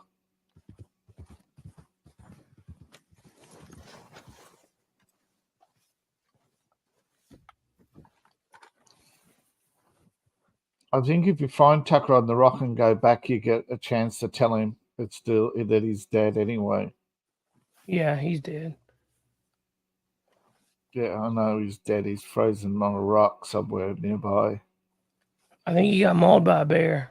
I think if you find Tucker on the rock and go back, you get a chance to tell him that he's dead anyway. Yeah, he's dead. Yeah, I know he's dead. He's frozen on a rock somewhere nearby. I think he got mauled by a bear.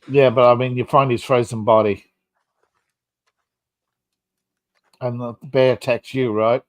Yeah, but I mean, you find his frozen body. And the bear attacks you, right?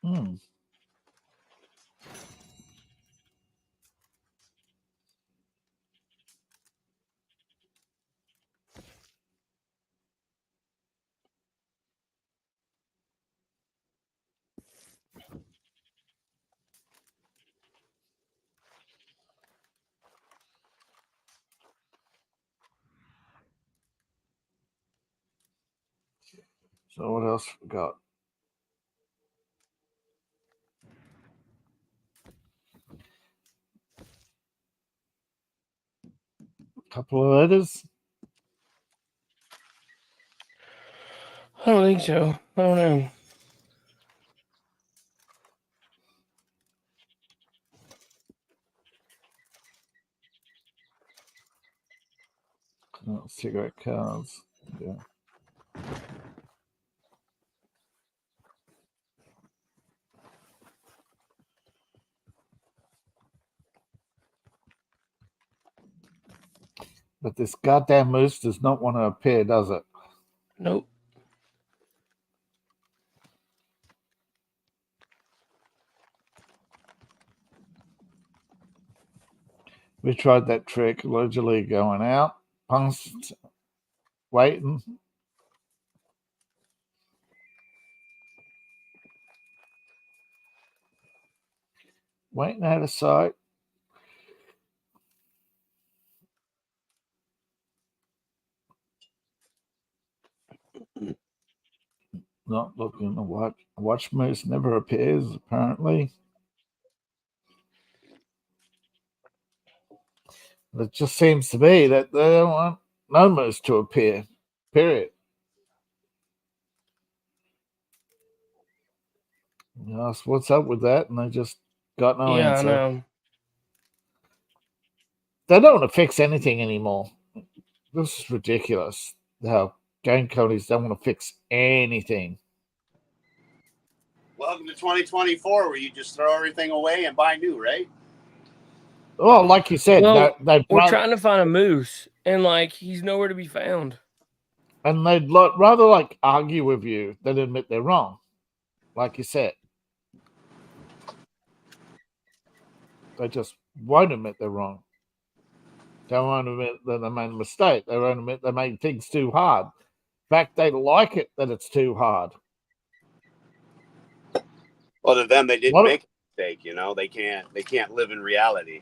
Hmm. So what else we got? Couple of letters. I don't think so. I don't know. Oh, cigarette cards. Yeah. But this goddamn moose does not want to appear, does it? Nope. We tried that trick, allegedly going out, past, waiting. Waiting out of sight. Not looking to watch. Watch moose never appears, apparently. It just seems to be that they don't want no moose to appear. Period. You ask what's up with that, and they just got no answer. I know. They don't want to fix anything anymore. This is ridiculous. How game companies don't want to fix anything. Welcome to 2024, where you just throw everything away and buy new, right? Well, like you said, Well, we're trying to find a moose, and he's nowhere to be found. And they'd rather argue with you than admit they're wrong, like you said. They just won't admit they're wrong. They won't admit that they made a mistake. They won't admit they made things too hard. In fact, they like it that it's too hard. Well, to them, they didn't make a mistake. They can't live in reality.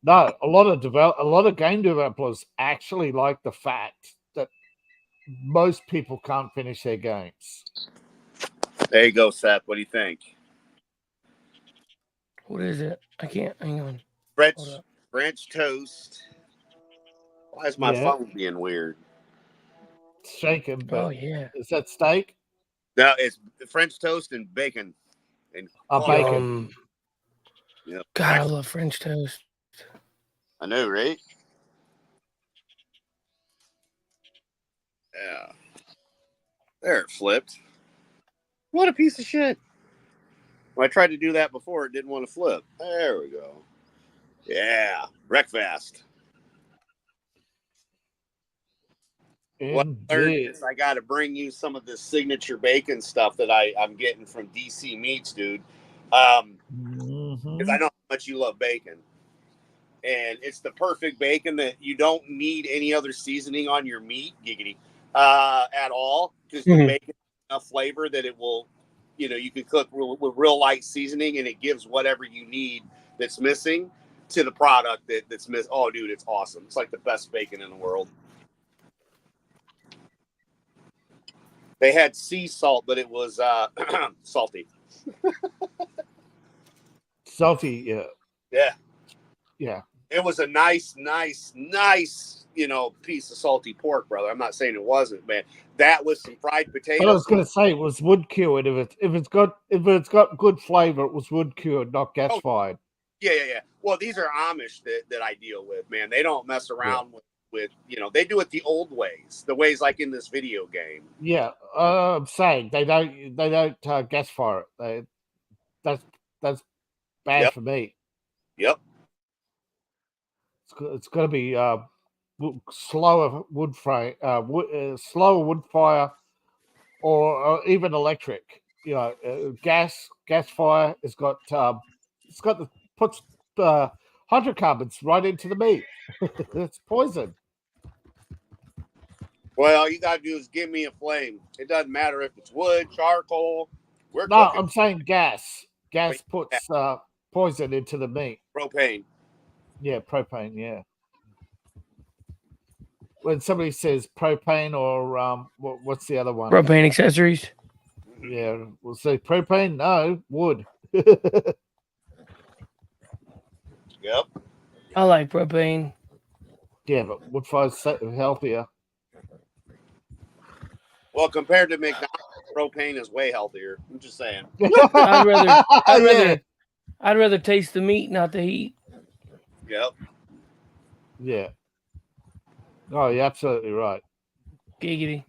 No, a lot of game developers actually like the fact that most people can't finish their games. There you go, Seth. What do you think? What is it? I can't. Hang on. French toast. Why is my phone being weird? Shaken, but Oh yeah. is that steak? No, it's French toast and bacon. And bacon. Yep. God, I love French toast. I know, right? Yeah. There, it flipped. What a piece of shit. When I tried to do that before, it didn't want to flip. There we go. Yeah. Breakfast. What I learned is I got to bring you some of this signature bacon stuff that I'm getting from DC Meats, dude. Because I know how much you love bacon. And it's the perfect bacon that you don't need any other seasoning on your meat, giggity, at all. Just the bacon has enough flavor that it will, you can cook with real light seasoning, and it gives whatever you need that's missing to the product that's missing. Oh, dude, it's awesome. It's like the best bacon in the world. They had sea salt, but it was salty. Salty, yeah. Yeah. Yeah. It was a nice, piece of salty pork, brother. I'm not saying it wasn't, man. That was some fried potatoes. But I was going to say it was wood cured. If it's got good flavor, it was wood cured, not gas fired. Yeah. Well, these are Amish that I deal with, man. They don't mess around with they do it the old ways, the ways like in this video game. Yeah, I'm saying they don't gas fire it. That's bad for me. Yep. It's got to be slower wood fire, slower wood fire, or even electric. Gas fire has got puts hydrocarbons right into the meat. It's poison. Well, all you gotta do is give me a flame. It doesn't matter if it's wood, charcoal. We're no, cooking. I'm saying gas. Gas puts poison into the meat. Propane. Yeah, propane. Yeah. When somebody says propane or what's the other one? Propane accessories. Yeah, we'll say propane. No, wood. Yep. I like propane. Yeah, but wood fire's healthier. Well, compared to McDonald's, propane is way healthier. I'm just saying. I'd rather taste the meat, not the heat. Yep. Yeah. Oh, you're absolutely right. Giggity.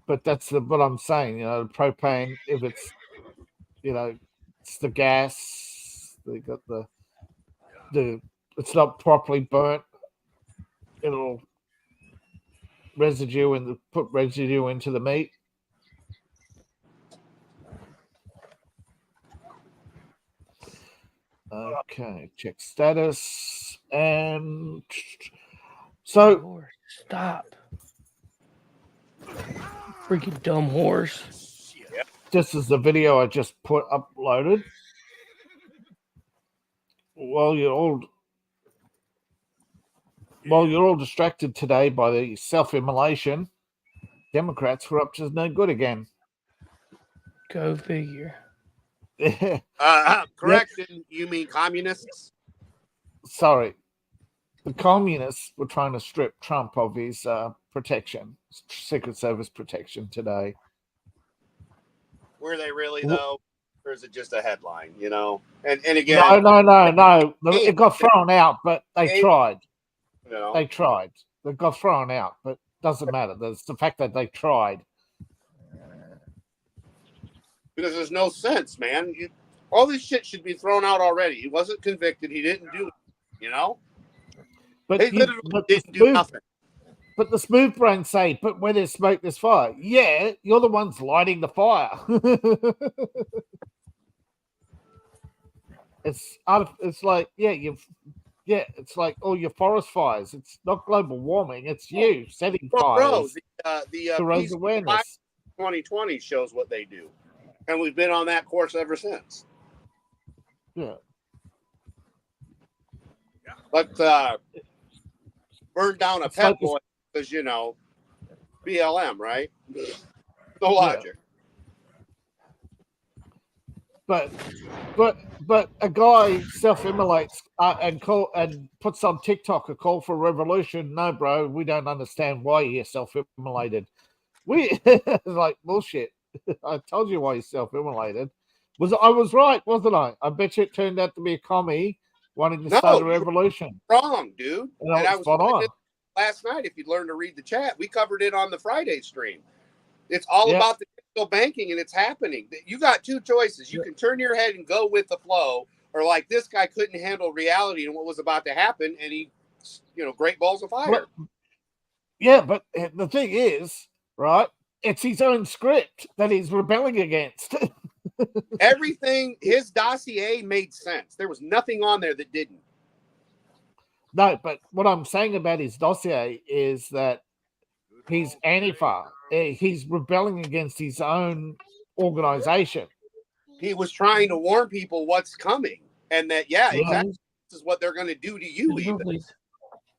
But that's what I'm saying. Propane. If it's, it's the gas. They got the. It's not properly burnt. It'll put residue into the meat. Okay, check status. And so stop. Freaking dumb horse. This is the video I just uploaded. While you're all distracted today by the self-immolation, Democrats were up to no good again. Go figure. Correction, you mean communists? Sorry. The communists were trying to strip Trump of his protection, Secret Service protection today. Were they really, though? Or is it just a headline, And again... No. It got thrown out, but they tried. They tried. They got thrown out, but it doesn't matter. There's the fact that they tried. Because there's no sense, man. All this shit should be thrown out already. He wasn't convicted. He didn't do it, But he literally didn't do nothing. But the smooth brains say, but where there's smoke, there's fire. Yeah, you're the ones lighting the fire. It's like, it's like all your forest fires. It's not global warming. It's you setting fires. Bro, the to raise awareness. 2020 shows what they do. And we've been on that course ever since. Yeah. But burn down a pet boy because, BLM, right? No logic. but a guy self-immolates and puts on TikTok a call for revolution. No, bro, we don't understand why you're self-immolated. We like bullshit. I told you why you self-immolated. I was right, wasn't I? I bet you it turned out to be a commie wanting to start a revolution. Wrong, dude. And I was spot on. Last night, if you'd learned to read the chat, we covered it on the Friday stream. It's all about the digital banking, and it's happening. You got two choices. You can turn your head and go with the flow, or like this guy couldn't handle reality and what was about to happen, and he, great balls of fire. But the thing is, right, it's his own script that he's rebelling against. Everything, his dossier made sense. There was nothing on there that didn't. No, but what I'm saying about his dossier is that he's Antifa. He's rebelling against his own organization. He was trying to warn people what's coming, and that, exactly, this is what they're going to do to you. Even.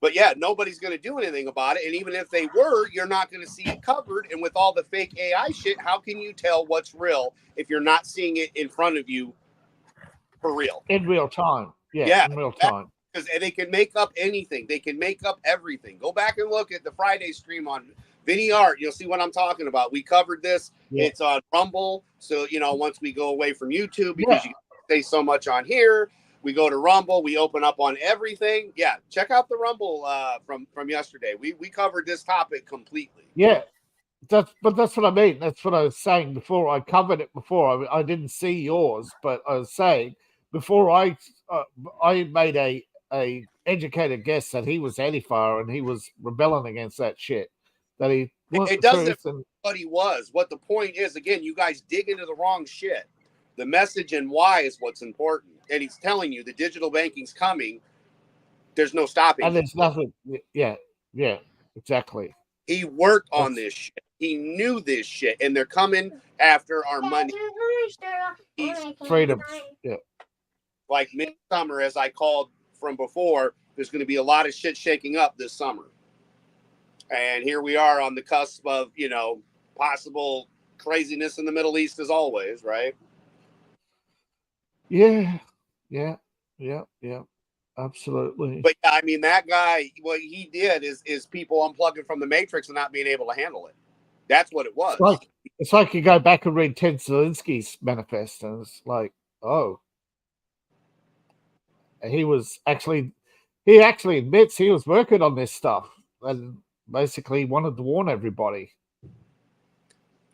But nobody's going to do anything about it. And even if they were, you're not going to see it covered. And with all the fake AI shit, how can you tell what's real if you're not seeing it in front of you for real? In real time. Yeah, in real time. Because they can make up anything. They can make up everything. Go back and look at the Friday stream on Vinny Art. You'll see what I'm talking about. We covered this. Yeah. It's on Rumble. So, once we go away from YouTube, because you say so much on here, we go to Rumble. We open up on everything. Yeah, check out the Rumble from yesterday. We covered this topic completely. Yeah, that's what I mean. That's what I was saying before. I covered it before. I didn't see yours, but I was saying before I made a educated guess that he was Antifa and he was rebelling against that shit. That he it doesn't what he was. What the point is, again, you guys dig into the wrong shit. The message and why is what's important. And he's telling you the digital banking's coming. There's no stopping. And there's nothing. Yeah, exactly. He worked on this shit. He knew this shit. And they're coming after our money. Freedoms. Yeah. Like midsummer, as I called from before, there's going to be a lot of shit shaking up this summer. And here we are on the cusp of, possible craziness in the Middle East as always, right? Yeah. Absolutely. But I mean, that guy, what he did is people unplugging from the Matrix and not being able to handle it. That's what it was. It's like you go back and read Ted Zelinsky's manifest, and it's like, oh. He actually admits he was working on this stuff and basically wanted to warn everybody.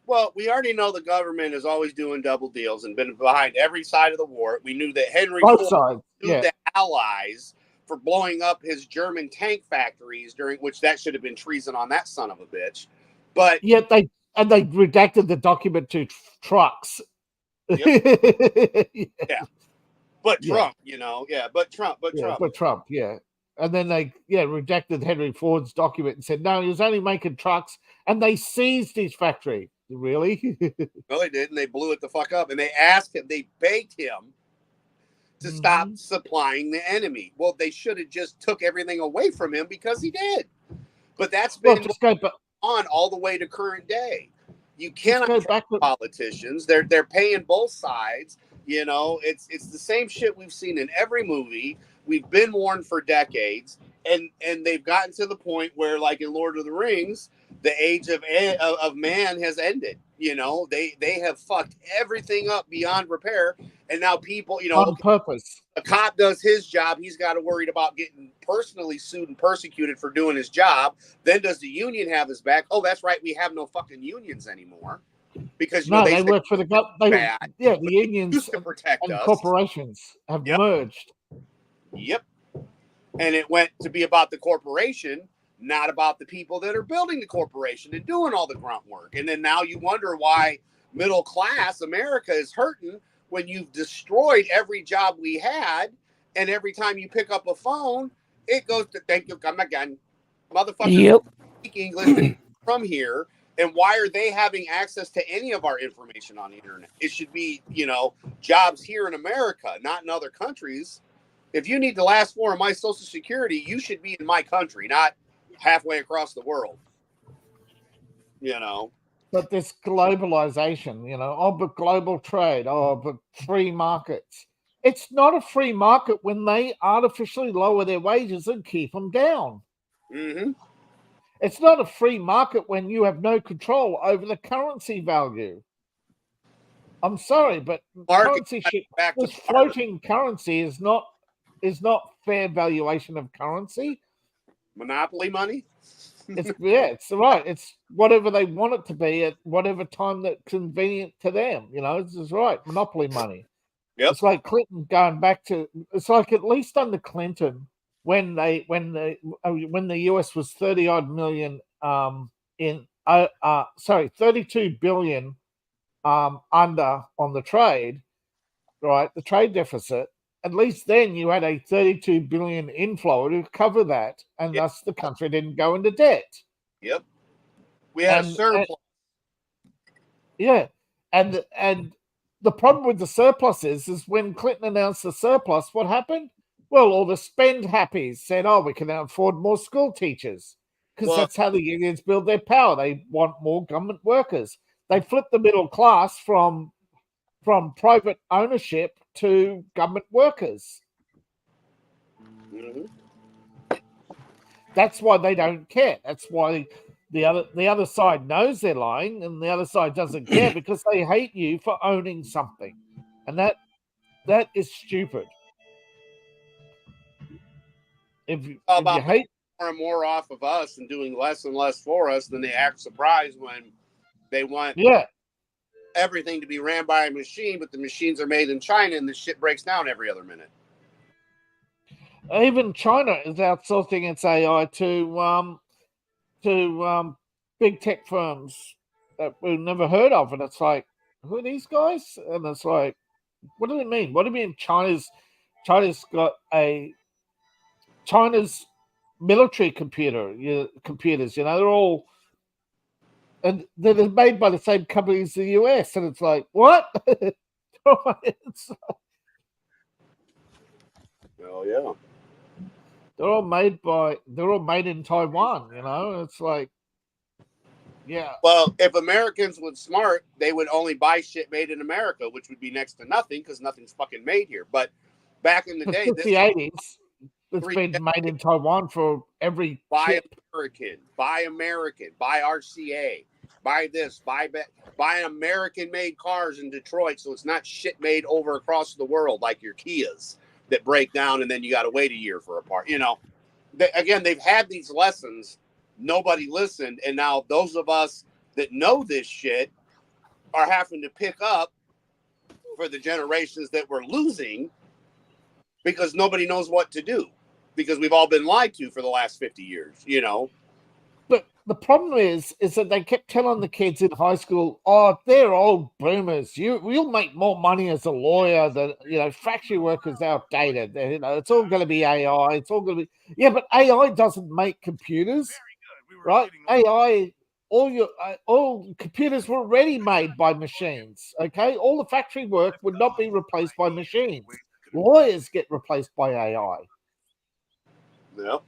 Well, we already know the government is always doing double deals and been behind every side of the war. We knew that Henry Ford sued the Allies for blowing up his German tank factories, during which that should have been treason on that son of a bitch. But yet they redacted the document to trucks. Yep. Yeah. But Trump, but Trump. And then they, rejected Henry Ford's document and said, no, he was only making trucks, and they seized his factory. Really? No, they didn't. They blew it the fuck up, and they asked him, they begged him to stop supplying the enemy. Well, they should have just took everything away from him because he did. But that's been on all the way to current day. You cannot trust politicians. They're paying both sides. It's the same shit we've seen in every movie. We've been warned for decades, and they've gotten to the point where, like in Lord of the Rings, the age of man has ended. They have fucked everything up beyond repair, and now people, on purpose. A cop does his job. He's got to worry about getting personally sued and persecuted for doing his job. Then does the union have his back? Oh, that's right. We have no fucking unions anymore. Because they work for the government. The unions used to protect and us. Corporations have merged. Yep. And it went to be about the corporation, not about the people that are building the corporation and doing all the grunt work. And then now you wonder why middle class America is hurting when you've destroyed every job we had. And every time you pick up a phone, it goes to thank you, come again. Motherfucker, speak English from here. And why are they having access to any of our information on the internet? It should be, jobs here in America, not in other countries. If you need the last four of my Social Security, you should be in my country, not halfway across the world. But this globalization, but global trade, but free markets. It's not a free market when they artificially lower their wages and keep them down. Mm-hmm. It's not a free market when you have no control over the currency value. I'm sorry, but this floating currency is not fair valuation of currency. Monopoly money. It's right. It's whatever they want it to be at whatever time that's convenient to them. This is right. Monopoly money. Yep. It's like Clinton going back to. It's like at least under Clinton when the US was 30-odd million 32 billion under on the trade, right? The trade deficit. At least then you had a 32 billion inflow to cover that, and thus the country didn't go into debt. Yep. We had a surplus. And the problem with the surplus is when Clinton announced the surplus, what happened? Well, all the spend happies said, we can afford more school teachers, because that's how the unions build their power. They want more government workers. They flip the middle class from private ownership to government workers. Mm-hmm. That's why they don't care. That's why the other side knows they're lying, and the other side doesn't care because they hate you for owning something, and that is stupid. If you hate more and more off of us and doing less and less for us, then they act surprised when they want everything to be ran by a machine, but the machines are made in China and the shit breaks down every other minute. Even China is outsourcing its AI to big tech firms that we've never heard of, and it's like, who are these guys? And it's like, what do they mean? What do you mean China's got China's military computers? They're all, and they're made by the same company as the US, and it's like, what? Oh yeah. They're all made in Taiwan, It's like, yeah. Well, if Americans were smart, they would only buy shit made in America, which would be next to nothing because nothing's fucking made here. But back in the day, the 80s, it's been made in Taiwan for every buy American, buy RCA, buy this, buy American-made cars in Detroit, so it's not shit made over across the world like your Kias that break down and then you got to wait a year for a part. Again, they've had these lessons. Nobody listened, and now those of us that know this shit are having to pick up for the generations that we're losing because nobody knows what to do because we've all been lied to for the last 50 years, But the problem is that they kept telling the kids in high school, they're old boomers. You'll make more money as a lawyer than, factory workers are outdated. It's all going to be AI. It's all going to be, but AI doesn't make computers. Right? AI, all computers were already made by machines. Okay, all the factory work would not be replaced by machines. Lawyers get replaced by AI. No,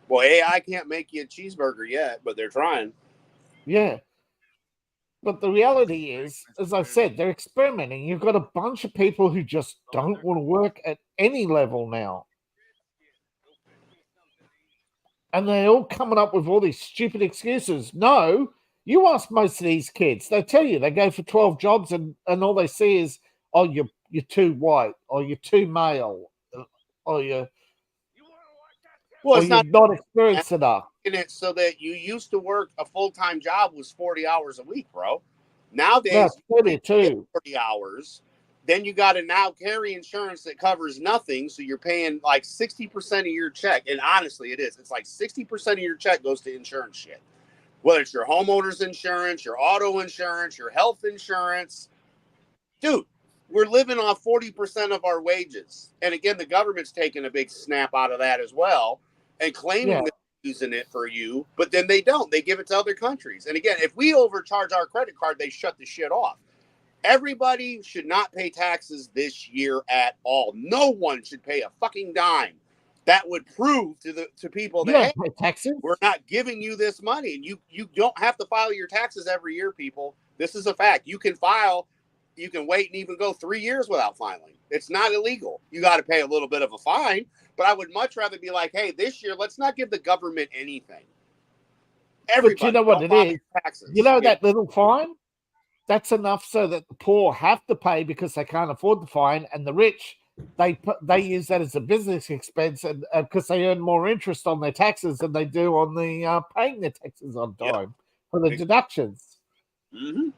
well, AI can't make you a cheeseburger yet, but they're trying. Yeah, but the reality is, as I said, they're experimenting. You've got a bunch of people who just don't want to work at any level now. And they're all coming up with all these stupid excuses. No, you ask most of these kids, they tell you they go for 12 jobs and all they see is, you're too white, or you're too male, or you're not experienced enough. It so that you used to work a full-time job was 40 hours a week, bro. Nowadays, that's 32. 40 hours. Then you got to now carry insurance that covers nothing. So you're paying like 60% of your check. And honestly, it is. It's like 60% of your check goes to insurance shit. Whether it's your homeowner's insurance, your auto insurance, your health insurance. Dude, we're living off 40% of our wages. And again, the government's taking a big snap out of that as well and claiming that they're using it for you. But then they don't. They give it to other countries. And again, if we overcharge our credit card, they shut the shit off. Everybody should not pay taxes this year at all. No one should pay a fucking dime that would prove to people that, hey, taxes. We're not giving you this money. And you don't have to file your taxes every year, people. This is a fact. You can file, you can wait and even go 3 years without filing. It's not illegal. You got to pay a little bit of a fine, but I would much rather be like, hey, this year, let's not give the government anything. Everybody, but you know what it is? Taxes. You know that little fine? That's enough so that the poor have to pay because they can't afford the fine, and the rich, they use that as a business expense, and because they earn more interest on their taxes than they do on the paying their taxes on time for the deductions. Mm-hmm.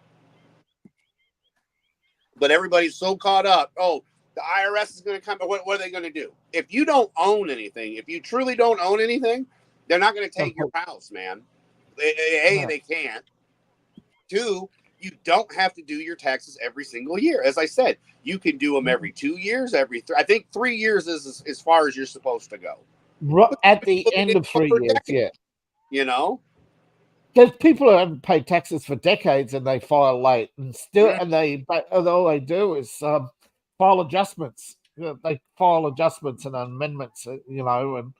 But everybody's so caught up. Oh, the IRS is going to come. What are they going to do? If you don't own anything, if you truly don't own anything, they're not going to take your house, man. They can't. 2, you don't have to do your taxes every single year. As I said, you can do them every 2 years, I think 3 years is as far as you're supposed to go. At the end of 3 years, yeah. You know? There's people who haven't paid taxes for decades and they file late, and still, and all they do is file adjustments. They file adjustments and amendments, and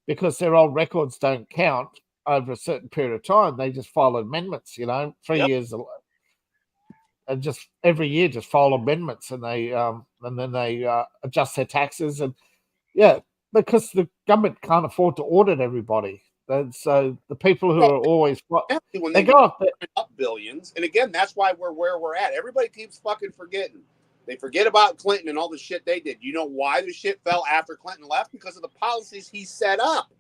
because their old records don't count over a certain period of time, they just file amendments. 3 years, and just every year just file amendments, and then they adjust their taxes, and because the government can't afford to audit everybody. And so the people who are always when they go up billions, and again, that's why we're where we're at. Everybody keeps fucking forgetting. They forget about Clinton and all the shit they did. You know why the shit fell after Clinton left? Because of the policies he set up.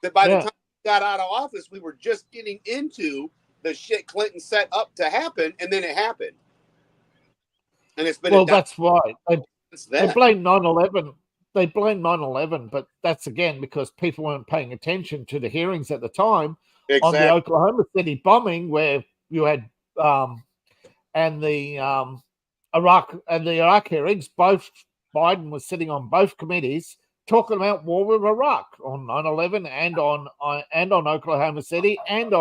That by the time he got out of office, we were just getting into the shit Clinton set up to happen, and then it happened. And it's been that's right. They blame 9/11. They blame 9/11, but that's again because people weren't paying attention to the hearings at the time on the Oklahoma City bombing, where you had and the Iraq hearings. Both Biden was sitting on both committees talking about war with Iraq on 9/11 and on Oklahoma City and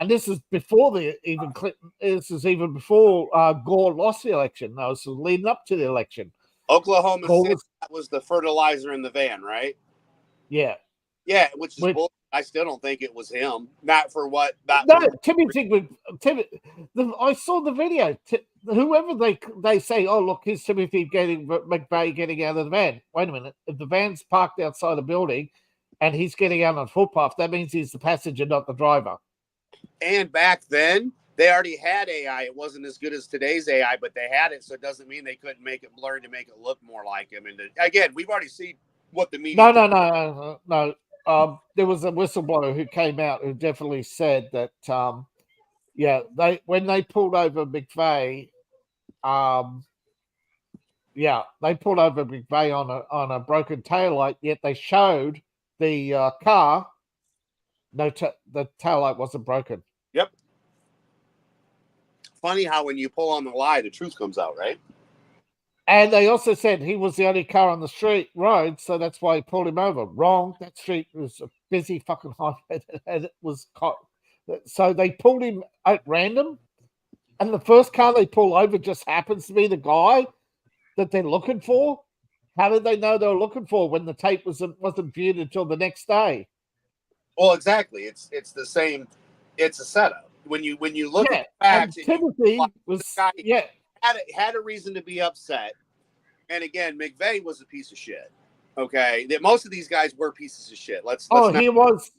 this is before Clinton. This is even before Gore lost the election. No, this was leading up to the election. Oklahoma City, that was the fertilizer in the van, right? Yeah. Yeah, which is bullshit. I still don't think it was him. Not for what. Timmy, I saw the video. Whoever they say, oh, look, here's Timothy McVeigh getting out of the van. Wait a minute. If the van's parked outside the building and he's getting out on the footpath, that means he's the passenger, not the driver. And back then, they already had AI. It wasn't as good as today's AI, but they had it, so it doesn't mean they couldn't make it blurry to make it look more like him. And again, we've already seen what the media. No. There was a whistleblower who came out who definitely said that, when they pulled over McVeigh, they pulled over McVeigh on a broken taillight. Yet they showed the car. The taillight wasn't broken. Yep. Funny how when you pull on the lie, the truth comes out, right? And they also said he was the only car on the road, so that's why he pulled him over. Wrong. That street was a busy fucking highway, and it was so they pulled him at random, and the first car they pull over just happens to be the guy that they're looking for. How did they know they were looking for when the tape wasn't viewed until the next day? Well, exactly. It's the same. It's a setup. When you look at the facts, Timothy had a reason to be upset. And again, McVeigh was a piece of shit. Okay, that most of these guys were pieces of shit. He was.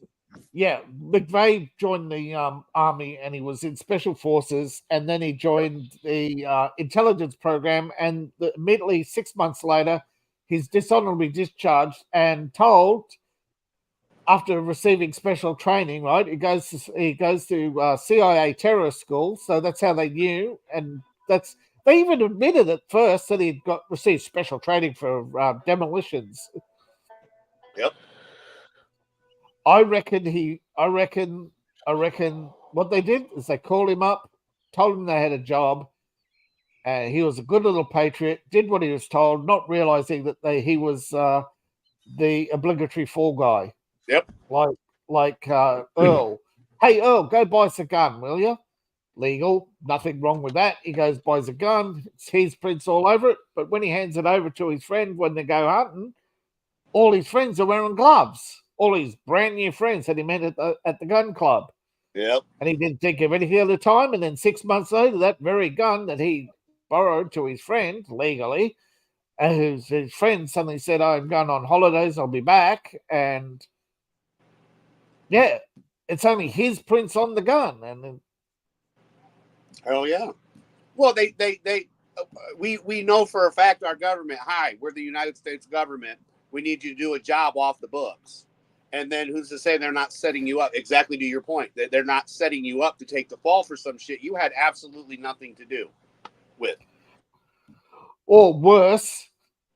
Yeah, McVeigh joined the army, and he was in special forces, and then he joined the intelligence program. And immediately 6 months later, he's dishonorably discharged and told, after receiving special training, right? He goes to CIA terrorist school, so that's how they knew, and they even admitted at first that he'd received special training for demolitions. Yep. I reckon what they did is they called him up, told him they had a job, and he was a good little patriot, did what he was told, not realizing that he was the obligatory fall guy. Yep. Like Earl. Hey, Earl, go buy us a gun, will you? Legal. Nothing wrong with that. He goes, buys a gun. It's his prints all over it. But when he hands it over to his friend when they go hunting, all his friends are wearing gloves. All his brand new friends that he met at the gun club. Yep. And he didn't think of anything at the time. And then 6 months later, that very gun that he borrowed to his friend legally, his friend suddenly said, "Oh, I'm going on holidays. I'll be back." And yeah, it's only his prints on the gun. And oh yeah. Well, we know for a fact our government. Hi, we're the United States government. We need you to do a job off the books. And then who's to say they're not setting you up? Exactly to your point, that they're not setting you up to take the fall for some shit you had absolutely nothing to do with. Or worse,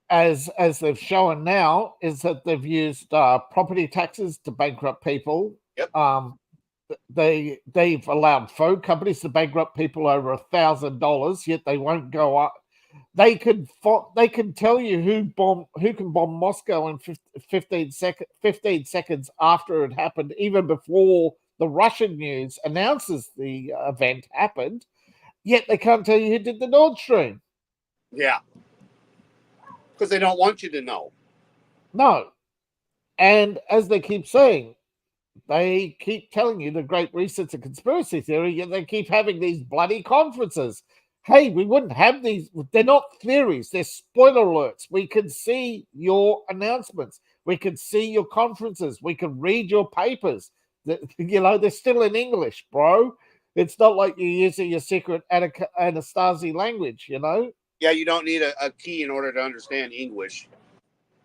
as they've shown now, is that they've used property taxes to bankrupt people. Yep. They've allowed phone companies to bankrupt people over $1,000, yet they won't go up. They can tell you who can bomb Moscow in 15 seconds after it happened, even before the Russian news announces the event happened. Yet they can't tell you who did the Nord Stream. Yeah, because they don't want you to know. No, and as they keep saying, they keep telling you the Great Reset's a conspiracy theory, yet they keep having these bloody conferences. Hey, we wouldn't have these. They're not theories. They're spoiler alerts. We can see your announcements. We can see your conferences. We can read your papers. They're still in English, bro. It's not like you're using your secret Anastasi language, Yeah, you don't need a key in order to understand English.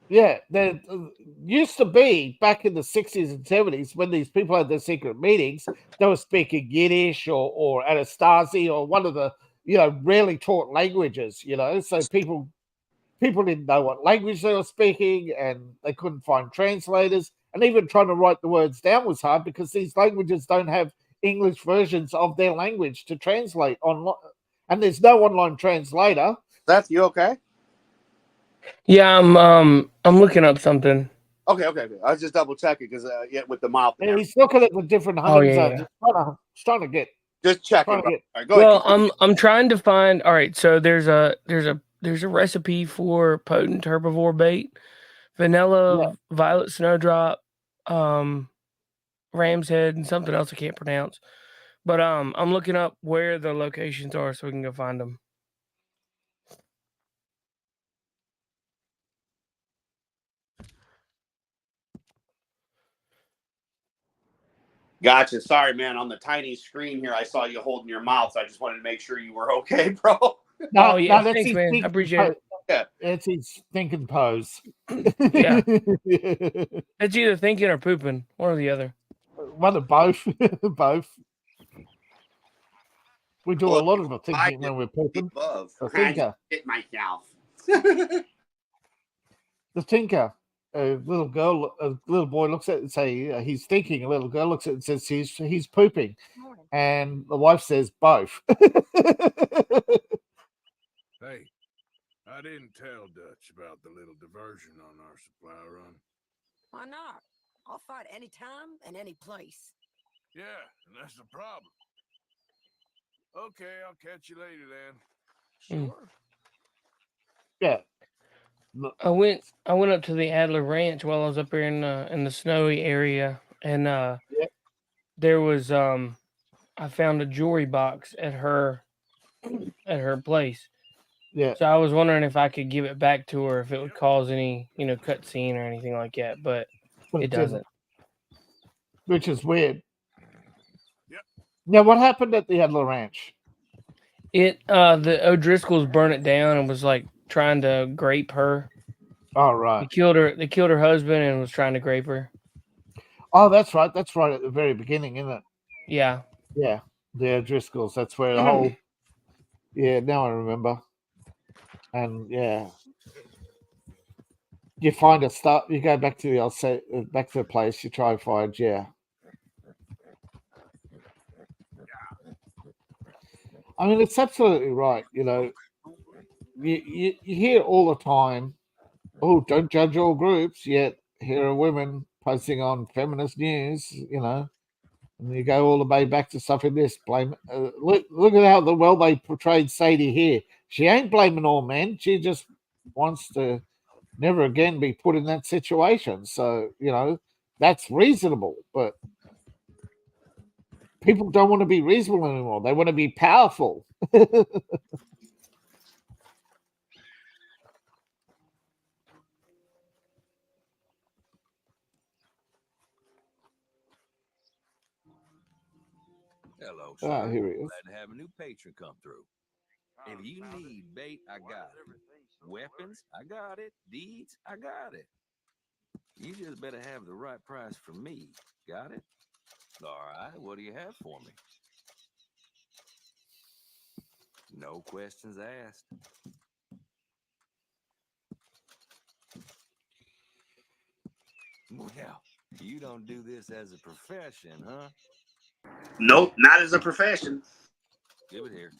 Yeah, there used to be back in the 60s and 70s when these people had their secret meetings, they were speaking Yiddish or Anastasi or one of the rarely taught languages, so people didn't know what language they were speaking and they couldn't find translators, and even trying to write the words down was hard because these languages don't have English versions of their language to translate online, and there's no online translator. Seth, you okay? Yeah, I'm looking up something. Okay. I was just double checking because with the mouth. Yeah, he's looking at the different hunting zones. Trying to get. Just checking. Right, go ahead. I'm trying to find. All right, so there's a recipe for potent herbivore bait, vanilla, violet snowdrop, ram's head, and something else I can't pronounce. But I'm looking up where the locations are so we can go find them. Gotcha. Sorry, man. On the tiny screen here, I saw you holding your mouth. So I just wanted to make sure you were okay, bro. No, thanks, man. I appreciate it. Yeah. It's his thinking pose. Yeah. It's either thinking or pooping. One or the other. One of both. Both. We do a lot of the thinking when we're pooping. The thinker. Hit myself. The thinker. A little boy looks at it and say he's thinking. A little girl looks at it and says he's pooping, and the wife says both. Hey, I didn't tell Dutch about the little diversion on our supply run. Why not? I'll fight any time and any place. Yeah, and that's the problem. Okay, I'll catch you later then. Sure. Yeah. I went up to the Adler Ranch while I was up here in the snowy area, and there was I found a jewelry box at her place. Yeah. So I was wondering if I could give it back to her if it would cause any cutscene or anything like that, but it doesn't. Which is weird. Yep. Now, what happened at the Adler Ranch? The O'Driscolls burned it down and was like trying to grape her. Oh, right. They killed her husband and was trying to grape her. Oh, that's right. That's right at the very beginning, isn't it? Yeah. Yeah. The O'Driscolls. That's where the whole. Yeah, now I remember. And yeah. You find a start. You go back to back to the place. You try and find. Yeah. I mean, it's absolutely right. You hear all the time, oh, don't judge all groups, yet here are women posting on feminist news, and you go all the way back to stuff in this. Blame. Look at how well they portrayed Sadie here. She ain't blaming all men. She just wants to never again be put in that situation. So, that's reasonable. But people don't want to be reasonable anymore. They want to be powerful. Hello, sir. Ah, here he is. Glad to have a new patron come through. If you need bait, I got it. Weapons, I got it. Deeds, I got it. You just better have the right price for me. Got it? All right, what do you have for me? No questions asked. Well, you don't do this as a profession, huh? Nope, not as a profession. Give it here.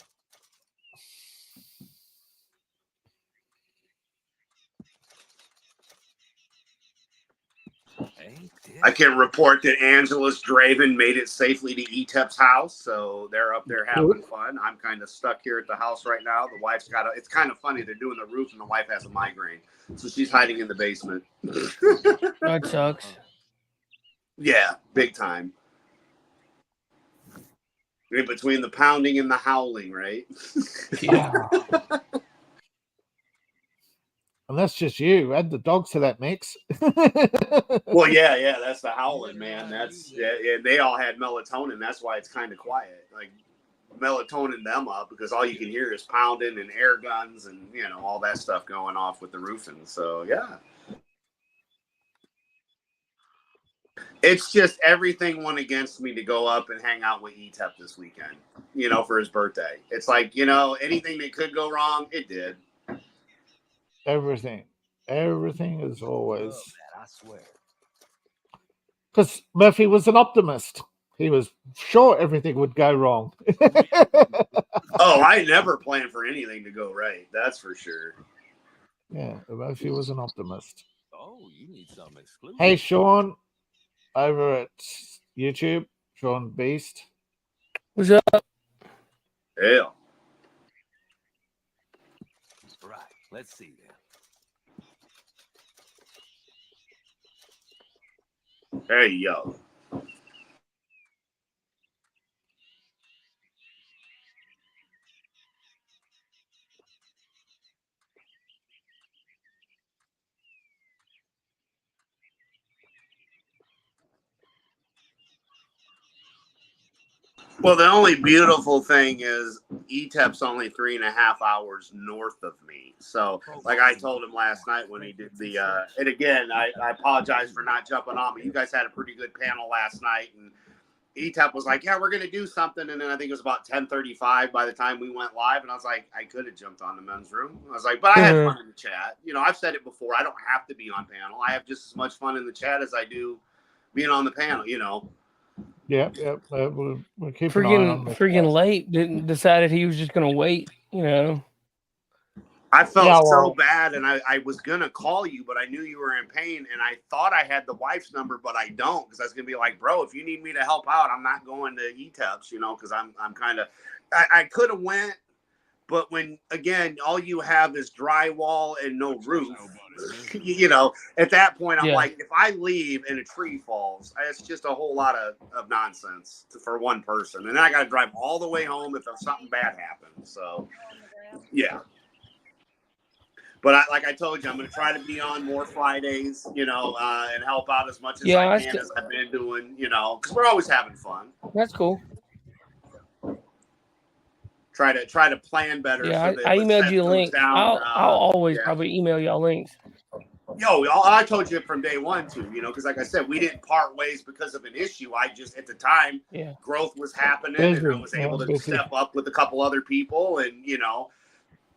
I can report that Angelus Draven made it safely to Etep's house, so they're up there having fun. I'm kind of stuck here at the house right now. The wife's it's kind of funny. They're doing the roof, and the wife has a migraine, so she's hiding in the basement. That sucks. Yeah, big time. In between the pounding and the howling, right? Yeah. And that's just you. Add the dogs to that mix. Well, yeah, that's the howling, man. That's they all had melatonin. That's why it's kind of quiet. Like melatonin them up because all you can hear is pounding and air guns and all that stuff going off with the roofing. So yeah. It's just everything went against me to go up and hang out with Etep this weekend, for his birthday. It's like, anything that could go wrong, it did. Everything is always. I swear. Because Murphy was an optimist. He was sure everything would go wrong. Oh, I never planned for anything to go right. That's for sure. Yeah, Murphy was an optimist. Oh, you need something exclusive. Hey, Sean, over at YouTube, Sean Beast. What's up? Yeah. Right. Let's see then. Hey, yo. Well, the only beautiful thing is Etep's only 3.5 hours north of me. So, like I told him last night when he did the, and again, I apologize for not jumping on, but you guys had a pretty good panel last night. And Etep was like, yeah, we're going to do something. And then I think it was about 10:35 by the time we went live. And I was like, I could have jumped on the men's room. I was like, but I had fun in the chat. I've said it before. I don't have to be on panel. I have just as much fun in the chat as I do being on the panel, Yep. We'll keep freaking late. Decided he was just gonna wait. I felt so bad, and I was gonna call you, but I knew you were in pain, and I thought I had the wife's number, but I don't, because I was gonna be like, bro, if you need me to help out, I'm not going to ETEPs, because I'm kind of, I could have went, but when again, all you have is drywall and no roof. At that point, I'm like, if I leave and a tree falls, it's just a whole lot of nonsense for one person. And then I got to drive all the way home if something bad happens. So, yeah. But like I told you, I'm going to try to be on more Fridays, and help out as much as I can as I've been doing, because we're always having fun. That's cool. Try to plan better. Yeah, I emailed you a link. I'll always probably email y'all links. I told you from day one too, because like I said, we didn't part ways because of an issue. I just at the time, growth was happening, and I was able to step up with a couple other people, and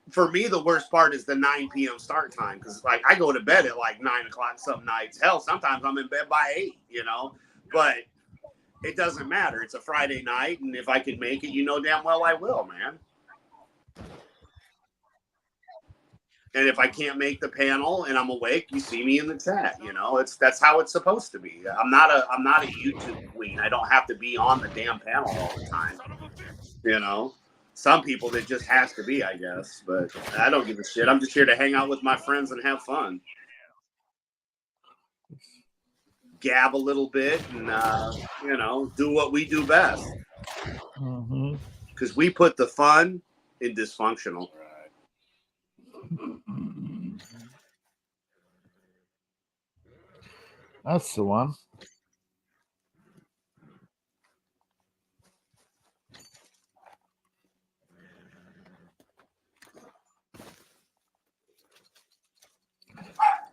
for me, the worst part is the 9 p.m. start time, because like I go to bed at like 9 o'clock some nights. Hell, sometimes I'm in bed by 8. But it doesn't matter. It's a Friday night, and if I can make it, damn well I will, man. And if I can't make the panel and I'm awake, you see me in the chat. That's how it's supposed to be. I'm not a YouTube queen. I don't have to be on the damn panel all the time. Some people that just has to be, I guess. But I don't give a shit. I'm just here to hang out with my friends and have fun. gab a little bit and, do what we do best. Because we put the fun in dysfunctional. That's the one.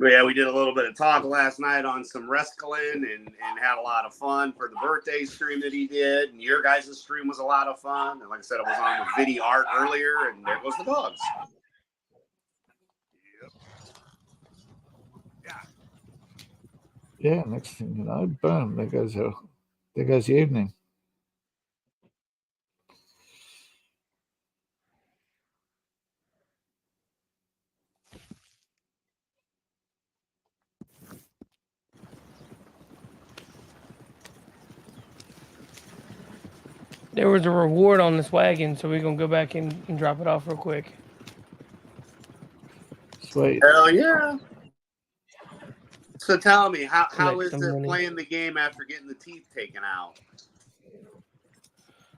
Yeah, we did a little bit of talk last night on some wrestling and had a lot of fun for the birthday stream that he did. And your guys' stream was a lot of fun. And like I said, I was on with Video Art earlier, and there goes the dogs. Yeah, next thing you know, boom, there goes the evening. There was a reward on this wagon, so we're going to go back and drop it off real quick. Sweet. Hell yeah. So tell me, how is it money. playing the game after getting the teeth taken out?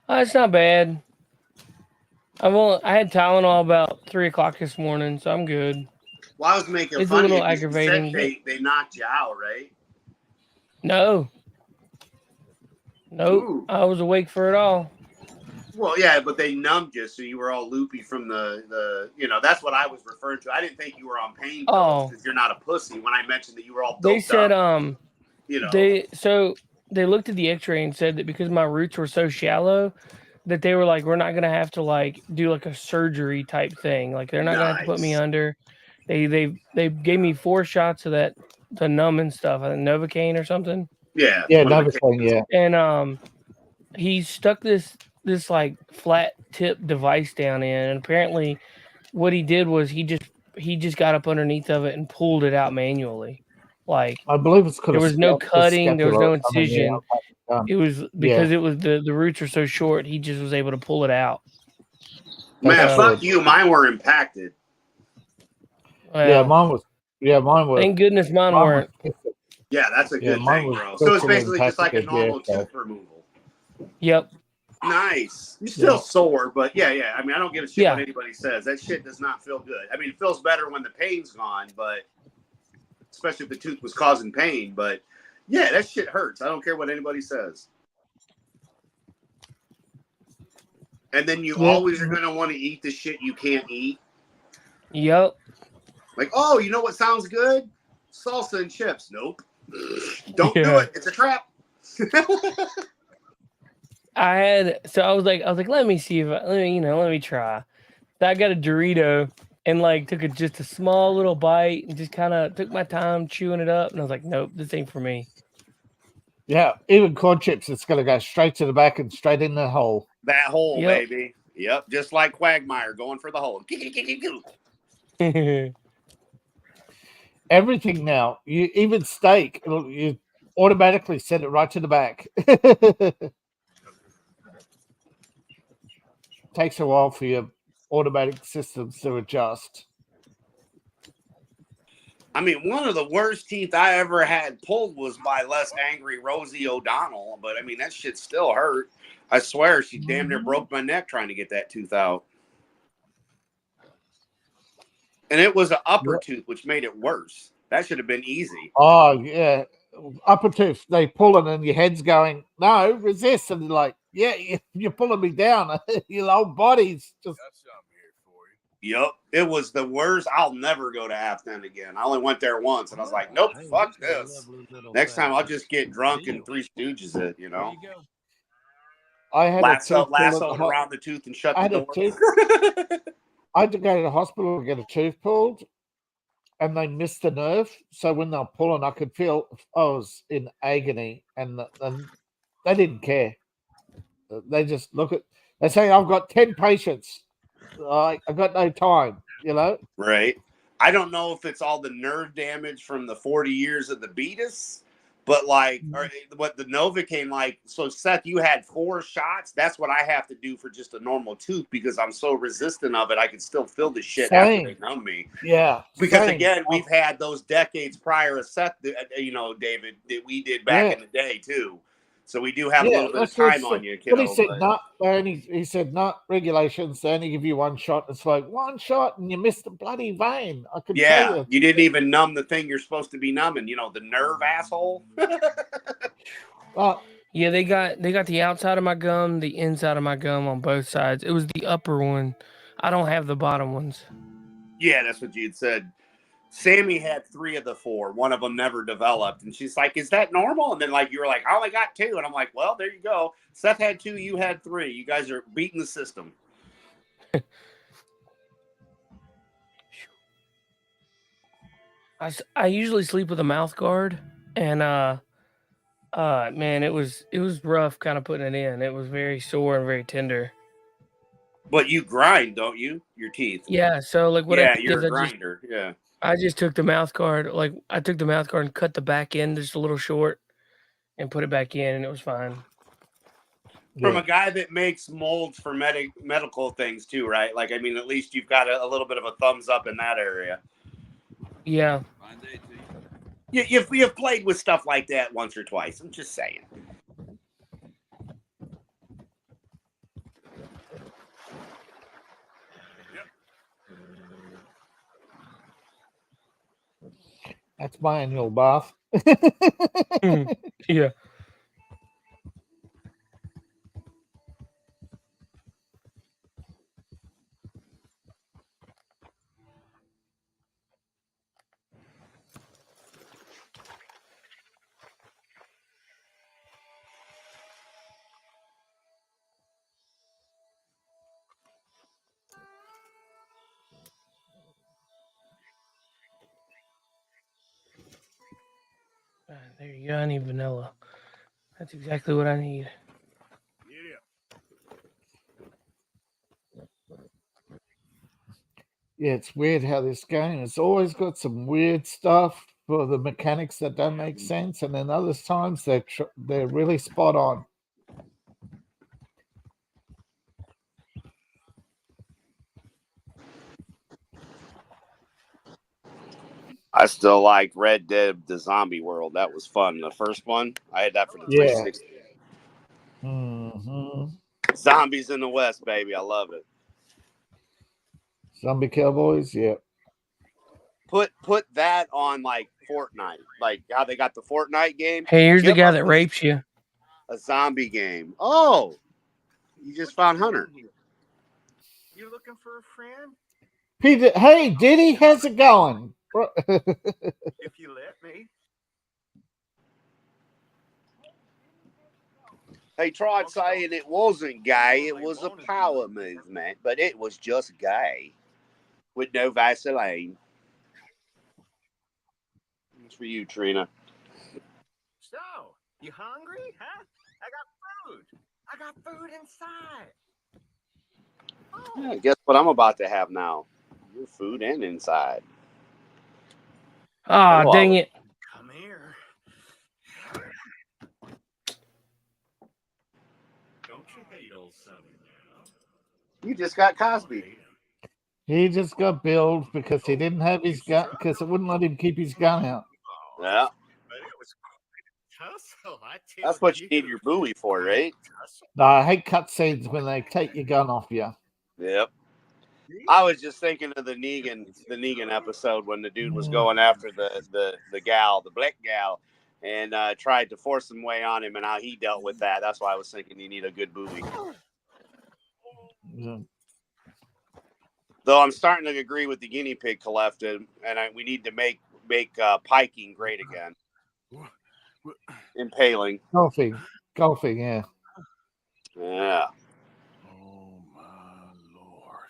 It's not bad. I had Tylenol about 3 o'clock this morning, so I'm good. Well, I was making It's fun a little of you. aggravating. You said they knocked you out, right? No. Nope. Ooh. I was awake for it all. Well, yeah, but they numbed you, so you were all loopy from the that's what I was referring to. I didn't think you were on pain pills because you're not a pussy. When I mentioned that you were all doped they said, up, they looked at the X-ray and said that because my roots were so shallow, that they were like, we're not gonna have to do a surgery type thing. Like they're not gonna have to put me under. They gave me 4 shots of that the numbing stuff, Novocaine or something. Yeah, Novocaine, yeah. And he stuck this flat tip device down in, and apparently what he did was he just got up underneath of it and pulled it out manually. I believe it's there was no cutting, there was no incision. It was because it was the roots are so short, he just was able to pull it out. Man, fuck you. Mine were impacted. Well, mine was. Thank goodness mine weren't. Yeah, that's a good thing, bro. So it's basically just like a normal tooth removal. Yep. Nice. You're still sore, but yeah. I mean, I don't give a shit what anybody says. That shit does not feel good. I mean, it feels better when the pain's gone, but especially if the tooth was causing pain. But yeah, that shit hurts. I don't care what anybody says. And then you always are going to want to eat the shit you can't eat. Yep. Like, oh, you know what sounds good? Salsa and chips. Nope. Don't do it. It's a trap. I was like, let me see let me try. So I got a Dorito and took just a small little bite and just kind of took my time chewing it up. And I was like, nope, this ain't for me. Yeah, even corn chips, it's going to go straight to the back and straight in the hole. That hole, baby. Yep, just like Quagmire going for the hole. Everything now, even steak, you automatically send it right to the back. Takes a while for your automatic systems to adjust. I mean, one of the worst teeth I ever had pulled was by less angry Rosie O'Donnell, but I mean, that shit still hurt. I swear she damn near broke my neck trying to get that tooth out. And it was an upper tooth, which made it worse. That should have been easy. Oh, yeah. Upper tooth, they pull it and your head's going, no, resist. And they're like, yeah, you're pulling me down. Your whole body's just... Yep, it was the worst. I'll never go to Afghan again. I only went there once, and I was like, nope, fuck this. Next time, I'll just get drunk and Three Stooges it, you know? I had lasso around the tooth and shut the door. I had to go to the hospital to get a tooth pulled, and they missed the nerve. So when they were pulling, I could feel I was in agony, and they didn't care. They just they say, I've got 10 patients. I got no time, you know? Right. I don't know if it's all the nerve damage from the 40 years of the beatus, But like, or what the Novocaine, like, so Seth, you had 4 shots. That's what I have to do for just a normal tooth because I'm so resistant of it. I can still feel the shit after they numb me. Yeah. Because again, we've had those decades prior to Seth, you know, David, that we did back in the day too. So we do have a little bit of time on you, kiddo. But he said he said not regulations. They only give you 1 shot. It's like 1 shot and you missed the bloody vein. I can tell you. You didn't even numb the thing you're supposed to be numbing. You know, the nerve, asshole. Yeah, they got the outside of my gum, the inside of my gum on both sides. It was the upper one. I don't have the bottom ones. Yeah, that's what you had said. Sammy had 3 of the 4. One of them never developed. And she's like, is that normal? And then like you were like, I only got 2. And I'm like, well, there you go. Seth had 2, you had 3. You guys are beating the system. I usually sleep with a mouth guard, and man, it was rough kind of putting it in. It was very sore and very tender. But you grind, don't you? Your teeth. Yeah, so like what I did you're is a grinder. I just took the mouth guard, like I took the mouth guard and cut the back end just a little short and put it back in, and it was fine. From a guy that makes molds for medical things too, right? Like, I mean, at least you've got a little bit of a thumbs up in that area. Yeah. You've played with stuff like that once or twice. I'm just saying. That's my annual bath. Yeah. There you go. I need vanilla. That's exactly what I need. Yeah, it's weird how this game has always got some weird stuff for the mechanics that don't make sense, and then other times they're really spot on. I still like Red Dead: The Zombie World. That was fun. The first one, I had that for the 360. Mm-hmm. Zombies in the West, baby. I love it. Zombie Cowboys, yeah. Put that on like Fortnite, like how they got the Fortnite game. Hey, here's the guy that rapes you. A zombie game. Oh, you just found Hunter. You looking for a friend? Peter, hey, Diddy, how's it going? If you let me. They tried saying it wasn't gay. It was a power movement, but it was just gay with no Vaseline. It's for you, Trina. So, you hungry, huh? I got food inside. Yeah, guess what I'm about to have now? Your food and inside. Ah, dang it. Come here. Don't you hate old Sonny now? You just got Cosby. He just got billed because he didn't have his gun, because it wouldn't let him keep his gun out. Yeah. But it was quite a tussle, I tell That's what you need your buoy for, right? No, I hate cutscenes when they take your gun off you. Yep. I was just thinking of the Negan episode when the dude was going after the gal, the black gal, and tried to force some way on him and how he dealt with that. That's why I was thinking you need a good buoy. Yeah. Though I'm starting to agree with the guinea pig collective, and we need to make piking great again. Impaling. Golfing, yeah. Yeah. Oh my Lord.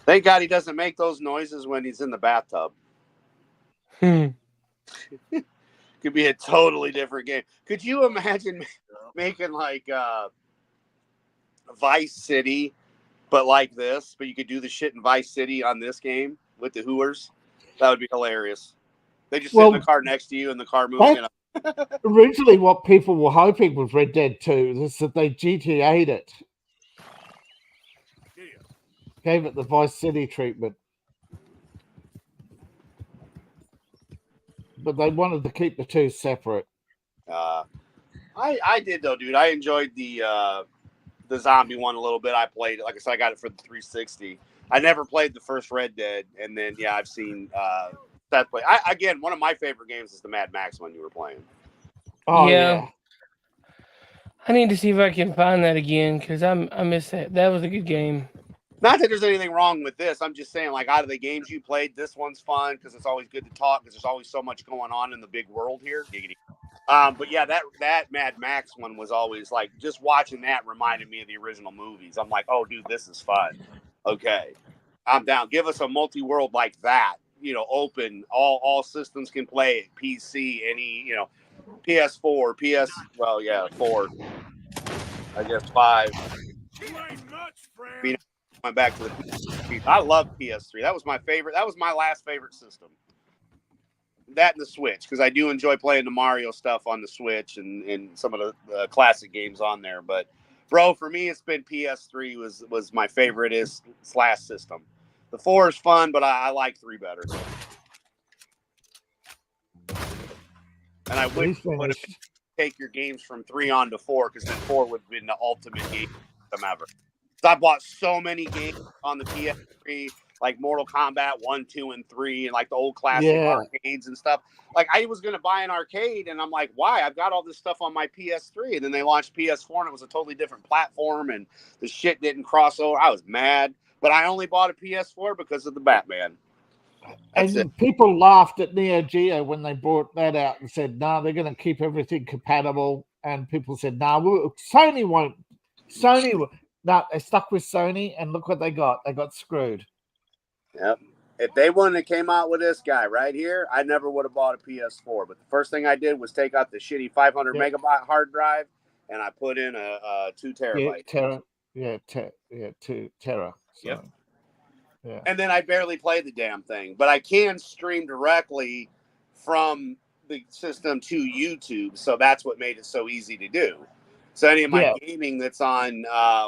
Thank God he doesn't make those noises when he's in the bathtub. Could be a totally different game. Could you imagine making like Vice City, but like this. But you could do the shit in Vice City on this game with the hooers. That would be hilarious. They just sit in the car next to you and the car moving. Originally, what people were hoping with Red Dead 2 is that they GTA'd it. Gave it the Vice City treatment. But they wanted to keep the two separate. I did though, dude. I enjoyed the zombie one a little bit. I played it. Like I said, I got it for the 360. I never played the first Red Dead, and then I've seen Seth play. Again, one of my favorite games is the Mad Max one you were playing. Oh yeah. I need to see if I can find that again because I missed that. That was a good game. Not that there's anything wrong with this. I'm just saying, like, out of the games you played, this one's fun because it's always good to talk because there's always so much going on in the big world here. But yeah, that Mad Max one was always like, just watching that reminded me of the original movies. I'm like, oh, dude, this is fun. Okay, I'm down. Give us a multi-world like that. Open, all systems can play it. PC, any, PS4, 4. I guess 5. Went back to the PS3. I love PS3. That was my favorite. That was my last favorite system. That and the Switch, because I do enjoy playing the Mario stuff on the Switch and some of the classic games on there. But, bro, for me, it's been PS3 was my favorite / system. The 4 is fun, but I like 3 better. And I wish you would take your games from 3 on to 4, because then 4 would have been the ultimate game system ever. I bought so many games on the PS3, like Mortal Kombat 1, 2, and 3, and like the old classic arcades and stuff. Like, I was going to buy an arcade, and I'm like, why? I've got all this stuff on my PS3. And then they launched PS4, and it was a totally different platform, and the shit didn't cross over. I was mad, but I only bought a PS4 because of the Batman. And people laughed at Neo Geo when they brought that out and said, no, they're going to keep everything compatible. And people said, no, Sony won't. No, they stuck with Sony, and look what they got. They got screwed. Yep. If they wouldn't have came out with this guy right here, I never would have bought a PS4. But the first thing I did was take out the shitty 500 megabyte hard drive, and I put in a 2 terabyte. 2 tera. So, yep. Yeah. And then I barely play the damn thing, but I can stream directly from the system to YouTube. So that's what made it so easy to do. So any of my gaming that's on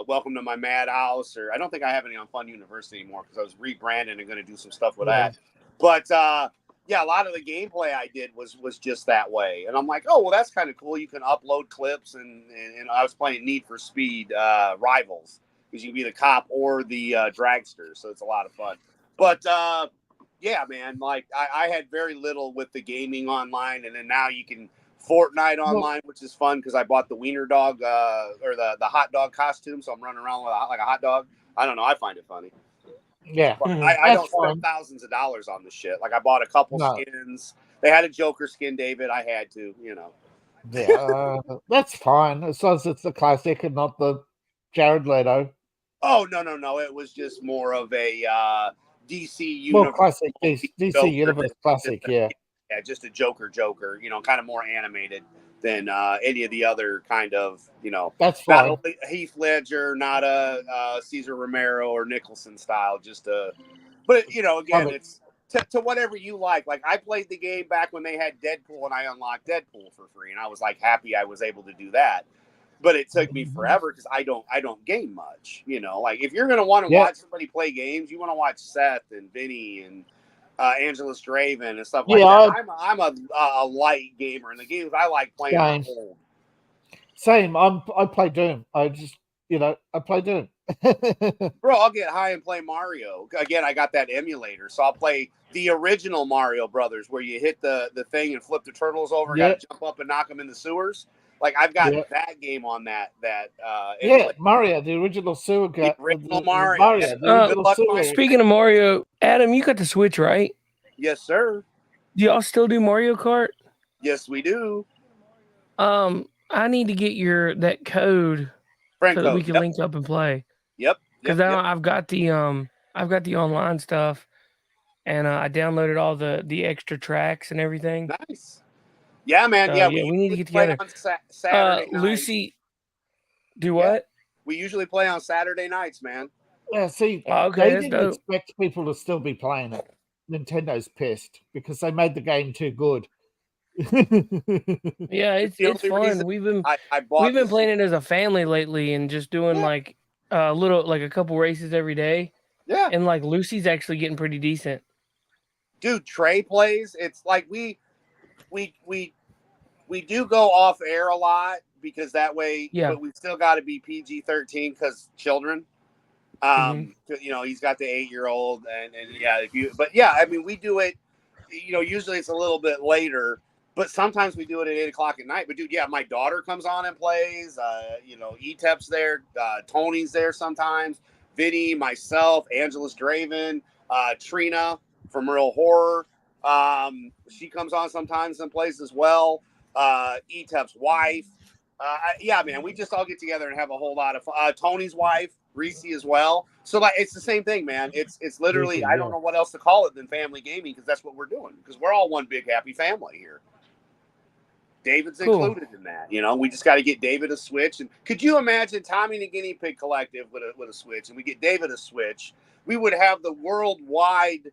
Welcome to My Madhouse, or I don't think I have any on Fun University anymore because I was rebranding and going to do some stuff with that. But a lot of the gameplay I did was just that way. And I'm like, oh, well, that's kind of cool. You can upload clips, and I was playing Need for Speed Rivals, because you can be the cop or the dragster. So it's a lot of fun. But yeah, man, like I had very little with the gaming online, and then now you can Fortnite online, which is fun because I bought the wiener dog or the hot dog costume, so I'm running around like a hot dog. I don't know. I find it funny. Yeah, I don't spend thousands of dollars on this shit. Like, I bought a couple skins. They had a Joker skin, David. I had to, Yeah, that's fine as long as it's the classic and not the Jared Leto. Oh no! It was just more of a DC Universe. More classic, DC Universe classic, yeah. Yeah, just a Joker, kind of more animated than any of the other kind of, That's fine. Not a Heath Ledger, not a Cesar Romero or Nicholson style, but again, it's to whatever you like. Like, I played the game back when they had Deadpool, and I unlocked Deadpool for free, and I was like happy I was able to do that. But it took me forever because I don't game much, Like, if you're gonna want to watch somebody play games, you want to watch Seth and Vinny and Angelus Draven and stuff like that. I'm a light gamer in the games. I like playing on hold. Same. I play Doom. I just I play Doom. Bro, I'll get high and play Mario. Again, I got that emulator, so I'll play the original Mario Brothers, where you hit the thing and flip the turtles over. Got to jump up and knock them in the sewers. Like, I've got that game on that. Mario, the original sewer guy. The original Mario. Speaking of Mario, Adam, you got the Switch, right? Yes, sir. Do y'all still do Mario Kart? Yes, we do. I need to get that code so that we can link up and play. Yep. Because now I've got the online stuff, and I downloaded all the extra tracks and everything. Nice. Yeah, man. We need to get together. On Saturday night. Lucy, do what? We usually play on Saturday nights, man. Yeah, see, okay, they that's didn't dope. expect people to still be playing it. Nintendo's pissed because they made the game too good. Yeah, it's fun. We've been playing it as a family lately and just doing like a couple races every day. Yeah. And like Lucy's actually getting pretty decent. Dude, Trey plays. It's like we do go off air a lot because that way, but we still got to be PG-13 because children. You know, he's got the 8-year-old and yeah, I mean, we do it, you know, usually it's a little bit later, but sometimes we do it at 8:00 at night. But dude, yeah, my daughter comes on and plays, you know, Etep's there, Tony's there sometimes, Vinny, myself, Angela's Draven, Trina from Real Horror. She comes on sometimes and plays as well. Etep's wife. Yeah, man, we just all get together and have a whole lot of fun. Tony's wife, Reese, as well. So like, it's the same thing, man. It's literally, I don't know what else to call it than family gaming because that's what we're doing because we're all one big happy family here. David's included in that. You know, we just got to get David a Switch. And could you imagine Tommy and the Guinea Pig Collective with a Switch, and we get David a Switch? We would have the worldwide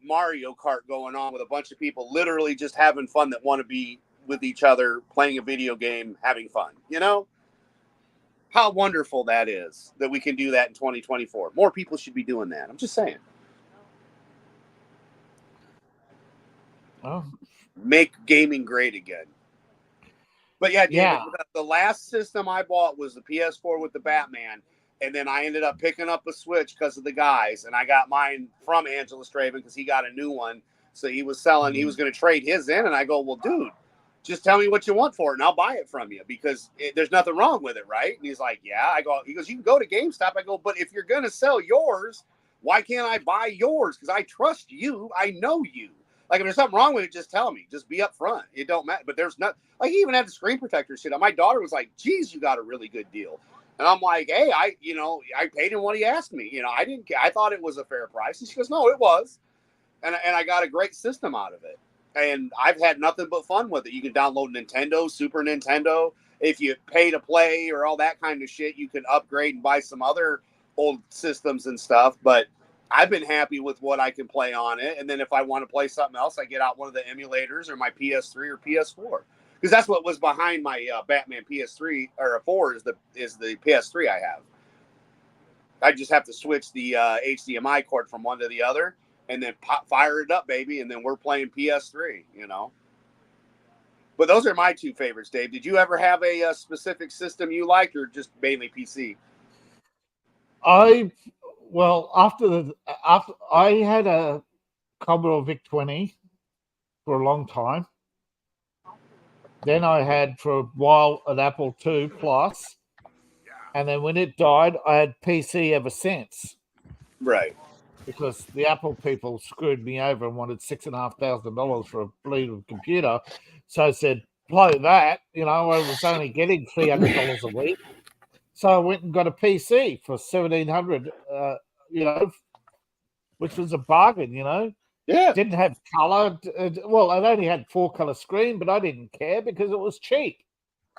Mario Kart going on with a bunch of people literally just having fun that want to be with each other, playing a video game, having fun. You know how wonderful that is that we can do that in 2024. More people should be doing that. I'm just saying. Oh. Make gaming great again. But yeah, David, the last system I bought was the PS4 with the Batman, and then I ended up picking up a Switch because of the guys, and I got mine from Angela Straven because he got a new one. So he was selling, he was going to trade his in, and I go, well, dude, just tell me what you want for it, and I'll buy it from you because there's nothing wrong with it, right? And he's like, yeah. He goes, you can go to GameStop. I go, but if you're going to sell yours, why can't I buy yours? Because I trust you. I know you. Like, if there's something wrong with it, just tell me. Just be upfront. It don't matter. But there's not, like, he even had the screen protector shit on. My daughter was like, geez, you got a really good deal. And I'm like, hey, I paid him what he asked me. You know, I thought it was a fair price. And she goes, no, it was. And I got a great system out of it. And I've had nothing but fun with it. You can download Nintendo, Super Nintendo. If you pay to play or all that kind of shit, you can upgrade and buy some other old systems and stuff. But I've been happy with what I can play on it. And then if I want to play something else, I get out one of the emulators or my PS3 or PS4. Because that's what was behind my Batman PS3 or a 4 is the PS3 I have. I just have to switch the HDMI cord from one to the other. And then fire it up, baby, and then we're playing PS3, you know. But those are my two favorites, Dave. Did you ever have a specific system you liked, or just mainly PC? After I had a Commodore VIC-20 for a long time. Then I had for a while an Apple II Plus, and then when it died, I had PC ever since. Right. Because the Apple people screwed me over and wanted $6,500 for a bleeding computer. So I said, play that. You know, I was only getting $300 a week. So I went and got a PC for $1,700, you know, which was a bargain, you know. Yeah. Didn't have color. Well, it only had 4-color screen, but I didn't care because it was cheap.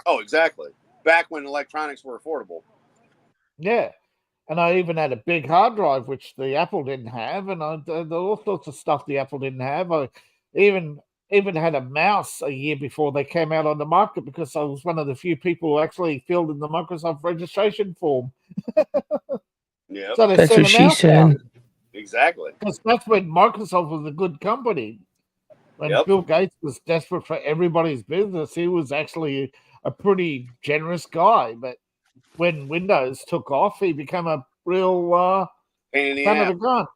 Oh, exactly. Back when electronics were affordable. Yeah. And I even had a big hard drive, which the Apple didn't have, and all sorts of stuff the Apple didn't have. I even had a mouse a year before they came out on the market because I was one of the few people who actually filled in the Microsoft registration form. Yeah, so they sent a mouse out. Exactly. Because that's when Microsoft was a good company. When Bill Gates was desperate for everybody's business, he was actually a pretty generous guy, but when Windows took off, he became a real son of a gun.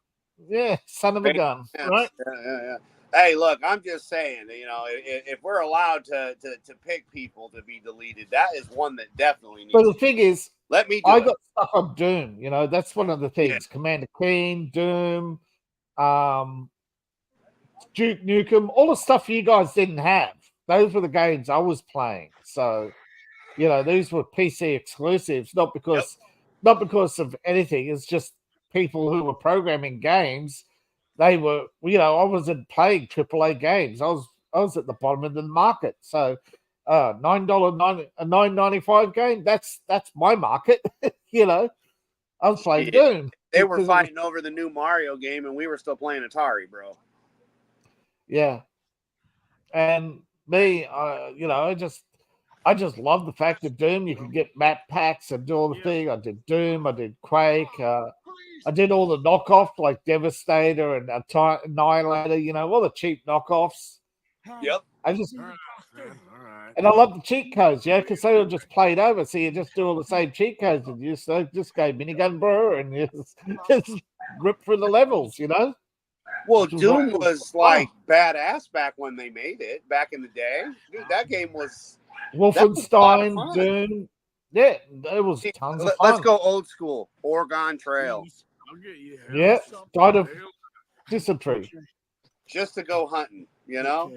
Yeah, son of a gun, right? Yeah. Hey, look, I'm just saying, you know, if we're allowed to pick people to be deleted, that is one that definitely needs. But the thing is, I got stuck on Doom. You know, that's one of the things. Yeah. Commander Keen, Doom, Duke Nukem, all the stuff you guys didn't have. Those were the games I was playing. So, you know, these were PC exclusives, not because of anything. It's just people who were programming games. They were, you know, I wasn't playing AAA games. I was at the bottom of the market. So $9.95 game. That's my market. You know, I was playing Doom. They were fighting over the new Mario game, and we were still playing Atari, bro. Yeah, and me, you know, I just love the fact that Doom, you can get map packs and do all the thing. I did Doom, I did Quake, I did all the knockoffs like Devastator and Annihilator, you know, all the cheap knockoffs. Yep. And I love the cheat codes, yeah, because they were just played over, so you just do all the same cheat codes and you just go minigun bro and you just rip through the levels, you know. Well, Doom was like badass back when they made it back in the day. Dude, that game was Wolfenstein, Doom. Yeah, it was tons of fun. Let's go old school. Oregon Trail. Yeah, died of dysentery. Just to go hunting, you know?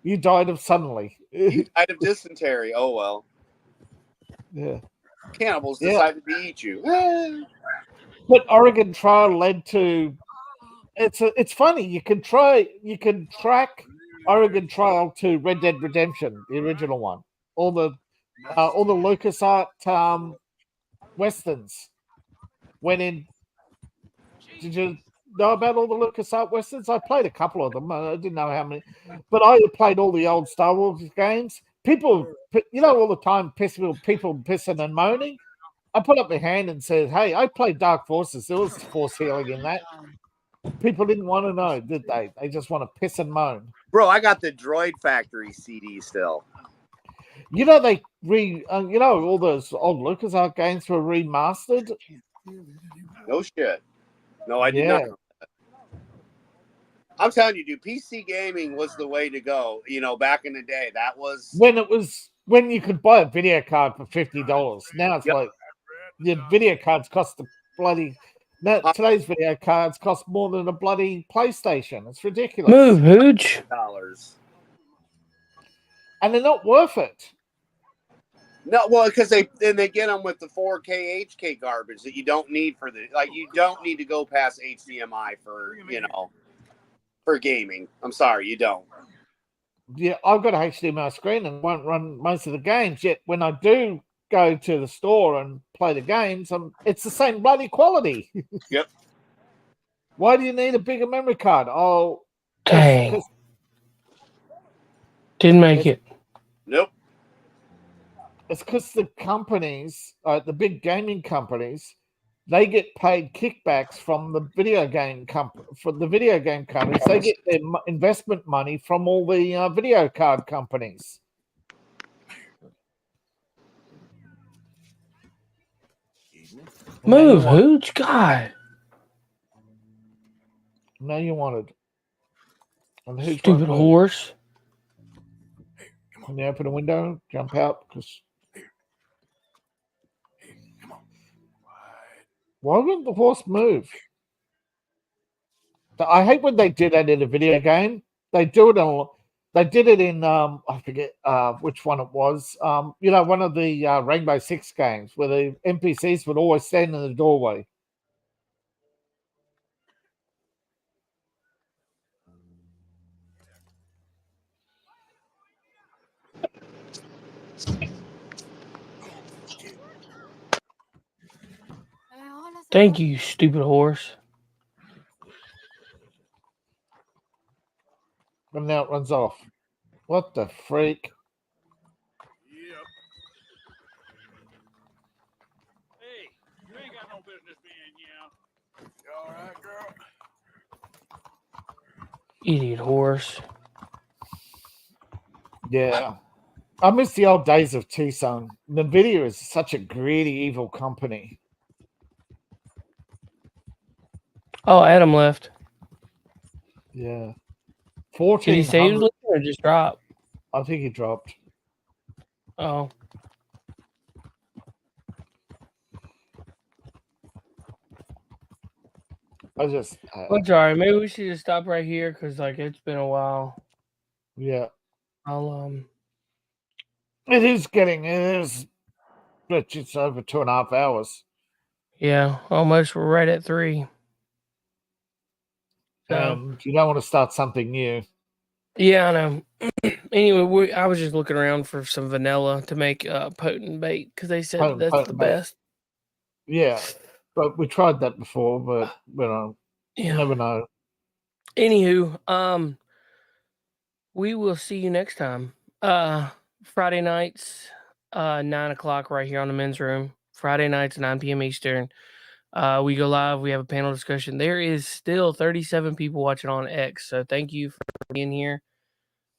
You died of suddenly. You died of dysentery. Oh, well. Yeah. Cannibals decided to eat you. But Oregon Trail led to... It's funny. You can track Oregon Trail to Red Dead Redemption, the original one. All the LucasArts westerns went in. Did you know about all the LucasArts westerns? I played a couple of them. I didn't know how many, but I played all the old Star Wars games. People, you know, all the time, people pissing and moaning. I put up my hand and said, "Hey, I played Dark Forces. There was force healing in that." People didn't want to know, did they? They just want to piss and moan. Bro, I got the Droid Factory CD still. You know, you know, all those old LucasArts games were remastered. No shit. No, I did not. I'm telling you, dude, PC gaming was the way to go. You know, back in the day, that was when you could buy a video card for $50. Now it's like your video cards cost the bloody. Now today's video cards cost more than a bloody PlayStation. It's ridiculous. Move, Hooch. $dollars. And they're not worth it. No, well, because they get them with the 4K HK garbage that you don't need you don't need to go past HDMI for, you know, for gaming. I'm sorry, you don't. Yeah, I've got a HDMI screen and won't run most of the games. Yet when I do go to the store and play the games, it's the same bloody quality. Yep. Why do you need a bigger memory card? Oh, dang! Didn't make it. Nope. It's because the companies, the big gaming companies, they get paid kickbacks from the video game companies. They get their investment money from all the video card companies. Move, Hooch. God. No, you wanted. Stupid horse. Can you open a window? Jump out? Because. Why wouldn't the horse move? I hate when they do that in a video game. They do it they did it in I forget which one it was. You know, one of the Rainbow Six games where the NPCs would always stand in the doorway. Thank you, stupid horse. And now it runs off. What the freak? Yep. Hey, you ain't got no business being here. You all right, girl? Idiot horse. Yeah. I miss the old days of Tucson. NVIDIA is such a greedy, evil company. Oh, Adam left. Yeah. Did he say he was leaving or just drop? I think he dropped. Oh. That's alright. Maybe we should just stop right here because it's been a while. Yeah. It is it's over 2.5 hours. Yeah, almost. We're right at 3. You don't want to start something new. Yeah, I know. Anyway, I was just looking around for some vanilla to make potent bait because they said that's the best. Yeah, but we tried that before, but you never know. Anywho, we will see you next time. Friday nights, 9:00 right here on the men's room. Friday nights, 9 p.m. Eastern. We go live. We have a panel discussion. There is still 37 people watching on X, so thank you for being here.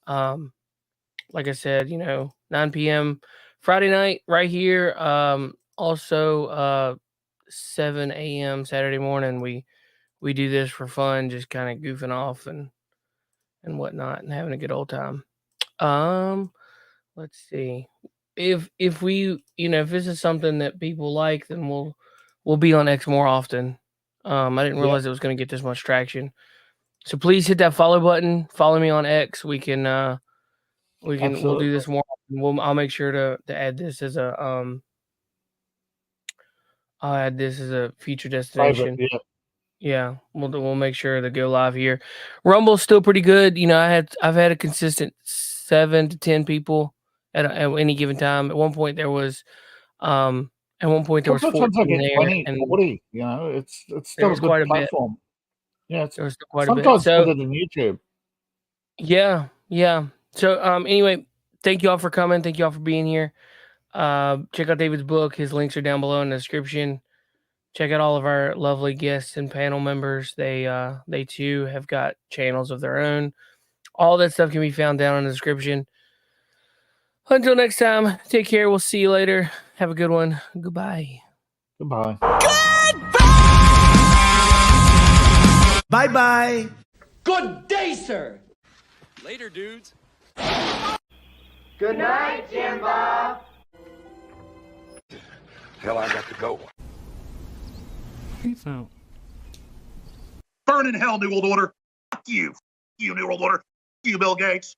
Like I said, 9 p.m. Friday night right here. Also, 7 a.m. Saturday morning. We do this for fun, just kind of goofing off and whatnot, and having a good old time. Let's see. If we, if this is something that people like, then we'll be on X more often. I didn't realize it was going to get this much traction. So please hit that follow button. Follow me on X. We'll do this more. I'll make sure to add this as a I'll add this as a future destination. Favorite, yeah, we'll make sure to go live here. Rumble's still pretty good. I've had a consistent 7 to 10 people at any given time. At one point there was 14 there, 20, and 40. It's still a good platform. Yeah, there was still quite sometimes a bit. So better than YouTube. Yeah. So anyway, thank you all for coming. Thank you all for being here. Check out David's book. His links are down below in the description. Check out all of our lovely guests and panel members. They too have got channels of their own. All that stuff can be found down in the description. Until next time, take care. We'll see you later. Have a good one. Goodbye. Goodbye. Bye-bye. Good day, sir. Later, dudes. Good night, Jim Bob. Hell, I got to go. Peace out. Burn in hell, New World Order. Fuck you. You, New World Order. You, Bill Gates.